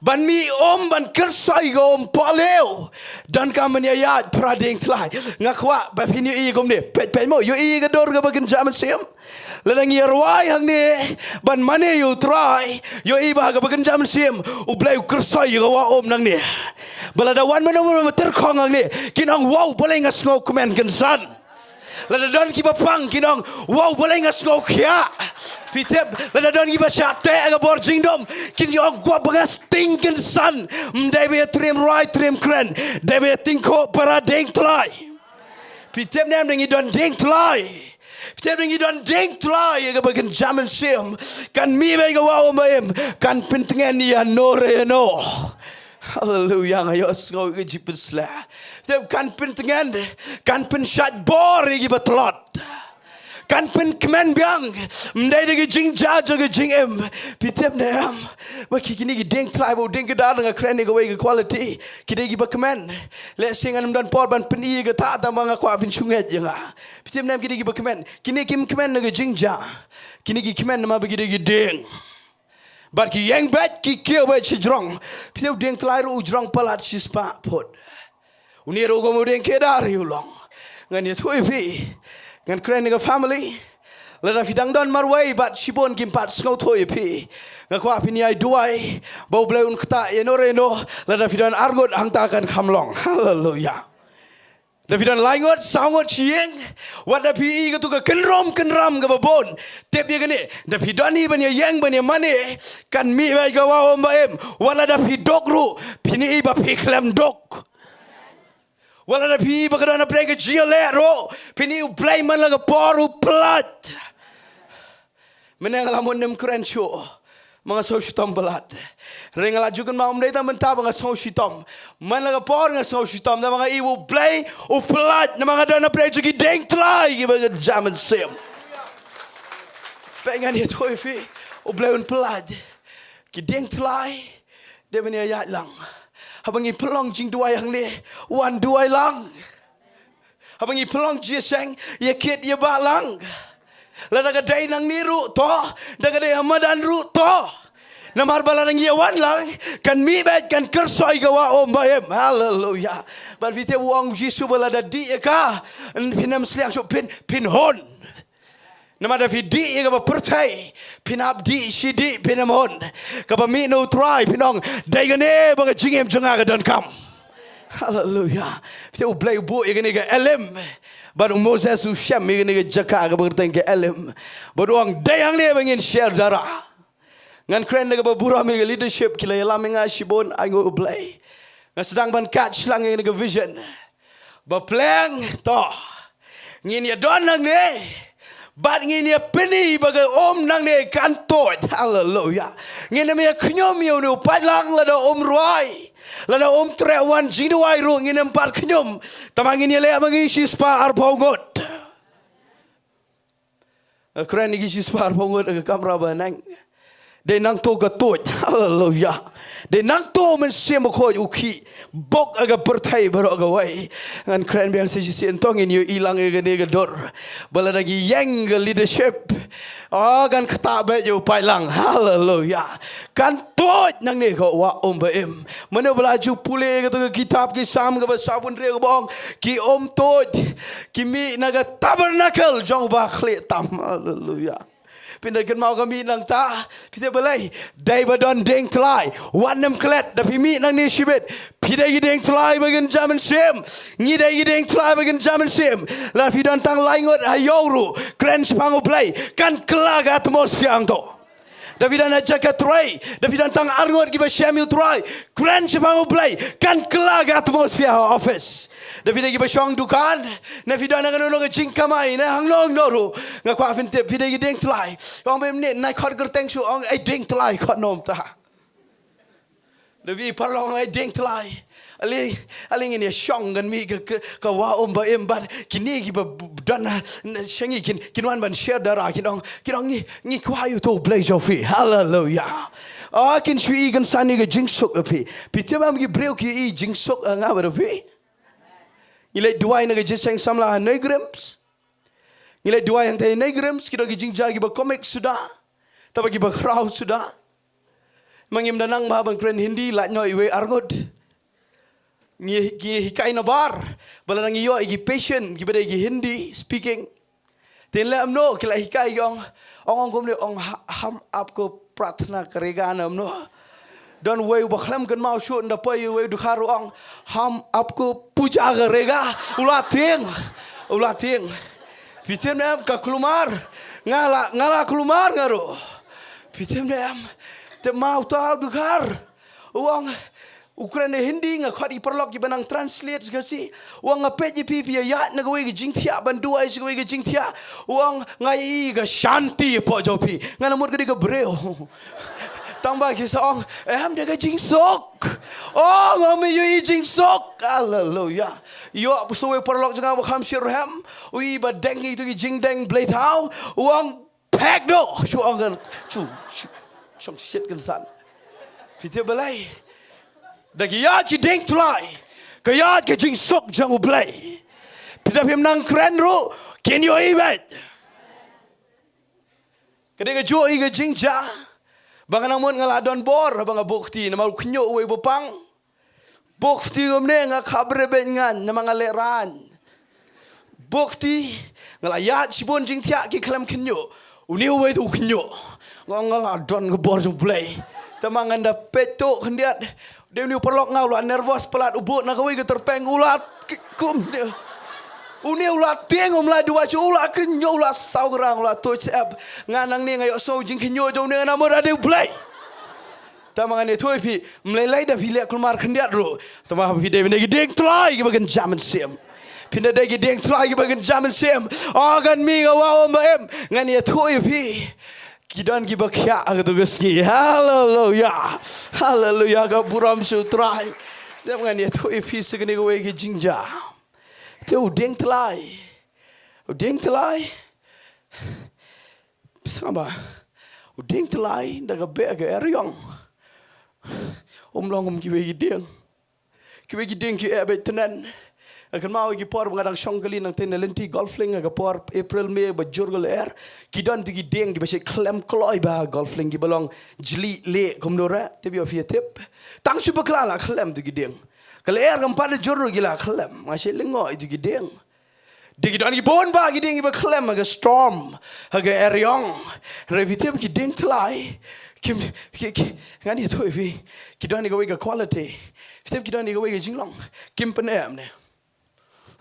ban mi ban kersai go paleu dan kamen ayat prading tlai ngakwa ba fini I gom ne pet mo yo I ga dor ga bagen jaman sim ladang yarwai hang ne ban mane yo try yo I ba ga bagen jaman sim ublai kersai ga wa nang ne balada wan mano ter khong hang ne kinang wow boleh ngasngau komen kan san lada don ki bapang kinong wow boleh ngasngau khia pitep lada don ki bachate aga bor jingdom kin yong gua bagas tingkin san mdai be trim right trim kren dai be tingko para deng tlai pitep nem ngi don deng tlai pitep ngi don deng tlai aga bagen jaman sim kan mi be ga wow maem kan pintengen ya nore no hallelujah ayo sngo ge jipin sla pitep kan pintengen kan pin shat bor gi batlot kan pen kemen biang mdai de jing ja jo jing em pitep ne am ba kini gi deng tlai bo deng Kedar dengan kren ni go we quality kide gi ba kemen le singan dan por ban pen I ga ta ta manga kwa vin chunget janga pitep ne kide gi ba kemen kini kim kemen ne jing ja kini gi kemen ma ba kide gi deng bar ki yang bet ki kio bet chi jrong pitep deng tlai ru jrong palat chi spa pot uni ro go mo deng Kedar yu long ngan ye thoi vi ngan kren ni family lada fidang don marwai bat shibon kimpat sngo thoi pi ngakwa pini ai duai bau bleun khta enore no lada fidan argot hangta kan khamlong hallelujah da fidan laingot sangot chieng wada pi ga tu ka kenrom kenram ga babon tep ye gane da fidan ni ban ye yang ban ye mane kan mi ba ga wa om em wala da fidok ru pini ba piklem dok wala na pi bagada na prega Jingiasyllok ro pini u play man laga poru plat menang lamun nem keren show mga sositom balat rengala jugan ma umdai ta menta mga sositom man laga por nga sositom na mga iwu play u plat na mga dana prega gi deng tlai gi baga jaman sem pengan ye toy fi u play un plat gi deng tlai de benia ya lang habangi pelong Jingduwai hang ni wan duai lang habangi pelong Jingiaseng ye kit ye Balang lada ga dai nang niru to daga dai hamadan ru to namar balarang ye wan lang kan mi bet kan kersoi ga wa om baem hallelujah bar vite wong jisu balada di ka pinam sliang so pin hon nama da vidi ga pertai pinap di sidi pinamon ka ba mi no try pinong dai ga ne ba ga jingem jonga ga don kam hallelujah vite u blay bu ga ne ga elem bar Moses u syam ga ne ga jaka ga berteng ga elem bar wong dai ang ne bangin share dara ngan kren ga ba bura mi ga leadership kila ya lamenga shibon ango u blay ngan sedang ban catch lang ga vision ba plan to ngin ya don nang ne bat ngin ya peni baga om nang ne kantot hallelujah ngin me knyom yo no palang la da om roi la da om trewan Jingduwai ru ngin empat knyom tamangin ya le mangi sispa arpongot kren gi sispa arpongot ga kamera banang de nang to ga tot hallelujah de nang to men sem ko uki bok aga pertai baro aga wai ngan kren biang se si entong in yo ilang ga ne ga dor balada gi yang leadership gan khta be yo pailang hallelujah kan tot nang ne ko wa om ba em mane bala ju pule ga to kitab ki sam ga sabun re ga bong ki om tot ki mi naga tabernacle jong ba khle tam hallelujah pindah mau kami nang ta pita balai dai badon deng tlai wanam klet da pimi nang ni shibet pida gi deng tlai bagen jaman sem ngi dai gi deng tlai bagen jaman sem la pidon tang laingot ayoru kren spango play kan kelag atmosfer angto David ana jaga try David tang arngot gi ba shamil try kren spango play kan kelag atmosfer office David gi ba shong dukan na video na kanu ga jingkamai na hanglong noru nga kwa fin te video gi deng tlai ong bem ne na khot ger teng shu ong ai deng tlai khot nom ta David parlong ai deng tlai aling ini syong kan mi ke wa ba embat kini ki ba dan shengi kinwan ban share dara kinong ni kwa yu to play jofi hallelujah kin shui kan sani ke jingsok api pitebam ki breu ki I jingsok nga ba api ile duai na ke jeseng samla negrams ile duai yang tay negrams kira ki jingja ki ba comic sudah tapi ki ba crowd sudah mangim danang ba ban kren hindi la nyoi we argot ngi hikai na bar balang iyo igi patient gi bade igi hindi speaking ten le amno kila hikai yong ong gomne ong ham आपको प्रार्थना करेगा ना amno don we bakhlam kan mau shoot nda pai we du kharu ong ham आपको पूजा करेगा ulah tieng pitem nam ka kelumar ngala kelumar ngaro pitem nam te mau tahu du khar uang Ukraine Hindi nga khadi perlok ki banang translate gasi uang ngapet ji pi ya na gawe gi jingtia bandua is gawe gi jingtia uang ngai ga shanti po jopi ngana mur gadi ga breo tambah ki song em de ga jingsok oh ngami yu jingsok hallelujah yo so we perlok jangan kham shirham ui ba dengi tu gi jingdeng blade how uang pack do chu ang chu chong shit kan san pite balai Dagiyat ki Dieng Tlai, kayat ki jingsok jang ublay. Pidapim nang kren ro, kinyo ibet. Kadang jo iga jingja, bang namun ngaladon bor, bang bukti nama kinyo uwe bopang. Bukti gomne nga kabre bengan nama ngaleran. Bukti ngalayat sibon jingtia ki klam kinyo, uni uwe tu kinyo. Ngaladon gebor jang ublay. Tamang anda peto kendiat. Dia ni perlok ngau lah nervous pelat ubut nak kawai ke terpeng ulat kum dia. Uni ulat tieng umla dua cu ulat kenyo ulat saurang ulat touch up nganang ni ngayok so jing kenyo jauh ni nama ada play. Tamangan ni tuai pi melelai dah pilih keluar kendiat ro. Tamah pi dia ni Dieng Tlai ke bagian zaman sim. Pindah dia Dieng Tlai ke bagian zaman sim. Agan mi ngawau mbem ngan ni tuai pi. Kidan ki bakya agak Sngi hallelujah hallelujah ka buram sutrai jangan ya tu epi segini kowe ki jingja tu Dieng Tlai sama Dieng Tlai daga be aga eryong long ki we ki Dieng ki ebe tenan akan mau ki por mengadang syongkali nang tenelenti golfling aga por April May bajurgal air kidan tu ki Dieng ki base klem kloi ba golfling ki balong jeli le komdora tebi of tip tang super klala klem tu ki Dieng kal air gampada jurru gila klem masih lengo itu ki Dieng dikidan ki bon ba ki Dieng ki ba klem aga storm aga eryong revitip ki Dieng Tlai kim ngani tu fi kidan ni ga quality fitip kidan ni ga jinglong kim penem ne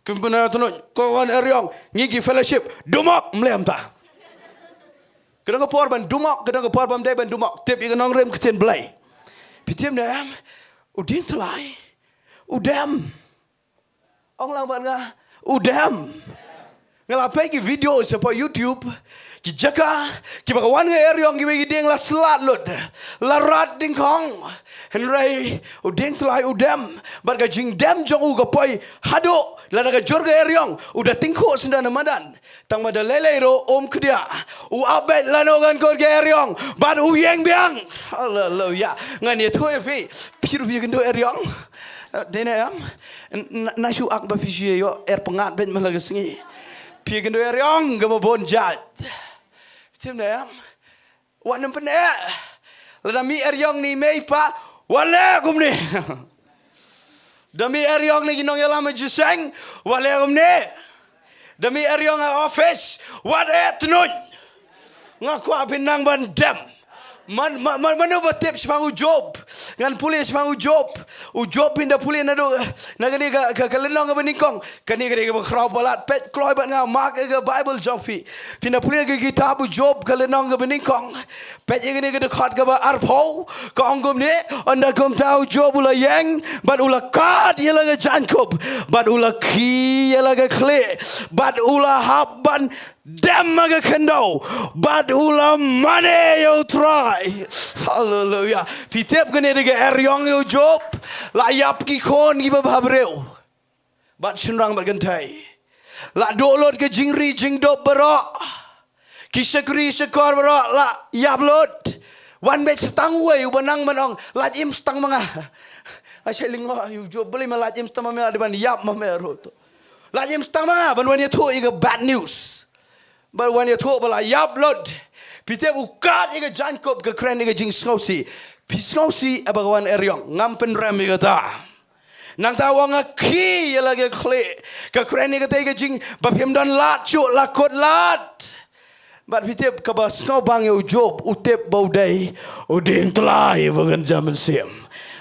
Kemana tu nak kawan eryong ngigi fellowship dumak mlem ta. Kadang kapor ban dumak, kadang kapor ban day ban dumak. Tip ikan nongrem keten belai. Pitim dah Dieng Tlai, udam. Orang lang ban nga udam. Ngalapai ki video sepa YouTube. Ki jaka, ki bakawan nga eryong ki bagi Dieng la selat lut. Larat Nyngkong. Henry Dieng Tlai udam. Barga jingdam jong uga poi hado. Lada ka jorga eryong udah tingko senda namadan tang mada lele ro om kedia u abet lanogan kor ke eryong ban u yeng biang hallelujah ngani thoi pi piru bi gendo eryong dena yang nasu ak ba pisi yo pengat ben malaga Sngi pi gendo eryong ga bon jat tim da yang wan pene lada mi eryong ni mei pa wala kumni Demi eryong ni ginong yala majuseng wale omne. Demi eryong office wale tenun. Ngaku apin nang bandam. Manu batip semangu job. Ngan pulis semangu job. Job pindah pulis nado. Nagani ka kalenong ka Nyngkong. Kani ka bakraw balat pet kloy bat nga mak ka Bible job pi. Pindah pulis ka kitab job kalenong ka Nyngkong. Pet yang ini dekat ke arpau ke anggum ni anda kum tahu job ula yang but ula kad ia lagi jankup but ula ki ia lagi kle but ula haban dem aga kendo but ula mane you try. Hallelujah. Pitep kene dega eryong you job la yap ki kon ki babreu but shinrang bagantai la dolot ke jingri jingdoh berok Kisakri sekor berok la yablot. One match setang way ubanang manong lajim setang manga. Asyik lingo you job beli malajim setang manga depan yap mamero tu. Lajim setang manga ban when you talk iga bad news. But when you talk bala yablot. Pite bukat iga jankop ke kren iga jing skausi. Piskausi abagawan eryong ngampen ram iga ta. Nang tawang ki lagi klik ke kren iga ta iga jing bapim dan lat cuk lakot lat. But pitip kaba skau bang eu job utip baudai udin Tlai bagan zaman sim.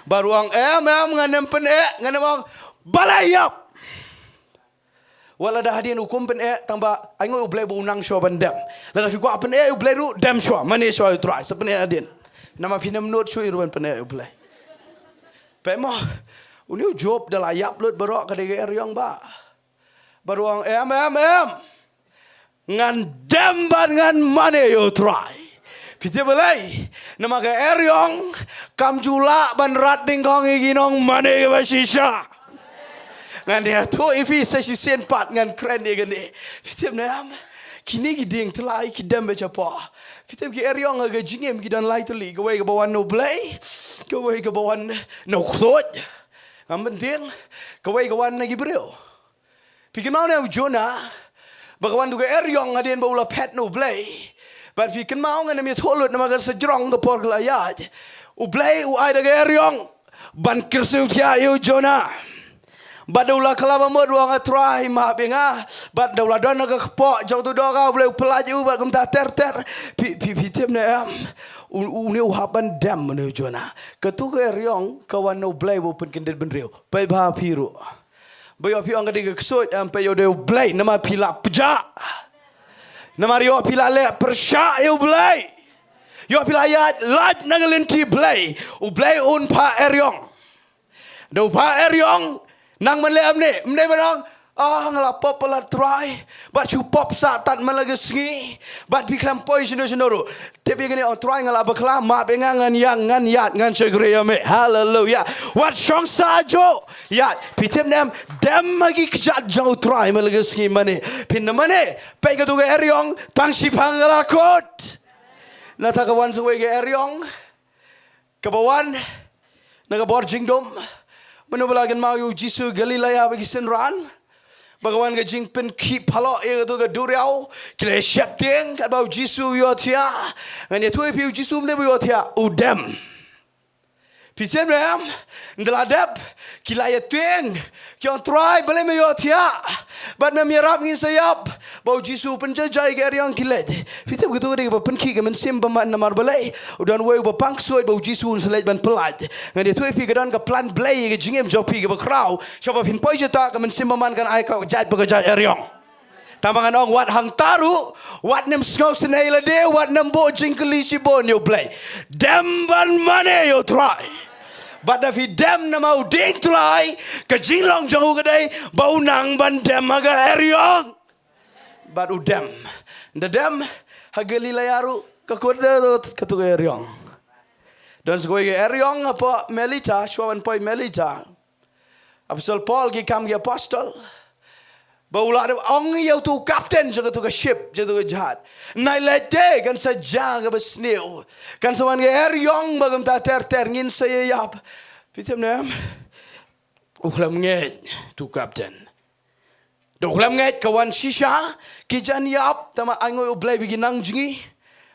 Baru ang nganem pen nganem ang balayap. Wala dah hadian hukum pen tamba aingo ublai bu unang syo bandam. Lada fi kwa pen ublai ru dam syo mane syo Tlai sepen hadian. Nama pinam not syo irwan pen ublai. Pe mo uni job dalayap lut barok kadege eryong ba. Baru ang ngan demban ngan mane yo try. Pite balai nama ke eryong kam jula ban rat Nyngkong iginong mane ke basisha. Ngan dia tu ifi sesi sen pat ngan kren dia gini. Pite nam kini ki Dieng Tlai ki dem baca pa. Pite ki eryong aga jingem ki dan lai tuli gawe ke bawan no blai. Gawe ke bawan no khsot. Ngam penting gawe ke wan lagi bro. Pikir mau ne Jonah Bagawan duga eryong ngadian baula pet no blay. But fi kan mau ngane mi tholut nama kan sejrong ke por gelayat. U blay u ai daga eryong ban kirsu tia yu Jonah. Bad daula kalama mod wang atrai ma benga. Bad daula dona ke kepok jauh tu doga blay pelaju bad kum ta ter pi tim ne am. U ne u haban dam ne Jonah. Ketu ke eryong kawan no blay bu pun kendet benriu. Pai ba piru. Bayo piang ketiga kesut sampai yo deu blai nama pila peja. Nama rio pila le persya yo blai. Yo pila ya laj nagalenti blai. U blai un pa eryong. Do pa eryong nang menle amne, mne menang ngelapop pala try. Bat chu pop satan malaga Sngi. Bat piklam poi sino. Tapi gini on try ngelap beklam ma bengangan yang ngan yat ngan segre ame. Hallelujah. What song sajo? Ya, pitem dem magi kejat jauh try malaga Sngi mane. Pin mane pe ke tu ke eryong tang sipang ngelakot. Nata kawan suwe ke eryong kabawan nagabor Jingduwai. Menubalagan mau yu Jisu Galilea bagi senran. Bagawan ke jing pen ki palo e tu ke duriau kile syap Dieng kat bau Jisu yo tia. Ngan tu piu Jisu mne yo tia udem. Picem ram ndeladap kila ya Dieng kion try bale me yo tia. Bad na mirap ngin sayap bau Jisu penjajai ke riang kilet. Picem gitu de pen ki ke men sim baman namar balai. Udan we ba pangsoi bau Jisu selait ban pelat. Ngan tu pi ke dan ke plan blai ke jingem jopi ke bakrau. Coba pin poi jeta ke men sim baman kan ai ka jat bagajat riang. Tambangan ong wat hang taru, wat nem skau senela de, wat nem bo jingkeli si bon yo play. Dem ban mane yo try. But if dem na mau Dieng Tlai, ke Shillong jauh kedai, bau nang ban dem aga eryong. But dem, the dem hageli layaru ke kuda ke tu eryong. Dan sekoi eryong apa Melita, shuawan poi Melita. Apostle Paul ki kam ki apostle. Baula ada ong yang tu kapten jaga tu ke ship jaga tu ke jahat. Nai lete kan saja ke besniu. Kan sewan ke eryong bagam ta ter ngin saya yap. Pitem nam. Uklam nget tu kapten. Uklam nget kawan shisha kijan yap tama angoi ublai bagi nang jingi.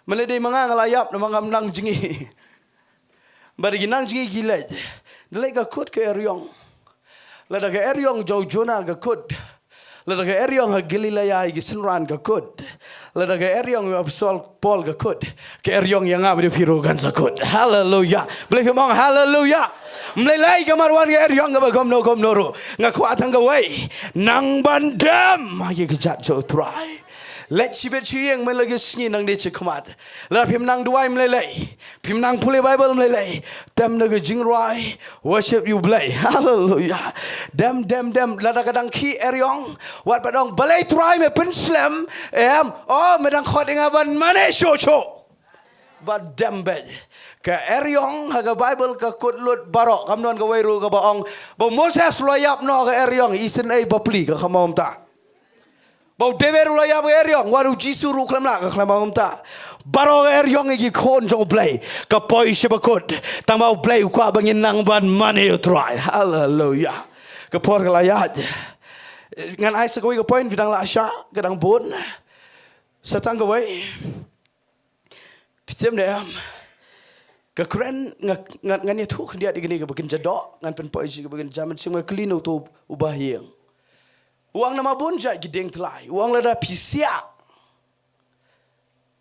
Melede mangang layap nama ngam nang jingi. Bagi nang jingi gilet. Delai ke kut ke eryong. Lada ke eryong jauh Jonah ke kut. Lada ke eryong ha Galilea igi senran ke kut. Lada ke eryong Apostle Paul ke kut. Ke eryong yang ngam di firukan sakut. Hallelujah. Boleh firman hallelujah. Melai kamarwan ke eryong ke bagom no ru. Ngakuatan ke wei. Nang bandam agi kejat jauh try. let sibet chuyeng melagi sngi nang de chikmat la phim nang duai mlelei phim nang pule bible mlelei tem naga Jingduwai worship you blai hallelujah dem la kadang ki eryong wat padong balai try me penslam medang khot ingaban mane show but dem be ka eryong ha bible ka kutlut barok kamnon ka wairu ka baong ba Moses loyap no ka eryong isen ai bapli ka kamom ta bau dever ulayap eryong waru jisu ru klamla ka klamam ta baro eryong igi kon jong play ka poi shebakot tang mau play kwa bangin nang ban mane try hallelujah ka por ka layat ngan ai sa ka point bidang la sha kadang bon satang ka wai pitem dem ka kren ngan tu dia digini ka bagin jadok ngan pen poi ka bagin jaman sing clean tu ubahiyeng uang nama bonja gideng Tlai uang lada pisia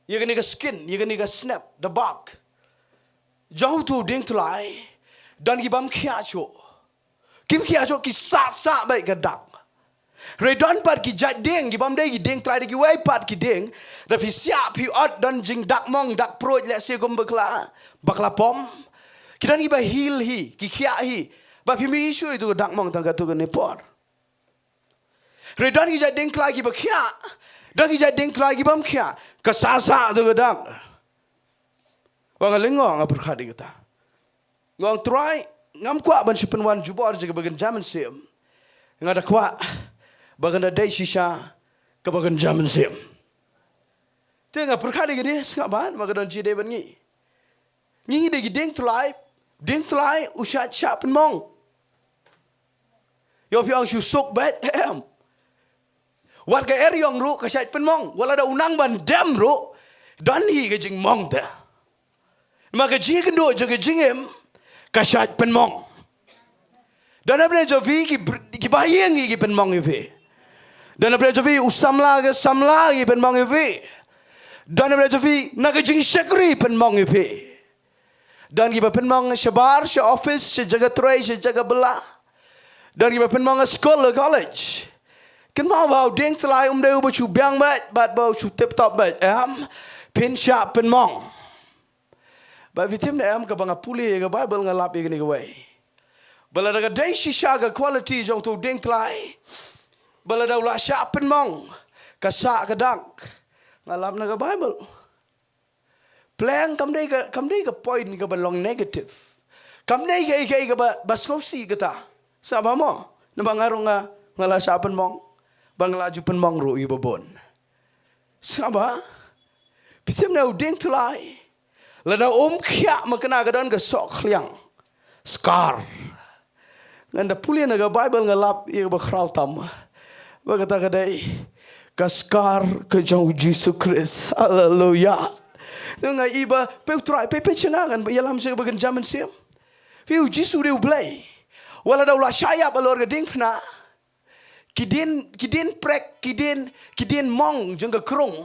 ya gani ka skin ya gani ka snap the bug jauh tu deng Tlai dan gibam kiacho kim kiacho ki sa baik gadak redon pat ki jadeng gibam dei gideng Tlai de giwai pat gideng da pisia pi ot dan jing dak mong dak proj le se gom bakla pom kidan giba hil hi ki kia hi ba pi mi isu itu dak mong tangga tu ne por Redan kita deng Tlai kita kia, dan kita deng Tlai kita kia, kesasa tu kadang. Wangan lengong apa berkati kita. Ngong Tlai ngam kuat ban sepenwan jubor juga bagian zaman sim. Ngada kuat bagian ada sisa ke bagian zaman sim. Tengah berkati gini sekaban maka don cide ban ngi. Ngi de deng Tlai usah cap penmong. Yo piang susuk bet Wat ka eryong ru ka syait penmong wala da unang ban dam ru dan hi ka jing mong ta maka Jingiasyllok jaga jingem ka syait penmong dan apne jovi ki bayeng ki penmong ife dan apne jovi usamla ki penmong ife dan apne jovi naga jing syakri penmong ife dan ki penmong syabar sya office sya jaga tray sya jaga bela dan ki penmong sekolah college Kan mau bau deng Tlai deu bau chu biang bat bau chu tip top bat pin sha pen mong ba vitim na ka banga puli ka bible ngalap igni ka wai bala daga dei shisha ka quality jong tu deng Tlai bala da la sha pen mong ka sa ka dang ngalap na ka bible plan kam dei ka point ka balong negative kam dei ka baskosi kata sama mo na bangarong ngala sha pen mong Banglaju penmong ru ibu bon. Sama. Pitem na udeng Tlai. Lada kia makena kadon ke sok liang. Scar. Nganda pulian naga Bible ngalap ibu bakrau tam. Bagata kadai ka scar ke jauh Jesus Christ. Hallelujah. Tu ngai iba peu Tlai pe cengangan yalam se bagan zaman siam. Fiu Jesus dia blai. Wala da ulah syaya balor geding pna. Kidin prek kidin mong jengka kerung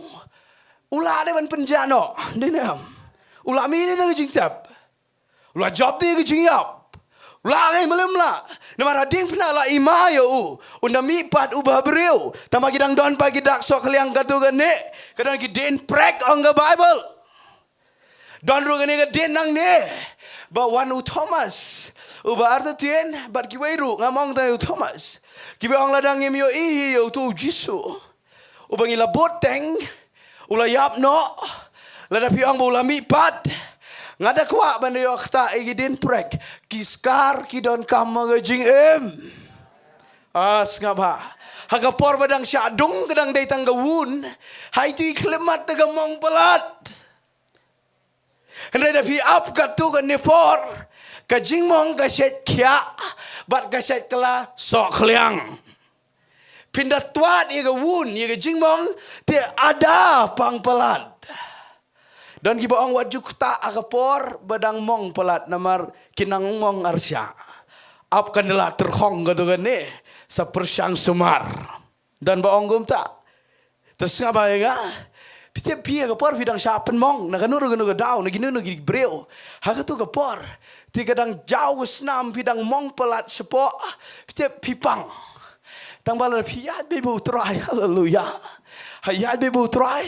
ulah ada ban penjano denam ulah mi ni nang jingtap ulah job dia ke jingiap ulah ngai malam la nama rading pernah la imayo unda mi pat ubah beriu tama kidang don pagi dak sok liang katu gane kadang kidin prek on the bible don ru gane kidin nang ne ba wanu Thomas ubah arta tien bat kiwairu ngamong tayo Thomas Kibe ang ladang imyo ihiyo tu Jisu. Ubang ila boteng, ula yap no, ladapi ang bulami pat. Ngada kwa bandayo akta igidin prek, kiskar kidon kamagajing As nga ba? Hagapor badang syadong kadang day tanggawun, hay tu iklemat tagamong palat. Ladapi ap katu kan nepor, kajing mong kasyet kya, bat kasyet kala sok liang. Pindah tuat ia wun ia jingmong dia ada pang pelat. Dan kiba ong wajuk ta akapor badang mong pelat namar kinang mong arsya. Ap kanela terhong katu kan ni sepersyang sumar. Dan baong gum ta. Terus ngapa ya? Pitiap pia kapor bidang syapen mong nakanuru ganu gadau naginu nagi breu. Hakatu kapor ti kadang jauh senam bidang mong pelat sepok pitiap pipang. Tang bala piat bibu try hallelujah. Hayat be bu try.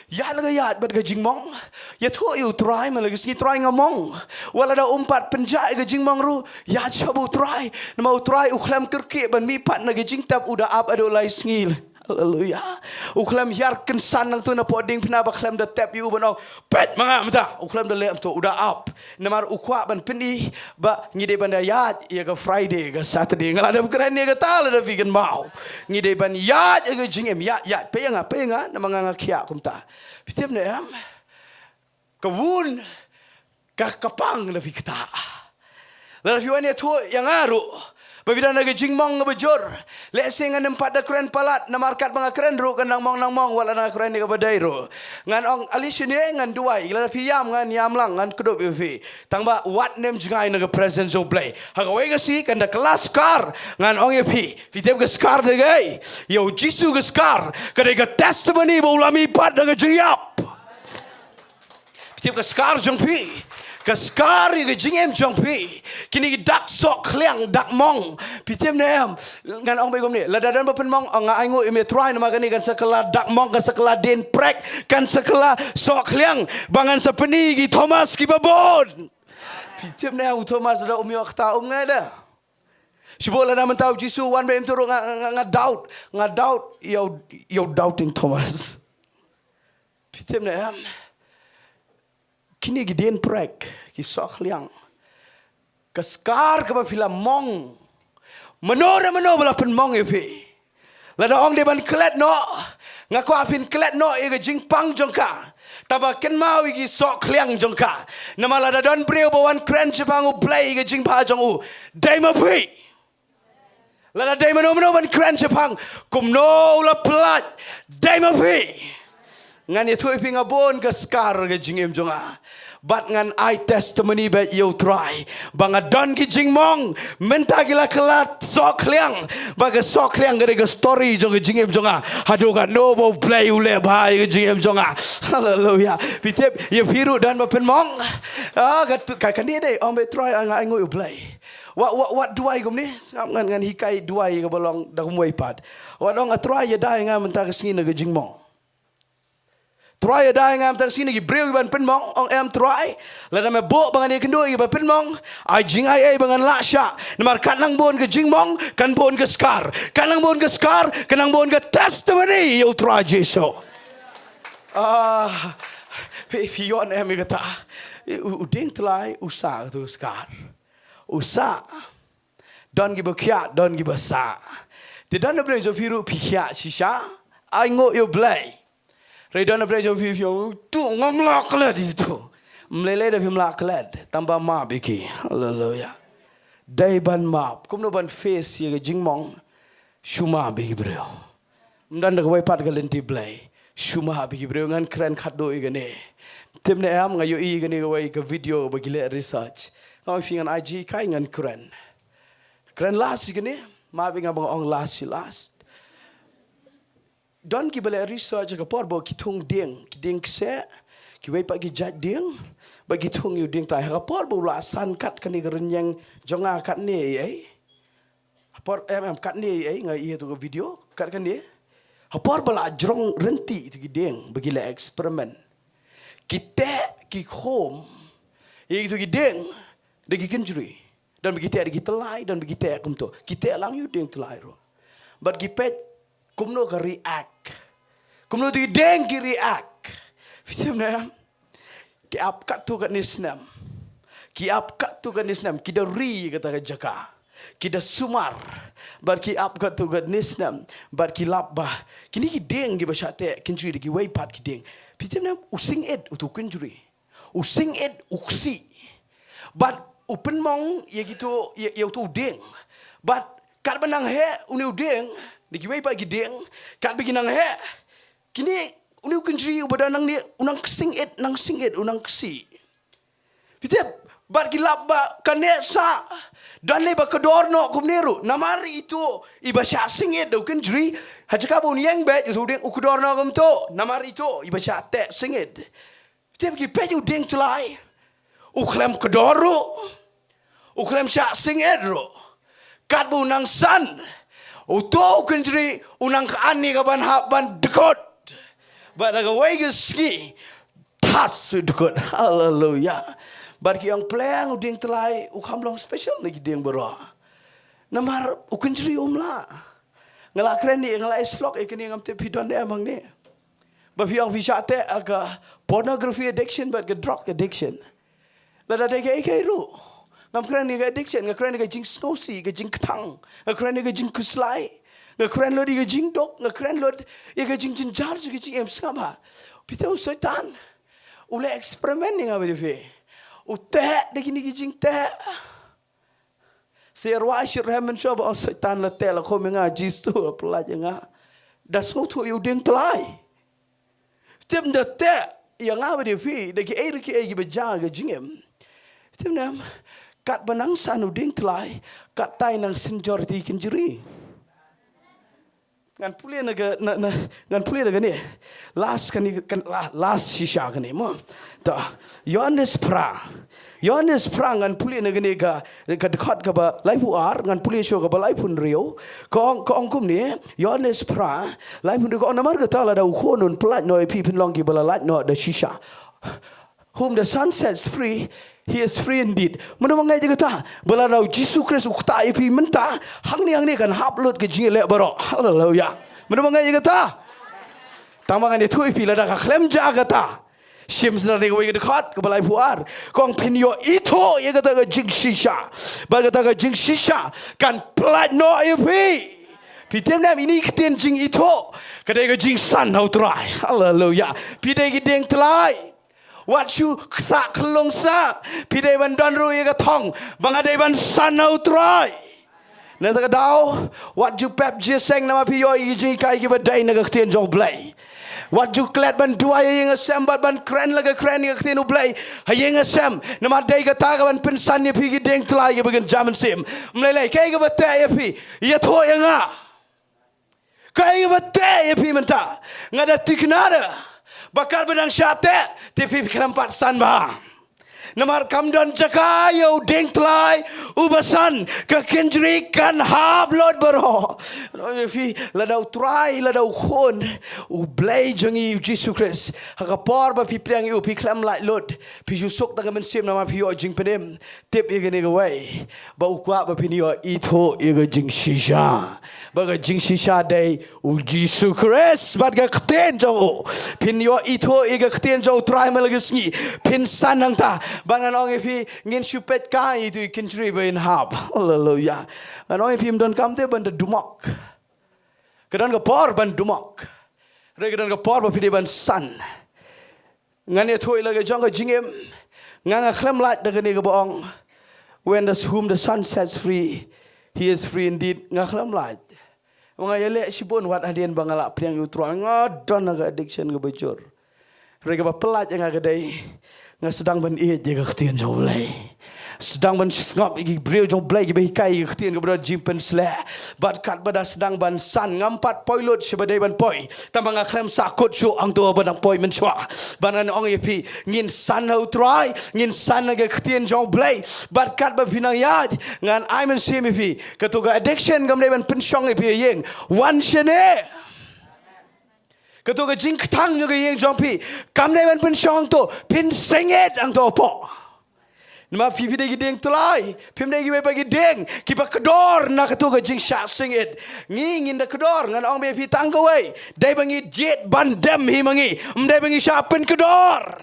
Ya laga yat bat ga jingmong. Ya thu yu try ma laga si try ngamong. Wala da umpat penjai ga jingmong ru. Ya chobu try. Nama try uklam kerki ban mi pat na ga jingtap udah ap ado lai sngi. Haleluya. Uklam yar kensan nang tu na poding pina baklam da tap yu banau. Pet manga mata. Uklam da lem tu udah up. Namar ukwa ban peni ba ngide ban da yat ya ga Friday ga Saturday ngalada bukan ni ga tal da vegan mau. Ngide ban yat ya ga jingem yat pe nga namanga ngakya kumta. Pitiam na am. Kawun kapang da fikta. La fi wane tu yang aru. Babida naga jingmong ngabajor. Lesing ngan empat da keren palat na markat mga keren ro kan nang mong wala na keren ni kabadai ro. Ngan ong alisine ngan duai la piyam ngan yamlang ngan kedop fi. Tangba what name jingai naga presence of play. Hagawe gasi kan da kelas kar ngan ong epi. Fitep ga skar de gai. Yo jisu ga skar kada ga testimony ba ulami pat naga jiyap. Fitep ga skar jong pi. Kaskari ke jingem jongpi kini dak sok kliang dak mong pitem nem ngan ong begom ni ladadan bapen mong ong aingo ime try nama kani kan sekala dak mong kan sekala den prek kan sekala sok kliang bangan sepeni gi Thomas ki babon pitem nem Thomas da umyo khta ngada sibola na mentau jisu wan bem turu nga doubt yo doubting Thomas pitem nem kini giden prek ki sok liang kaskar ka pila mong menora bala pen mong epi lada ong de ban klet no ngaku afin klet no e ga jingpang jongka taba ken mau gi sok liang jongka nama lada don breu bawan kren chepang u play ga jingpa jong u daima pi lada daima no ban kren chepang kum no la plat daima pi ngan itu ipinga bon ke skar ke jingem jonga bat ngan I testimony bet you try banga don ki jingmong menta gila kelat sok liang baga sok liang gede ke story jong ke jingem jonga hadu kan no bo play ule bhai ke jingem jonga haleluya pitep ye piru dan bapen mong kan dia deh om bet try anga ngo you play what duai gum ni ngan hikai duai ke bolong dah muai pad what dong try ye dai nga menta ke sini ke jingmong try ada ngam tak sini gi breu ban pen mong ong em try la na me bo bangan ni kendo gi ban pen mong ai jing ai bangan la sha namar kan nang bon ke jing mong kan bon ke skar kan nang bon ke skar kan nang bon ke testimony you try jesu pe yon em kata uding Tlai usa tu skar usa don gi bakya don gi basa ti don bre jo firu pikya shisha ai ngo you play Redon apa je film tu ngomlak lah di situ. Meleleh dah film laklet tambah ma biki. Haleluya. Dai ban map. Kum no ban face ye jingmong. Shuma biki bro. Mdan dah kawai pat galenti play. Shuma biki bro ngan keren khado igane. Timne am ngayo igane kawai ke video bagi le research. Kau fingan IG kai ngan keren. Keren last igane. Ma biki ngabang ong last. Don ki bela research ka por bo ki thung Dieng kse ki wei pa ki jat Dieng ba ki thung yu Dieng Tlai ka por bo la san kat kan ni renyang jonga kat ni ai por kat ni ai ngai tu video kat kan ni ha por bala jrong renti tu ki Dieng bagi la eksperimen kita ki home ye tu ki Dieng de ki kenjuri dan bagi te ki Tlai dan bagi te kum tu kita lang yu Dieng Tlai ro but ki pet kumno ka react kumno tu Dieng ki react fitem na ki ap kat tu kat nisnam ki ap kat tu kat nisnam ki da ri kata ka jaka ki da sumar bar ki ap kat tu kat nisnam bar ki lap ba kini ki Dieng ki basate kinjuri ki wei pat ki Dieng fitem na using it utu kinjuri using it uksi but open mong ye gitu ye tu Dieng but kat benang he uni Dieng di kiwai pa Dieng kat bagi nang he kini uni kunjri ubada nang ni unang sing it unang kesi pitep bar kilap ba kanesa dan le ba Kedar no kumneru namari itu ibasha sing it do kunjri hajaka bun yang bet tu Dieng Kedar no kum to namari itu ibasha te sing it pitep ki pe Dieng Tlai uklam Kedar ro uklam sha sing it ro kat bu nang san Uto kunjri unang kaani ka ban dekot But I go away Sngi. Tas good. Hallelujah. But yang playang uding Tlai ukam long special lagi Dieng bro. Namar ukunjri umla. Ngelak keren ni ngelak Shillong ikini ngam te pidon dia amang ni. But yang visate aga pornography addiction but ke drug addiction. Lada de ke ru. Ngam keren ni ke addiction, ngam keren ni ke jing snosi, ke jing ketang, ngam keren ni ke jing kuslai, ngam keren lo di ke Jingdoh, ngam keren lo di ke jing jinjar, ke jing em sama. Pita usaitan. Ule eksperimen ni ngam beri. Utek de kini ke jing tek. Serwa syirah mencoba on setan la tel ko menga jistu pelaj nga. Da Sohthri yu Dieng Tlai. Tim da te yang apa dia fi de ki ai beja ke jingem. Tim nam kat benang sanu Dieng Tlai kat tai nang senjorti kenjuri. Ngan pulia ngan pulia ni. Last last shisha kan ni mo. Ta Yohanes pra ngan pulia ni ka dekat ka ba lai pu ar ngan pulia show ka ba lai pun rio ko ongkum ni Yohanes pra lai pun ko namar ka tala da ukhonun plat no pi pin long ki ba lat no da shisha. Whom the Son sets free, he is free indeed. Mana mangai je kata, bala rau Jesus Christ ukta ipi menta, hang ni kan upload ke Jingiasyllok baro. Hallelujah. Mana mangai je kata. Tamangan itu ipi lada ka klem ja kata. Shim sna ring we dekat ke balai puar. Kong pinyo itu ye kata ke jing shisha. Ba kata ke jing shisha kan plat no ipi. Pitem nam ini ketien jing itu. Kadai ke jing san hau try. Hallelujah. Pidai ke Dieng Tlai. What you sak kelong sak pidai ban don ru ye ka thong bangadai ban sanau try na ta dau what you pep Jingiaseng nama pi yo yi jing kai ki badai na ka tien jong blai what you klet ban dua ye ngasem bat ban kren la ka kren ye ka tien blai ha ye ngasem nama dai ka ta ka ban pensan ye pi ki Dieng Tlai ye bagan jaman sim mlai kai ka batai ye pi ye tho ye nga kai ka batai ye pi menta ngada tiknada bakal benang syate tipi kelempat san ba namar kamdon jaka yo Dieng Tlai ubasan ke kenjri kan hablod baro no fi ladau try ladau khon u blai jangi Jesus Christ hakapor ba pi priang u pi klam lai lot pi jusuk ta men sim nama pi yo jing pedem tip ye gane gawai ba u kwa ba pi yo itho ye ga jing shisha ba ga jing shisha dai u Jesus Christ ba ga kten jo pin yo itho ye ga kten jo try ma lagi sngi pin san hang ta bangan ong ipi ngin supet kai itu kenjri ba in hab hallelujah anong ipi mdon kamte ban dumak kedan ka por ban dumak re kedan ka por ba pide ban san ngan ye thoi la ga jong ka jingem ngang khlam lat da ni ka bong when whom the Son sets free he is free indeed nga khlam lat mga yele sibon wat hadien bangala priang utro ngodon ga addiction ga bejor re ka ba pelat nga ga dai nga sedang ban je ka ktien jong blai sedang ban ngap igi breu jong blai ge be kai ge ktien ge bro jimpen sle bat kat bada sedang ban san ngampat poilot sebadai ban poi tambang klem sakut syu ang to badang poi men chwa banan ong epi ngin san hau try ngin san ge ktien jong blai bat kat ba pinang yad ngan I men sim epi katoga addiction gam ban pensyong epi yeng wan shene ketua ke jing ketang juga yang jompi kam ne ban pen syong to pin senget ang to po nama pipi de Dieng Tlai pim de gi bagi Dieng ki ba Kedar na ketua ke jing sha senget ngin da Kedar ngan ong be pi tang ko wei dai bangi jet bandem hi mangi dai bangi sha pen Kedar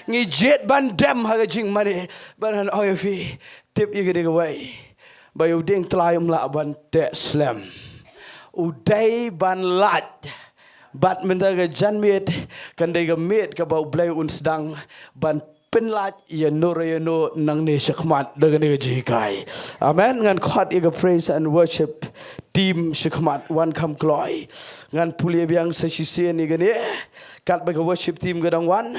ngi jet bandem ha jing mane ban oi fi tip ye de wei ba yu Dieng Tlai la ban te slam udai ban lat bat mendaga janmit kan dega mit ka bau blai un sedang ban penlat ya no nang ne shakmat daga ne jikai amen ngan khot ye praise and worship team shakmat one come glory ngan pulia biang sesisen ni gane kat ba worship team gadang one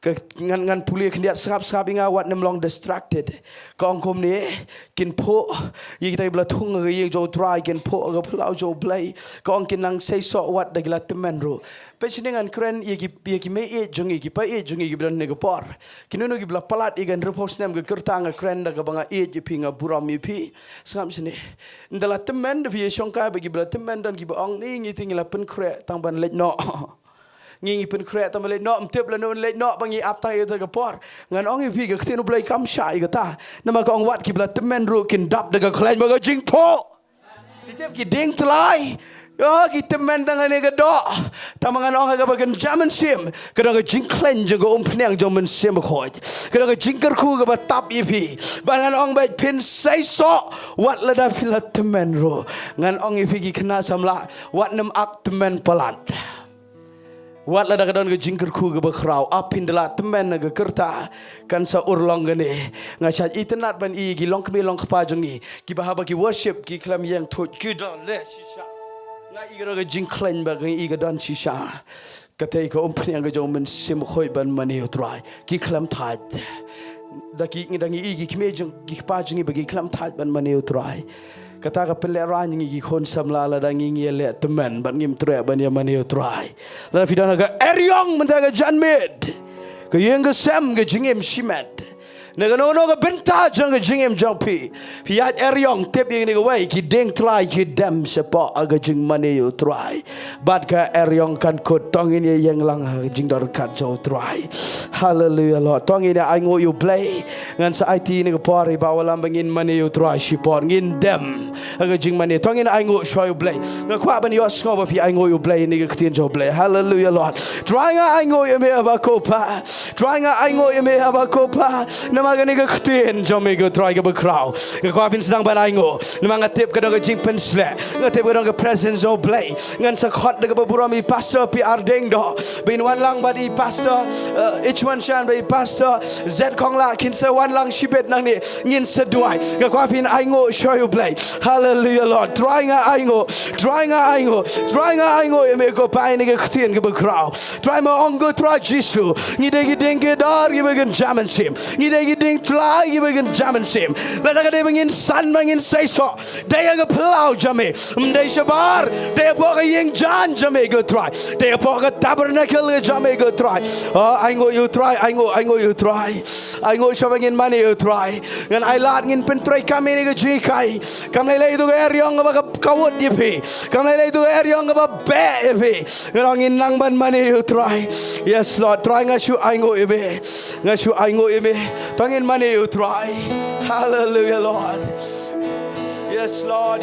ngan pulia kendiat sengap inga wat nem long distracted ka ongkom ni kin pho yi kita bla thung nge yi jo try kin pho ga phlau jo blai ka ong kin nang sei so wat da gla temen ro pechiningan kren yi ki me e jongi ki pa e jongi ki bran ne ga por kinunu ki bla palat igan repos nem ga kertang kren da ga banga e ji pinga buram mi pi sengap sini ndala temen de vi shongka ba ki bla temen dan ki ba ong ni ngi tingila pen kre tang ban lej no ngi pen kre ta male no mtep la non le no bangi ap ta ta ka por ngan ong pi ka khtin blai kam shai ka ta nama ka ong wat ki bla temen ru kin dap da ka khlain ma ka Jingpoh kitep ki Dieng Tlai kita mendangan ni kedo, tamangan orang agak bagian zaman sim, kadang jingklen juga umpniang zaman sim koi, kadang jingkerku ke batap ipi, bangan orang baik pin saiso, wat lada filat temen ro, ngan orang ipi kena samla, wat nem ak temen pelat. Wat lada kadang jingkerku ke bakrau, apin dela temen ke kerta, kan sa urlong gani, ngasat internet ban i gilong kami long kepajangi, kibahaba ki worship ki kelam yang tu Kedar le sisa. Ngai igara ga jingklen ba ga iga dan shisha katei ko umpni ga jo men sim khoi ban mani utrai ki khlam thaj da ki ngi igi kme jing ki pa jingi ba ki khlam thaj ban mani utrai kata ka pele ran ngi ki khon samla la da ngi le teman ban ngim tre ban ya mani utrai la fidana ga eryong men ga janmid ka yeng ga sam ga jingim shimet Nagano ga Bynta jang jingim jang pi piat eryong tep yang ni wai ki Dieng Tlai ki dam sepa aga jing mane yo try bad ka eryong kan ko tong ini yang lang jing dar kat jo try hallelujah Lord tong ini ai ngo you play ngan sa IT ni ko pori bawalam bangin mane yo try shipor ngin dam aga jing mane tong ini ai ngo show you play na kwa ban yo sko ba pi ai ngo you play ni ka tin jo play hallelujah Lord try nga ai ngo ye me aba ko pa try nga ai ngo ye me aba ko pa magani ka ktin jome go try ka bakraw ka kwapin sedang banango namanga tip ka dog jing pensle ngatip ka dog presence of play ngan sa khot ka burami pastor pi Diengdoh bin wan lang badi pastor each one shan by pastor z kong la kin sa wan lang shibet nang ni ngin sa duai ka kwapin aingo show you play hallelujah Lord try nga aingo me ko pai ni ka ktin ka bakraw try mo ongo try jisu ni de Dieng Kedar gi bagan jaman sim ni de Dieng Tlai gi bagan jaman sim la da de bangin san bangin sai so de ga plau jame de shabar de po ga yeng jan jame go try de po ga tabernacle jame go try I go you try I go you try I go showing money you try ngan ai lat ngin pen try kami ni ga ji kai kam le du ga eryong ba kawot yipi kam le du eryong ba be yipi ngan ngin nang ban money you try yes Lord try nga shu I go ibe nga shu I go ibe tangin money you try hallelujah Lord yes Lord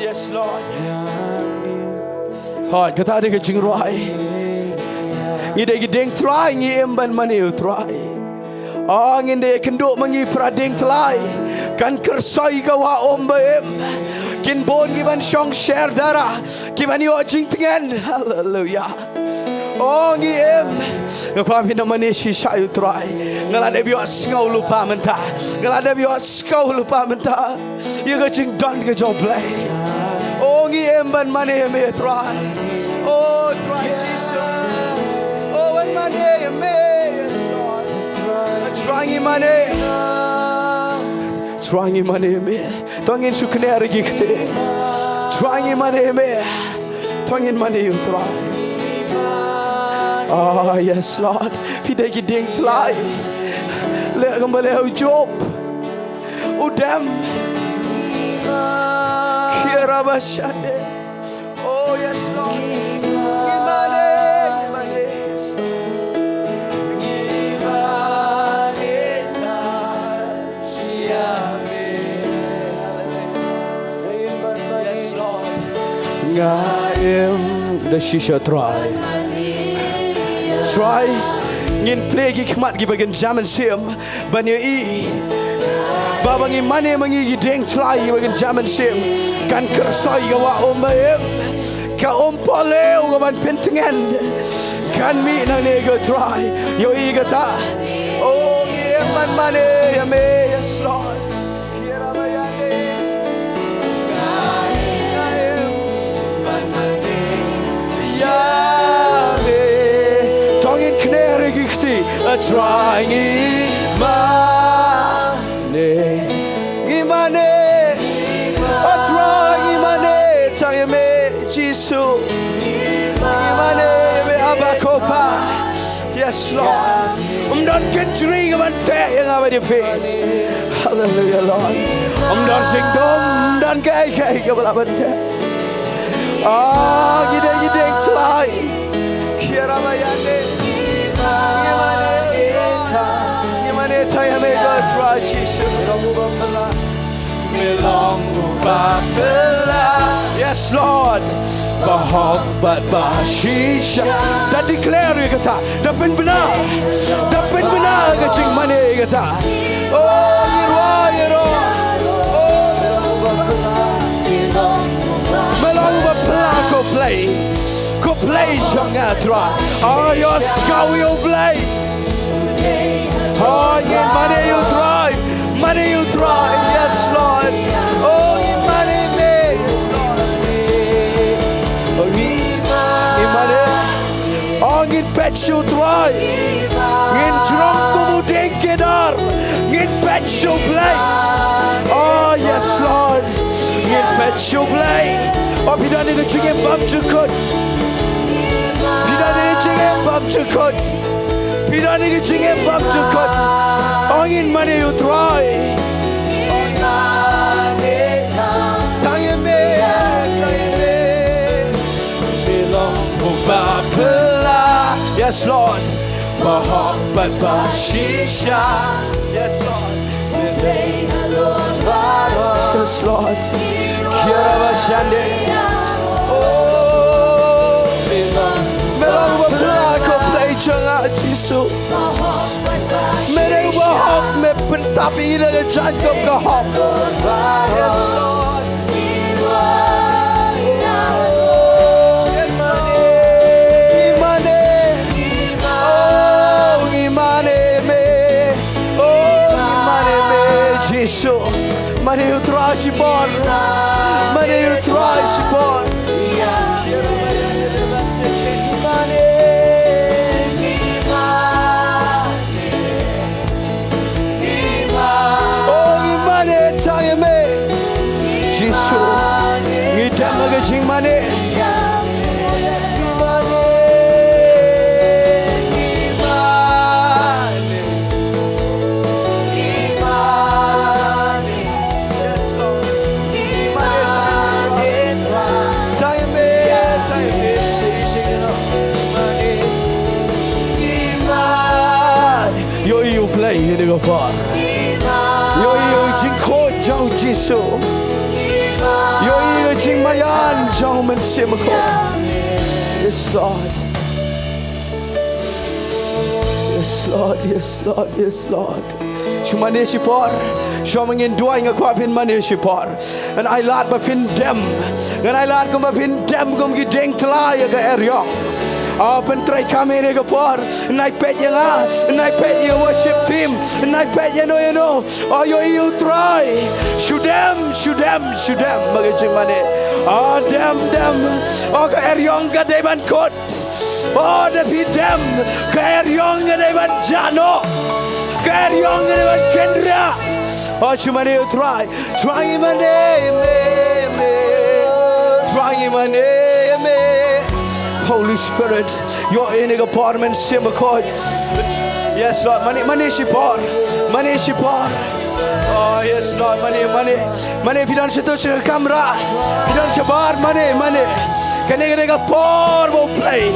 Hoi kata de Jingduwai ngi de Dieng Tlai ngi emban money you try ngin de kenduk mangi pra Dieng Tlai kan kersai ka wa ombaem kin bon gi ban shong share dara ki ban yo jingtengen hallelujah ngi em kwa pina mane shisha you try ngala de bio skau lupa menta ngala de bio skau lupa menta you ga jing don ga job play ngi em ban mane me try try Jesus ban mane me yes Lord trying money me tongin sukne regikte trying money me tongin money you try yes Lord fidegi Dieng Tlai le kembali job udam kira bashade yes Lord gimana the shisha try ngin plegi khmat gi bagan jaman sim banyo babangi mane mangi Dieng Tlai gi bagan jaman sim kan kersai ga wa ombaem ka ompoleu ga ban pentengen kan mi na ne go try yo ga ta ngi man mane ya me yes Lord trying imane trying me Jisu imane me abakopa yes Lord don kentri man te yang apa di fe hallelujah Lord don Jingduwai don kai ke balaban te gide Dieng Tlai kira bayane mane tayame go try Jesus. Belong bapela. Yes, Lord. Bahog bat bashisha. That declare you kata. Dapat benar. Dapat benar kecing mane kata. Oh, yiro. Belong bapela ko play. Ko play jangan try. Oh, your scout you play. Oh, yin mane you try. Money you try, yes Lord. Oh, in money me, yes Lord. Oh, in money. Oh, in pet you try. In drunk kumu Dieng Kedar. In pet you play. Oh, yes Lord. In pet you play. Oh, pidana ni chingem bam chukut. Pidana ni chingem bam chukut. Pidana ni chingem bam chukut. Oh, in money you try. Yes, Lord. Mahabbat bashisha. Yes, Lord. Yes, Lord. Kira bashande. Oh, melang bapla ko play changa jisu. Mere wahok me pentapi na jankom kahok. Yes, Lord. Jesus, mane you try shipor, mane you try shipor. Oh, mane tayame, Jesus, ngidam magajing mane. Ini gopar. Yo jingkho jauh jisu. Yo jingmayan jauh mensimko. Yes Lord. Yes Lord. Yes Lord. Yes Lord. Shumane shipor. Shumangin dua inga ko apin mane shipor. And I lad bapin dem. And I lad kum bapin dem kum ki Dieng Tlai ke area. Open try kami ni kapor, naik pet yang naik pet yang worship team, naik pet yang you know. Oh you try, shoot them, magicing money. Oh them, oh ke eryong ke deban kot, oh depi them, ke eryong ke deban jano, ke eryong ke deban kendra. Oh cuma you try money, try money. Holy Spirit, you're in a apartment, Simakot. Yes, Lord, money, shipor. Oh, yes, Lord, money. If you don't shut your camera, if you don't shabar, money. Can you get a poor will play?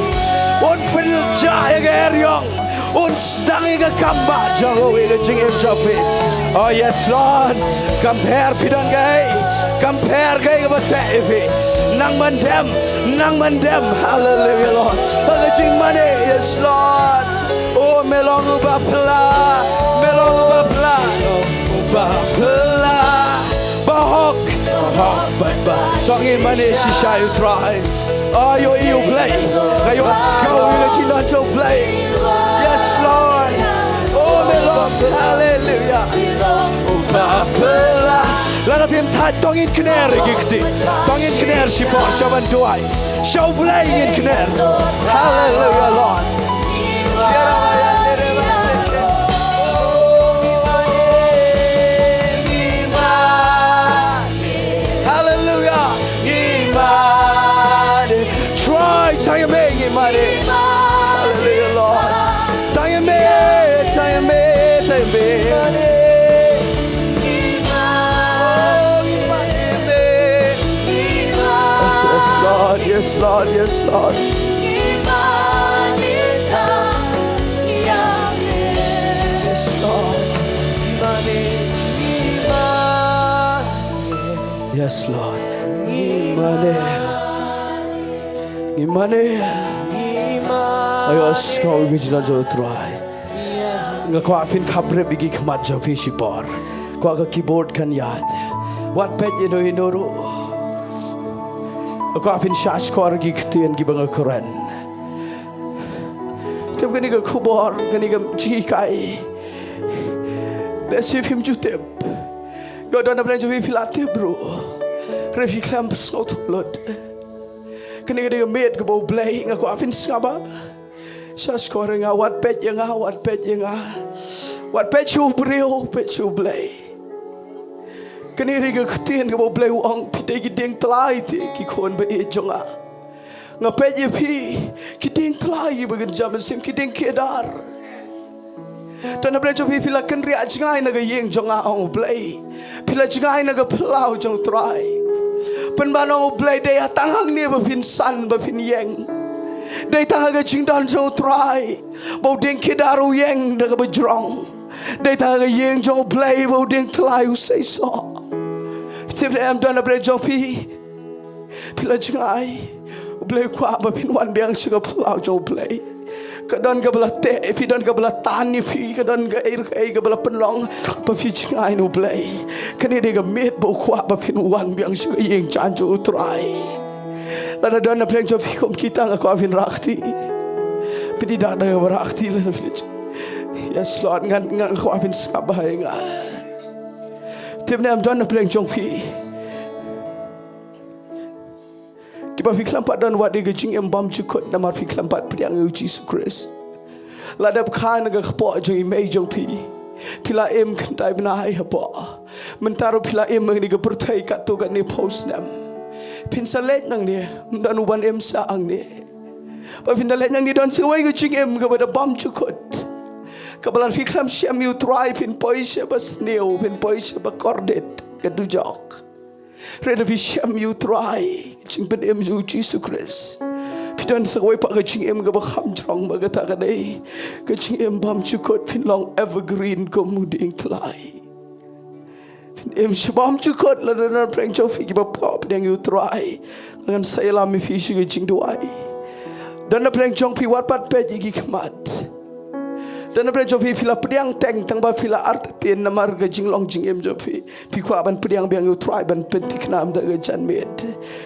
One pill jaya young, one stunning a combat, Jingiasyllok. Oh, yes, Lord, compare Pidon Gay, compare Gay of a Taffy. Nang mandem, hallelujah, Lord. Magajing money, yes, Lord. Oh, melong bapla, bahok, talking money, she shall you try. Oh, you play, you scout, you not to play. Yes, Lord. Oh, melong, hallelujah. Oh, bapla. Lot of him tight tongue in Khynnah gikti. Tongue in Khynnah shipor chavan Jowai. Show playing in Khynnah. Hallelujah, Lord. Hallelujah. Try tayame imani. Hallelujah, Lord. Tayame. Yes, Lord. Yes, Lord. Yes, Lord. Yes, Lord. Ngimane. Ayos kau gijna jo try. Ngako afin kabre bigi khamat jo fishi bor. Ko ka keyboard kan yad. What pet inoro. Ko afin shash kor gi ktien gi banga koran. Tem gani ga khubor gani ga chi kai. Let's see him jutep. Go down the branch of Pilate, bro. Refi clamp slot blood. Can you get a maid go playing a coffin scabba? Just scoring out what pet you are, what pet you are. What pet you brew, pet you play. Can you get a tin go play on Dieng Tlai, Kikon by Jonga? No pet you pee, Kidding Tlai, you begin jumping, sim kidding Kedar. Dan branch of people can reach guy naga yeng jonga on play. Pila jingai naga plow jong try. Penbanong play day tangang ni bapin san bapin yeng. Day tangaga jingdan jong try. Bau ding Kedaru yeng naga bajrong. Day tangaga yeng jong play bau ding Tlai who say so. Tip am done a branch of pila jingai. Play kwa bapin one biang sugar plow jong play. Kadon ka bala te, if don ka bala tani pi, kadon ka ka bala penlong, pa fi chingai no play. Kani de ka met bo kwa pa fin wan biang suga yeng chanjo try. Lada don na preng jo fi kom kita nga kwa fin rakti. Pidi da da rakti la fi. Yes Lord ngan kwa fin sabay nga. Timne am don na preng jong fi. Tiba fiklam pat dan wat dia jing embam cukut nama fiklam pat priang Jesus Christ. Ladap khan ga khpo jong imei jong pi. Pila em kandai benai hapo. Mentaro pila em ni ga pertai kat tu kat ni post nam. Pin salet nang ni dan uban em sa ang ni. Pa pin dalet nang ni don sewai ga jing em ga bada bam cukut. Kabalan fiklam Syiemlieh try pin poise ba sneo pin poise ba kordet ga dujok. Reda fi Syiemlieh try jing pen em ju Jesus Christ. Pidan sawai pak gajing em ga ba kham jrong ba ga ta ga dei. Gajing em bam chukot pin long evergreen ko muding Tlai. Pin em shbam chukot la na preng chow fi ba pop deng you try. Ngan saya la mi fi shi ga Jingduwai. Dan na preng chong pi wat pat pe gi kmat. Dan na preng chow fi la pediang teng tang ba fi la art tien na mar ga jinglong jing em jo fi. Pi kwa ban pediang biang you try ban pentik nam da ga jan med.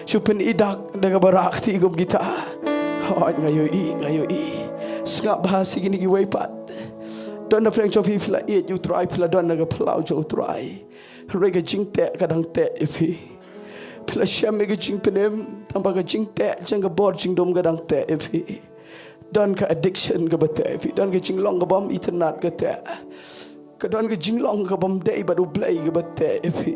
Chupen idak da ga barakti gom kita. Hoi ngayo i. Sengap bahasi gini giwai pat. Don na preng chow fi la eat you try pila don na ga plau jo try. Rega jing te kadang te ifi. Pila Syiemlieh ga jing penem tambah ga jing te jang ga bor jing dom gadang te ifi. Don ka addiction ka bate ifi. Don ka jinglong ka bom internet ka te. Ka don ka jinglong ka bom day baru play ka bate ifi.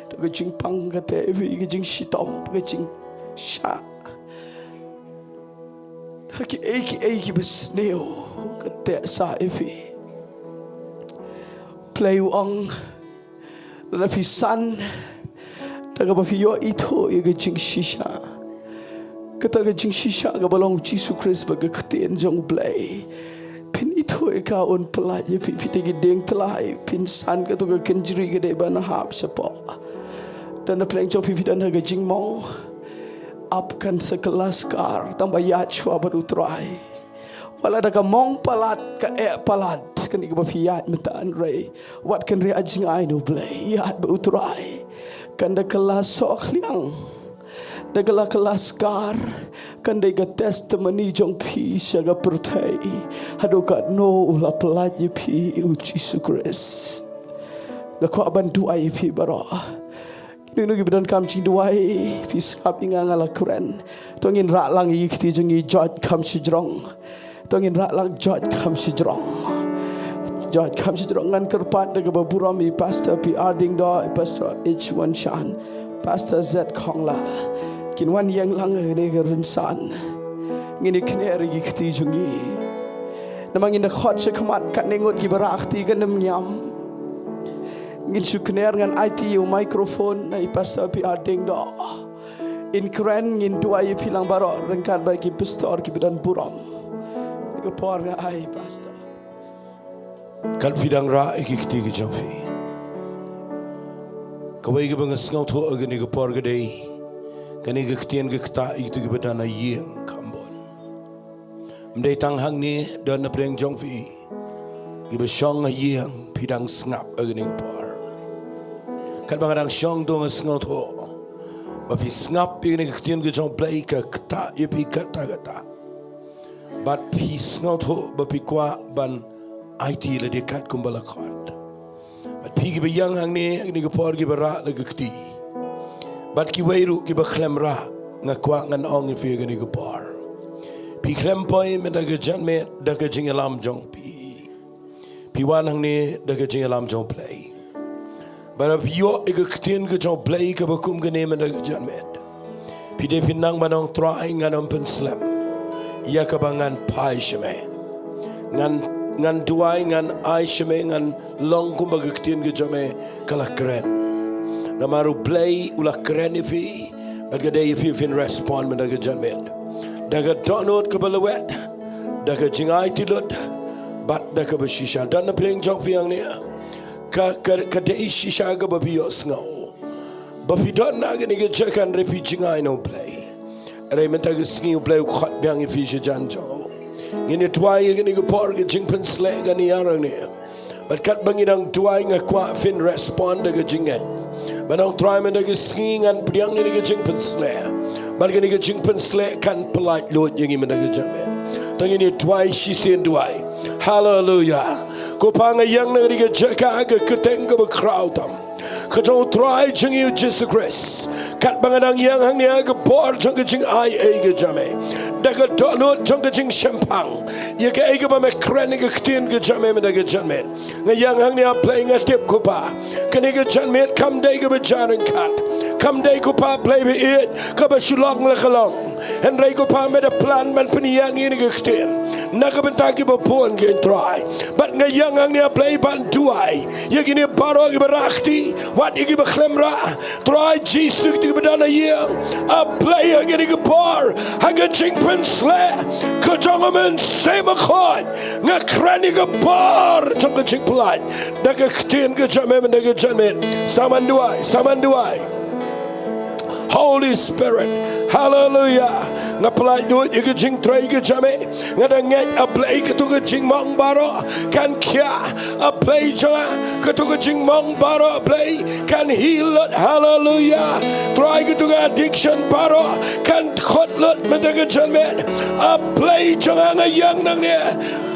Don ka jing pang ka te ifi. Ka jing shitom ka jing sha. Haki eiki besneo ka te sa ifi. Play uang Rafi san Daga ba fi yo ito i ga jing shisha. Kata ga jing shisha ga balong Jesus Christ ba ga khtien jong play. Pin ito i ka on play fi fi de Dieng Tlai pin san ka to ga kenjri ga de ban hap sapo. Dan na pleng jong fi dan ga jing mong up kan sekelas kar tambah ya chwa baru try. Wala daga mong palat ka palat kan iga ba fi ya metaan ray. What kan ri ajing ai no play ya ba utrai. Kanda kelas Sohthri, dagala kelas kar, kanda iga testimony jong pi siaga pertai, hadokat no ula pelaji pi Jesus Christ. Gako bantu ai pi baro. Kini nugi bedan kam Jingduwai, pi skap inga ngala kuren. Tongin rak lang i kiti jongi George kam sijrong. Tongin rak lang George kam sijrong. Jod kam sedrongan kerpat daga baburami pastor PR Diengdoh pastor H1 Shan pastor Z Khongla kinwan yang lang ne gerunsan ngini kneri gikti jungi namang inda khot se khamat kat nengot gi barakti kanem nyam ngin su kner ngan ITU microphone nai pastor PR Diengdoh in kren ngin duai pilang baro rengkat bagi pastor ki bedan buram ke por nga ai pastor Kal bidang ra ikikti ke jamfi. Kawai ke bang Sngaw tho agani ke por gede. Kani ke ktian ke kta itu ke badana Dieng kambon. Mdei tang hang ni dan na preng jong fi. Ke ba shong Dieng pidang snap agani ke por. Kat bang adang shong dong Sngaw tho. Ba pi snap igani ke ktian ke jong play ke kta ye pi kata. Bat pi Sngaw tho ba pi kwa ban IT le dekat kumbala khat. Bat pi ke ba yang hang ni agani ke por ke bara le ke kti. Bat ki weiru ki ba klem ra nga kwa ngan ong fi gani ko par pi klem poi me da ga jan me da ga jing alam jong pi wan hang ne da ga jing alam jong play bara pi yo e ga ktien ga jong play ka ba kum ga ne me da ga jan me pi de pi nang banong try ngan om pen slam ya ka bangan pai shme ngan duai ngan ai shme ngan long kum ba ga ktien ga jome kala kren Namaru play ula keren ifi, but gade ifi fin respond men daga janmed. Daga donut kabalawet, daga jingai tilut, but daga bashisha. Dan na playing jong fiang ni, kade shisha ga babi osngau. Babi don na gani ga jekan repi jingai no play. Ere men daga sngi play khot biang ifi shijan jo. Gini tuai gani ga por ga jingpen slek gani arang ni. But kat bangidang tuai nga kwa fin respond daga jingai. Manong try man daga skiing and priang ni ga jingpen slek. But gani ga jingpen slek kan polite lot yang man daga jamet. Tangi ni tuai shisen duai. Hallelujah. Ko pa nga yang na ga jaka ga keteng ga crowd tam. Kajong try jingi Jesus Christ. Kat bangadang yang hang ni ga por jong ga jing ai ga jamet. Daga donut jong ga jing champang. Ye ga ga ba me kren ga ktien ga jamet man daga jamet. Nga yang hang ni playing a tip ko pa. Kani ga jamet kam day ga ba jaran kat. Kam day ko pa play be it ka ba Shillong la kalong. En ray ko pa me da plan man paniang ni ga ktien. Nakabentaki ba pon gen try. But nga yang hang ni play ban duai. Ye gini paro ga barakti. Wat igi ba klemra. Try Jesus di ba dana ye. A play gini ga par. Haga jingpen sle. Ka jongamen sema khot. Nga krani ga par. Jong ga jing plat. Daga ktien ga jamen daga jamen. Samanduai. Holy Spirit, hallelujah. Nga pelai duit iga jing trai iga jame. Nga da nget a play ketuga jing mong baro kan kia a play janga ketuga jing mong baro play kan heal it. Hallelujah. Try ketuga addiction baro kan khot lot mendaga jame. A play janga nga yang nang ne.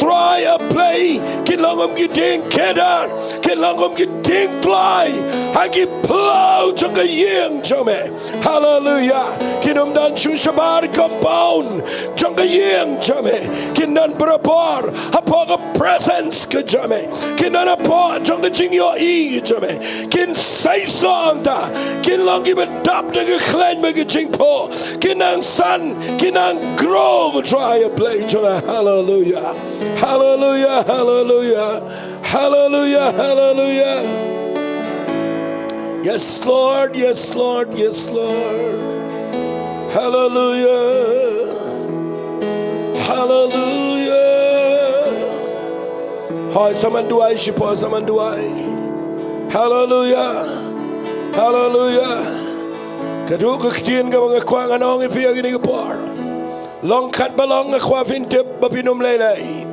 Try a play kilongom giding Kedar kilongom giding Tlai hagi plow janga yang jame. Hallelujah. Kinum dan shushabar compound. Janga yang jame. Kinan berapar. Apa presence ke jame. Kinan apa janga jingyo i jame. Kin say song ta. Kin longi bedap dengan klan bagi jingpo. Kinan san. Kinan grow try a play janga. Hallelujah. Hallelujah. Hallelujah. Hallelujah. Hallelujah. Yes, Lord, yes, Lord, yes, Lord. Hallelujah. Hallelujah. Hi, samanduai, shipo, samanduai. Hallelujah. Hallelujah. Kadu kaktiin ka mga kwa nga nong ifiya gini kapar. Long kat balong nga kwa fintip bapinom laylay.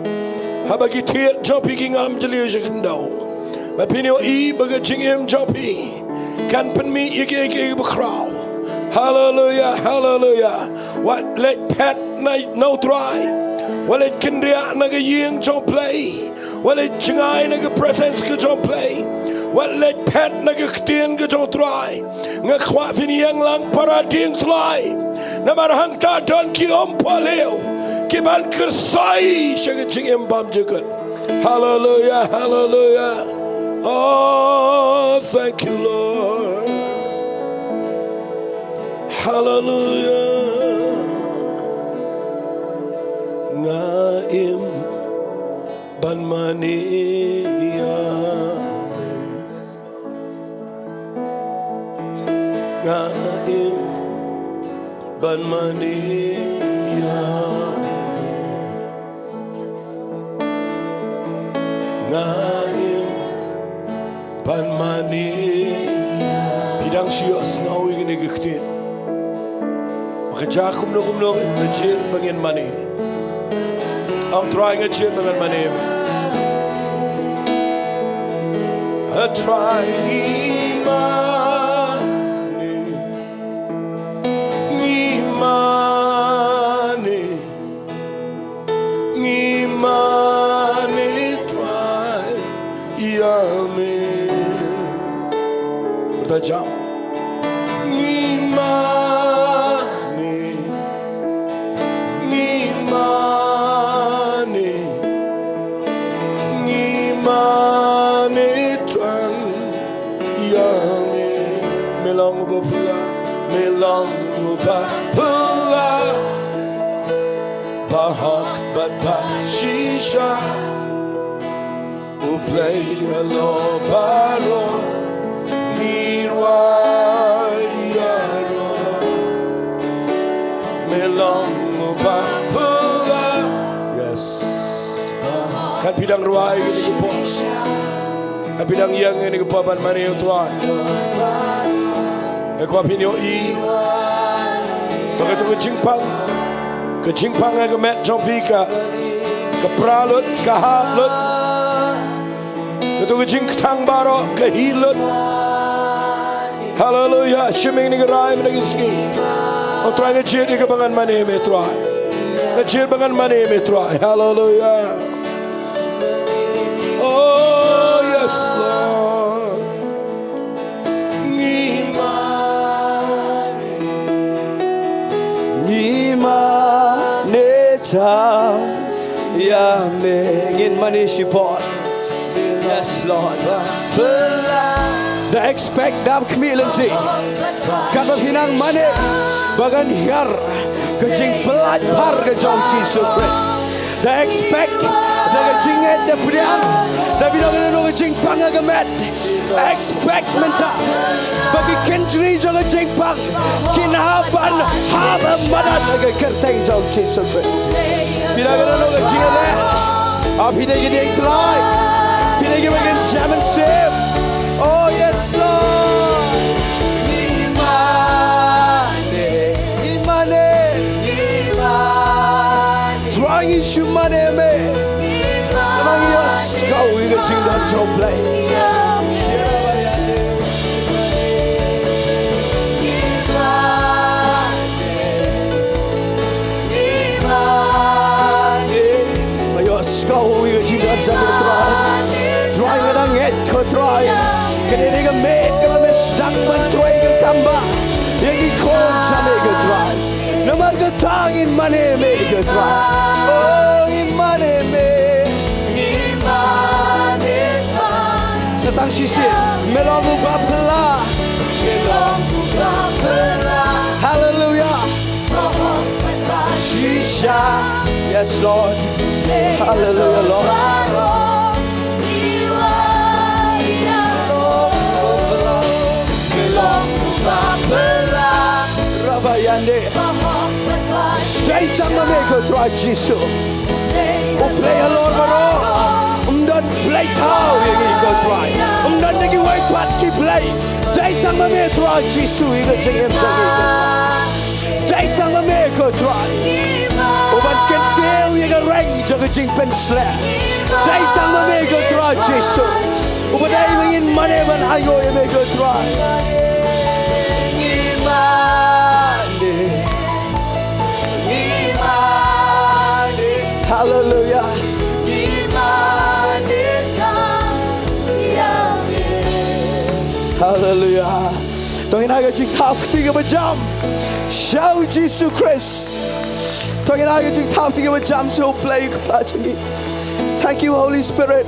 Habagitiet jopi kingam jaliyo Jingiasyllok. Bapinyo i baga jingim jopi. Kan pen mi ike bekraw. Hallelujah, hallelujah. What let pet night no try. What let kindria naga ying jong play. What let jingai naga presence ka jong play. What let pet naga ktien ka jong try. Nga kwa fini yang lang para Dieng Tlai. Namar hang ta don ki om paleo. Ki ban kersai shaga jingim bam jagat. Hallelujah, hallelujah. Oh, thank you, Lord. Hallelujah. Ngaim ban mania. Ngaim ban mania. Ngaim ban mania. Bidang siya Sngi gini giktin. Maka kum no ngecil bangin mani. I'm trying ngecil bangan mani. I'm trying ngimani try yame. Bertajam. Melang pula bahak bat shisha play hello baro nirwayaro melang pula. Yes, kan bidang ruai ini po, kan bidang yang ini po ban mani utwai. Aku apinyo I begitu kejingpang aku met jomvika kepralut kehalut begitu kejingtang baro kehilut. Haleluya, shiming ni gerai menangisi. Otrai ngecil di kebangan mani metrai, ngecil bangan mani metrai. Haleluya. Oh yes Lord. Ya ingin manisipot. Yes Lord. The expect dap kemilanti. Kata hinang mani bagan hiar kejing pelat par kejong Jesus Christ. The expect the kejinget the priang. Tapi dong kejing panga kemet. Expect menta bagi kentri jong kejing pang kinahaban haba madat ke kerteng jong Jesus Christ. Bila kena nak Jingiasyllok, api dia Dieng Tlai, bila kita bagian German Ship. Oh yes Lord. Imane, trying isu mane me. Namang Yos kau ikat Jingiasyllok play. Kau ikat Jingiasyllok try kadang et kau try kena dia met kalau mesdang mentrai ke kamba yang ikon jame ke try nomor ke tangin mane me ke try oh imane me setang sisi melongu bapela hallelujah shisha yes Lord. Hallelujah, Lord. Rabayande. Jai sama meko try Jesus. Oh play a Lord baro. Don't play tau yang iko try. Don't lagi wait pat ki play. Jai sama meko try Jesus iko jengem jengem. Jai sama meko try. Oban kentel yang reng jaga jing pensla. Jai tang mego try Jesus. Oban dai ingin mane ban ayo yang mego try. Ngimane. Hallelujah. Hallelujah. Tongin aga jing tap 3 jam. Shout Jesus Christ. Tongin aga jing tap 3 jam so play kapachini. Thank you Holy Spirit.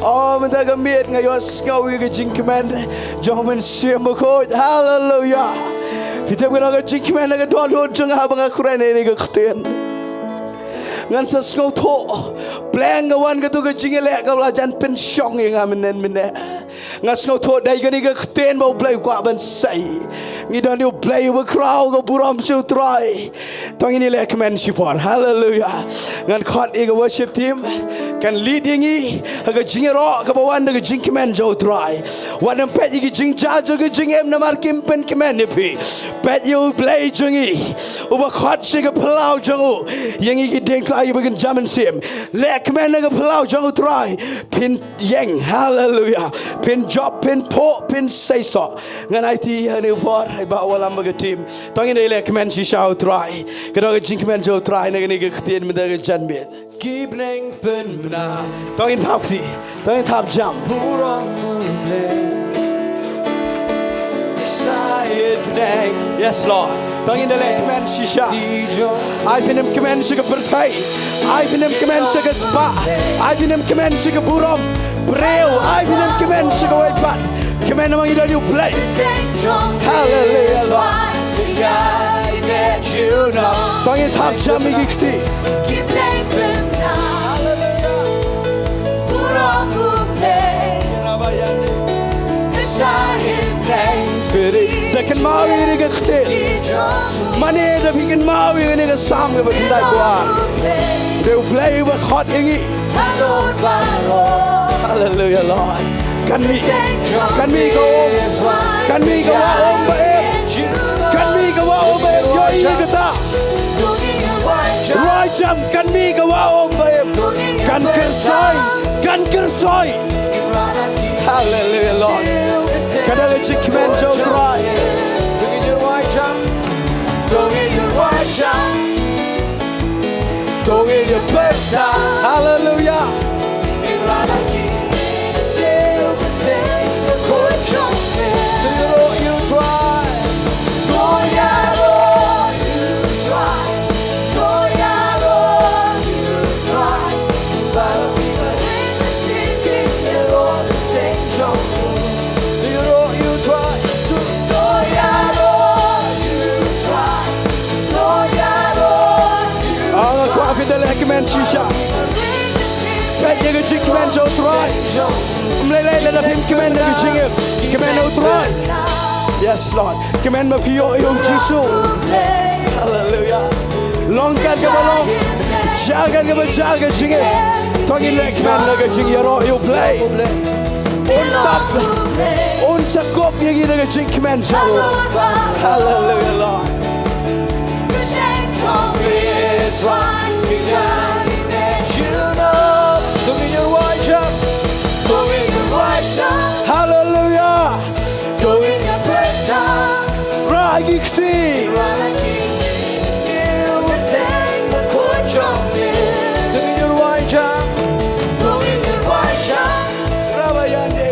Oh, mentaga miet ngayon ngau aga jing command. Jomen Syiemlieh. Hallelujah. Kita aga jing command aga don jeng habang akuran ini ga kten. Ngan sa ngau tho. Plang gawan ga tu ga Jingiasyllok ga lajan pen syong yang amenen mene. Ngas ngau tho dai ga ni ga kten bau play kwa ban sai. Ngidon you play with crowd go buram chu try. Tong ini le command shipor. Hallelujah. Ngan khot ega worship team kan leading I aga jingero ka bawan ga jing command jo try. Wan pet igi jing ja jo ga jing em na mar kim pen command ni pi. Pet you play jungi. Uba khot shiga plau jongu. Yang igi Dieng Tlai begin jaman sim. Le command ga plau jongu try. Pin Dieng. Hallelujah. Pin job pin po pin say so. Ngan IT ni por ai ba walam ga team. Tong ini le command shi shau try. Ka ga jing command jo try na ni ga ktien me da ga jan bet. Keep neng pen na. Tong in top si. Tong in top jump. Purang mulai. Sayed neng. Yes Lord. Tong in the le command shi sha. Dijo. I fin him command shi ga pertai. I fin him command shi ga spa. I fin him command shi ga buram. Breu. I fin him command shi ga wait pat. Command among you don't you play. Hallelujah Lord. You know. Tong in top jump me gixti. Keep playing now. Put on good play. They can mawi ni ga khte. Mane da fikin mawi ni ga sam ga bakda kwar. They will play with hot ingi. Hallelujah Lord. Can we go over? Can we go over? Yo igata. Right jump. Can we go over? Can kersoi. Hallelujah Lord. Can I let you command Joe try? Doing your white jump. Doing your white jump. Doing your best. Hallelujah. You try. Command Shisha. Pet you jing command Joe try. Mlele let him command you jing him. Command no try. Yes Lord. Command me for you Jisu. Hallelujah. Long can go along. Jaga go jaga jing him. Talking like command like jing you play. On top. On sakop you get jing command Joe. Hallelujah Lord. Doing your white jump. Hallelujah. Ragikti. Doing your white jump. Rabayande.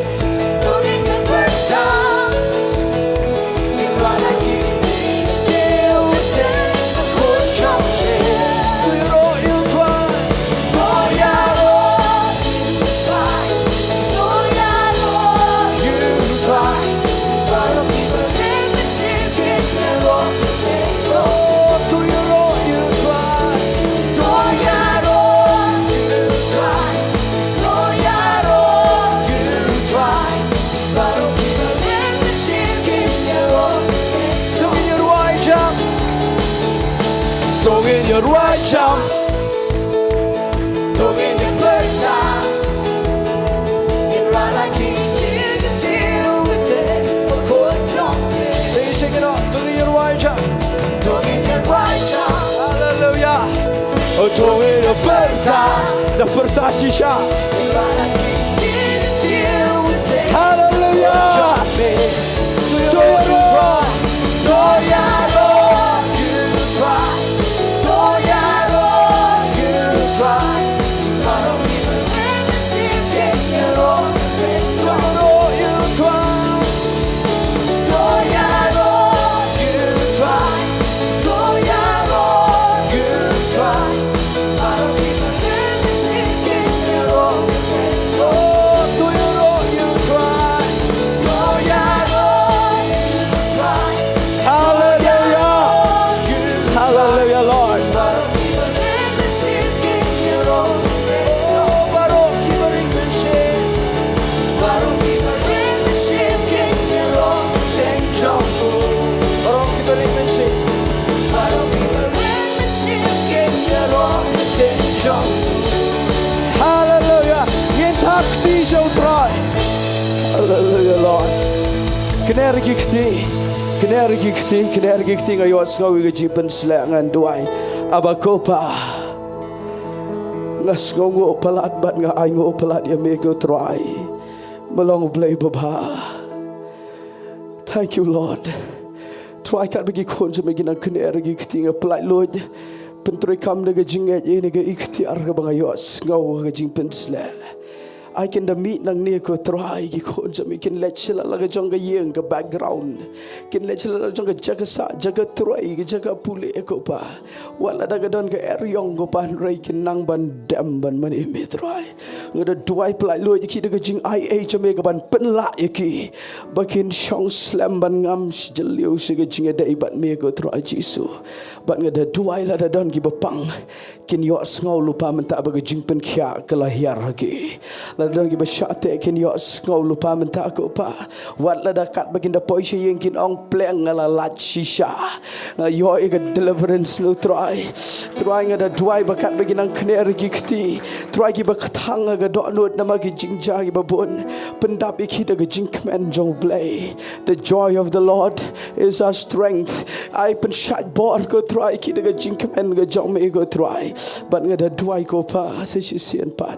Your right jump. Doing your first time. In right like you deal with it. So you sing it up. Doing your white jump. Doing your right jump. Hallelujah. Oh, doing your perta. The perta shisha. Hallelujah. Khynnah gikti ngayo Sngi ke jipen selangan duai abakopa ngas ngongo pelat bat nga ai ngo pelat ya mego try melong blai baba. Thank you Lord. Try kat bagi kon se megi nang Khynnah gikti nga pelat lod pentri kam de jinget ini ke ikhtiar ke bangayo ngau ke jipen selang I can da meet nang ni ko try ki kon jam kin let chila la jong ga yeng ga background kin let chila jong ga jaga sa jaga try ga jaga pule ko pa wala da ga don ga eryong go pan rai kin nang ban dam ban man me try ngada duai plai lo ki da ga jing ia jam ga ban pen la ki bakin shong slam ban ngam jeliu se ga jing da ibat me ko try jisu bat ngada duai la da don ki bapang kin yo ngau lupa menta ba ga jing pen khia kalahiar ki ladang giba syate kin yo ngau lupa menta ko pa wat la dakat baginda poise yang kin ong pleng ngala lat shisha yo ega deliverance no try ngada duai bakat baginang Khynnah gikti try giba kthang ga do not nama gi jingja giba bon pendap iki da jing kmen jong blay the joy of the Lord is our strength I pen shat bor ko try ki da jing kmen ga jong me go try but ngada duai ko pa se sian pad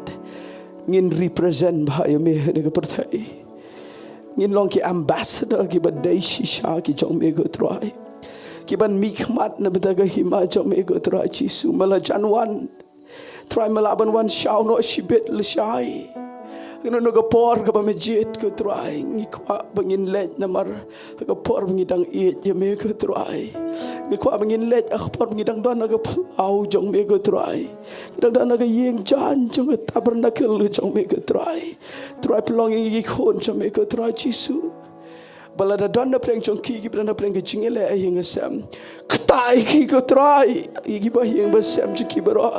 ngin represent bahaya me ne pertai ngin long ki ambassador ki badai shisha ki jong me go try ki ban mikmat na betaga hima jong me go try jisu mala janwan try malaban wan shau no shibet le shai kena no ga por ga masjid ko try ngi kwa bangin let namar ga por ngi dang it ye me ko try ngi kwa bangin let por ngi dang don ga pau jong me ko try dang don ga yeng jan jong ga tabernacle jong me ko try pelong ngi khon jong me ko try jisu balada don na preng jong ki bana preng ga jingele ayeng sam ktai ki ko try igi ba yeng ba sam ki baro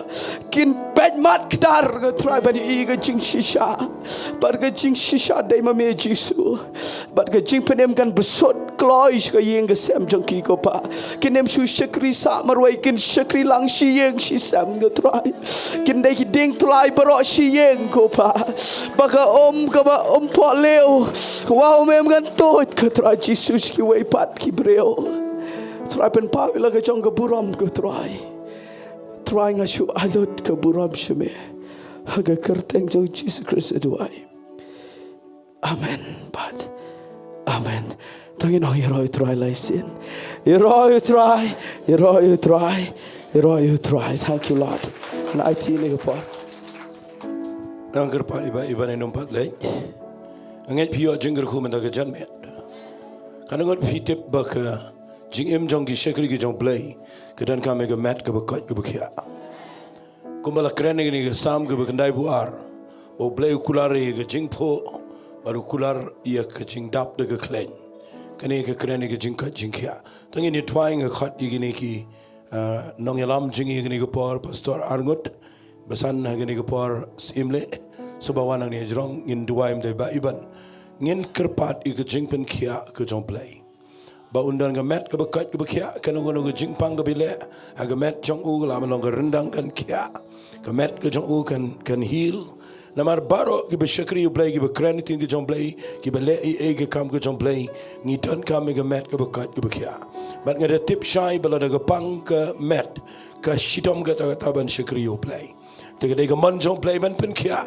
kin pet mat Kedar ga try bani iga jing shisha bar ga jing shisha dai ma me jisu bar ga jing penem kan besot klois ga yeng ga sam jong ki ko pa kinem su shakri sa marwai kin shakri lang shi yeng shi sam ga try kin dai ki ding Tlai baro shi yeng ko pa baka ga ba po leo wow mem kan tot ka try jisu ki wei pat ki breo try pen pa la ga jong ga buram ko try ngashu alot ka buram shme haga kerteng jong Jesus Christ duai amen bad amen tangin oh you try listen you try thank you Lord na IT ni pa angker pa iba ni numpat lay anget pio jingger khu menda ga janmet kanangot fitip bak jing jong gi shekri gi jong play kedan kame ga mat ga bakat ga bakia kumbala kren ni ga sam ga bakandai buar bo play kulare ga jingpho baru kular ia ka jingdap de ga klen kane ga kren ga jingka jingkia tangi ni twaing ga khat gi ni ki nongyalam jingi ga ni ga por pastor arngot besan ga ni ga por Syiemlieh sebawan ni jrong in duaim de ba iban ngin kerpat i ga jingpen kia ka jong play ba undan ga met ka bakat ka bakia kan ngono ga jingpang ga bile aga met jong u la malong ga rendang kan kia ka met ka jong u kan heal namar baro ki be shakri u play ki be kranity ki jong play ki be le e ga kam ka jong play ni ton kam ga met ka bakat ka bakia bat nga da tip shai bala da ga pang ka met ka shitom ga ta ban shakri u play te ga man jong play ban pen kia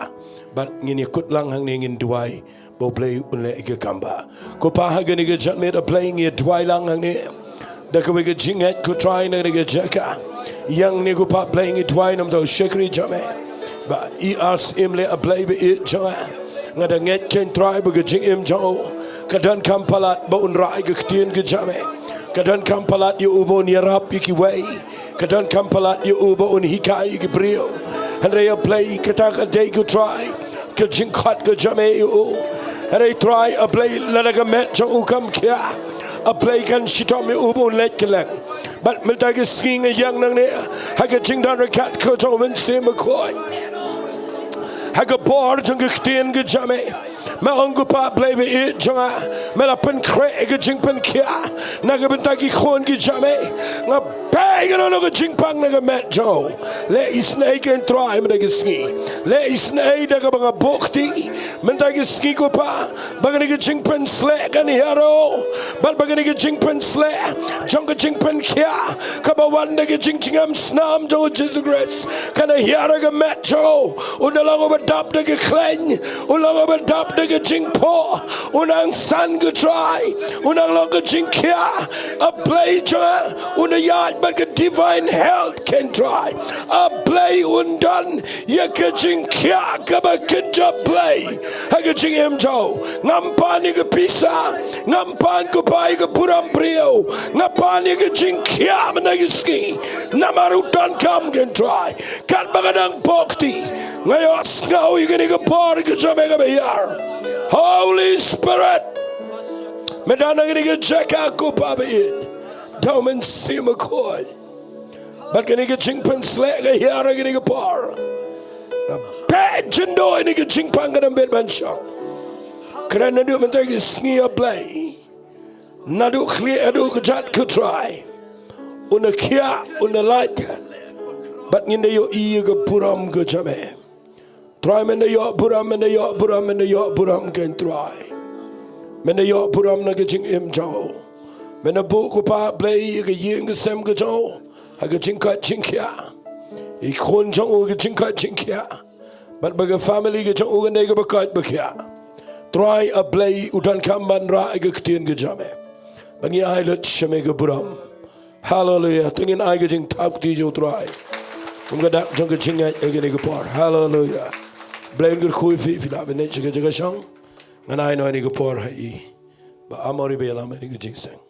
bat ngini kut lang hang ni ngin duai bo play unle ke kamba ko pa ha gani ge jat me da playing ye dwai lang hang ni da ko ge jinget ko try na ge jaka yang ni ko pa playing it dwai nam do shakri jame ba Syiemlieh a play be it ja ngada nget ken try bo ge jing im jo kadan kam palat bo un rai ge tien ge jame kadan kam palat yu ubon yarap ki way kadan kam palat yu ubo un hikai ge brio and they play kata ka day ko try ka jing khat ge jame yu and they try a play lalaga met jong ukam kia a play kan shitom ubon let kelek but milta ge skiing a young nang ne ha ge jing dan kat ko jong men sim ko ha ge por jong ge tien ge jame me ongu pa play be it jonga me la pen kre ge jing pen kia na ge Bynta ki khon ki jame nga pe ge no ge jing pang na ge met jo le Sngi ken try me ge Sngi le Sngi da ge banga bokti me da ge Sngi ko pa banga ge jing pen sle kan hero bal banga ge jing pen sle jong ge jing pen kia ka ba wan ge jing jingam snam jo Jesus Christ kan hero ge met jo und lang over dap de ge klein und lang over dap de ge jing po und ang san ge try und ang lang ge jing kia a play jo und a yard but ge divine health can try a play und dan ye ge jing kia ka ba ken jo play ha ge jing em jo ngampan ge pisa ngampan ko pai ge puram brio ngapan ge jing kia me na ge ski namaru dan kam gen try kat bagadang bokti ngayon ngau ge ni ge por ge jo me ge yar Holy Spirit medana ge ge jeka ko pa be it domen sima koy but ge ge jing pen sle ge yar ge ge por bad Jingiasyllok ni ge jing pang ge bet ban shop kerana dia minta ge Sngi a play nadu clear adu ge jat ko try una kia una like but nginde yo I ge puram ge jame try mende yo puram mende yo puram mende yo puram gen try mende yo puram na ge jing im jo mende bu ko pa play ge yeng ge sem ge jo ha ge jing ka jing kia I khon jo ge jing ka jing kia but bage family ge jo ge ne ge bakat be kia try a play udan kamban ra ge ktien ge jame bangi ai let shame ge puram hallelujah tingin ai ge jing tap ti jo try unga dak jong ge jing ai ge ne ge par hallelujah blame ge khoi fi fi la be ne ge ge shang nganai no ni ge par hai ba amori be la me ni ge jing seng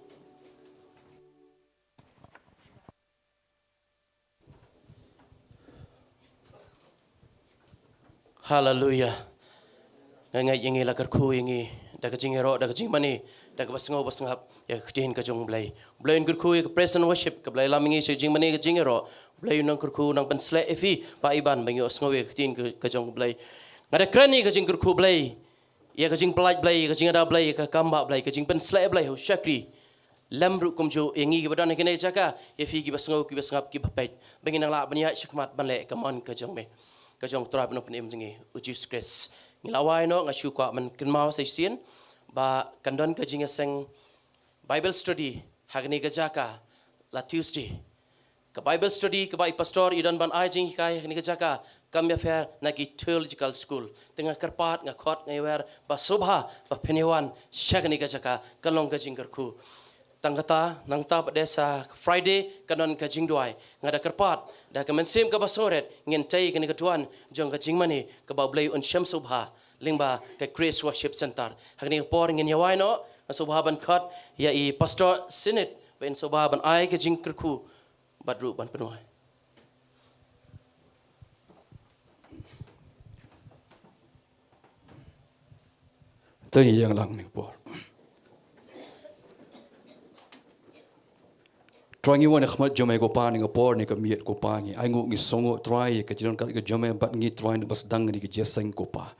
Hallelujah. Ngai yengi la kerku yengi da ka jing hero da ka jing mani da ka basngo basngap ya khdin ka jong blai blai kerku ka praise and worship ka blai lamingi se jing mani ka jing hero blai nang kerku nang pen sle efi pa iban banyo sngo ya khdin ka jong blai ngada krani ka jing kerku blai ya ka jing plaj blai ka jing ada blai ka kamba blai ka jing pen sle blai ho shakri lamru kumjo yengi ki badan kene jaka efi ki basngo ki basngap ki bapet bangin nang la banya shikmat banle ka mon ka jong me ka jong tra bno pen jingi Jesus Christ ngilawai no ngashu kwa man kinmao sa sin ba kandon ka Jingiaseng Bible study hagni ka jaka la Tuesday ka Bible study ka ba pastor idan ban ai jing kai hagni ka jaka kam ya fair na ki theological school tengah karpat nga khot ngai wer ba sobha ba phenewan shagni ka jaka kalong ka jingkar khu tangata nangta desa Friday kanon ka Jingduwai ngada karpat da ka mensim ka basoret ngin tai ka ni ka tuan jong ka jingmani ka ba blai on sham subha lingba ka Grace Worship Center hagni por ngin yawai no subha ban khat ya I pastor Senate ben subha ban ai ka jingkar khu badru ban penuai tani yang lang ni por Trangi wan khmat jome ko pa ni por ni ka miet ko pa ni ai ngu ngi songo try ka jiron ka jome bat ngi try ni bas dang ni ka jeseng ko pa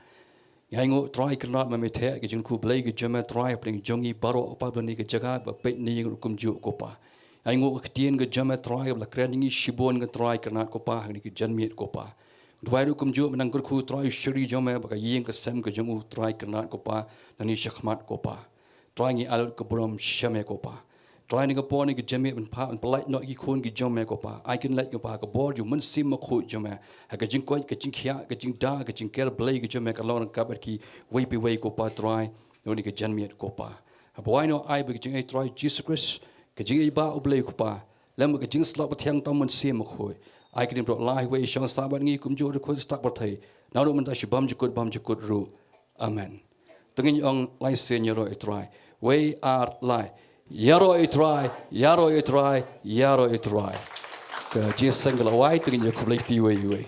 ai ngu try ka not ma me the ka jin khu blai ka jome try pling jongi paro pa ni ka jaga ba pe ni ngi kum ju ko pa ai ngu ktien ka jome try la kren ngi shibon ka try ka not ko pa ni ka jan miet ko pa dwai ru kum ju menang kur khu try shri jome ba ka yeng ka sem ka jongu try ka not ko pa ni shakhmat ko pa try ngi al ka brom shame ko pa try ni ka por ni ka jame ban pa an polite no ki khon ki jome ko pa I can let you pa ka board you man sim ma khu jome ha ka jing ko ka jing khia ka jing da ka jing ker blai ka jome ka lon ka ber ki wei pi wei ko pa try no ni ka janme ko pa ha boy no I be jing ai try Jesus Christ ka jing ai ba oblai ko pa lam ka jing slap ba thiang tam man sim ma khu I can bro lai wei shong sa ba ngi kum jo ko stak ba thai na no man ta shi bam jikut ru amen tungin ong lai sen yoro I try we are lai Yaro I try, yaro I try, yaro I try. Ka Jingiasyllok Jowai tu kita kulit tiwai.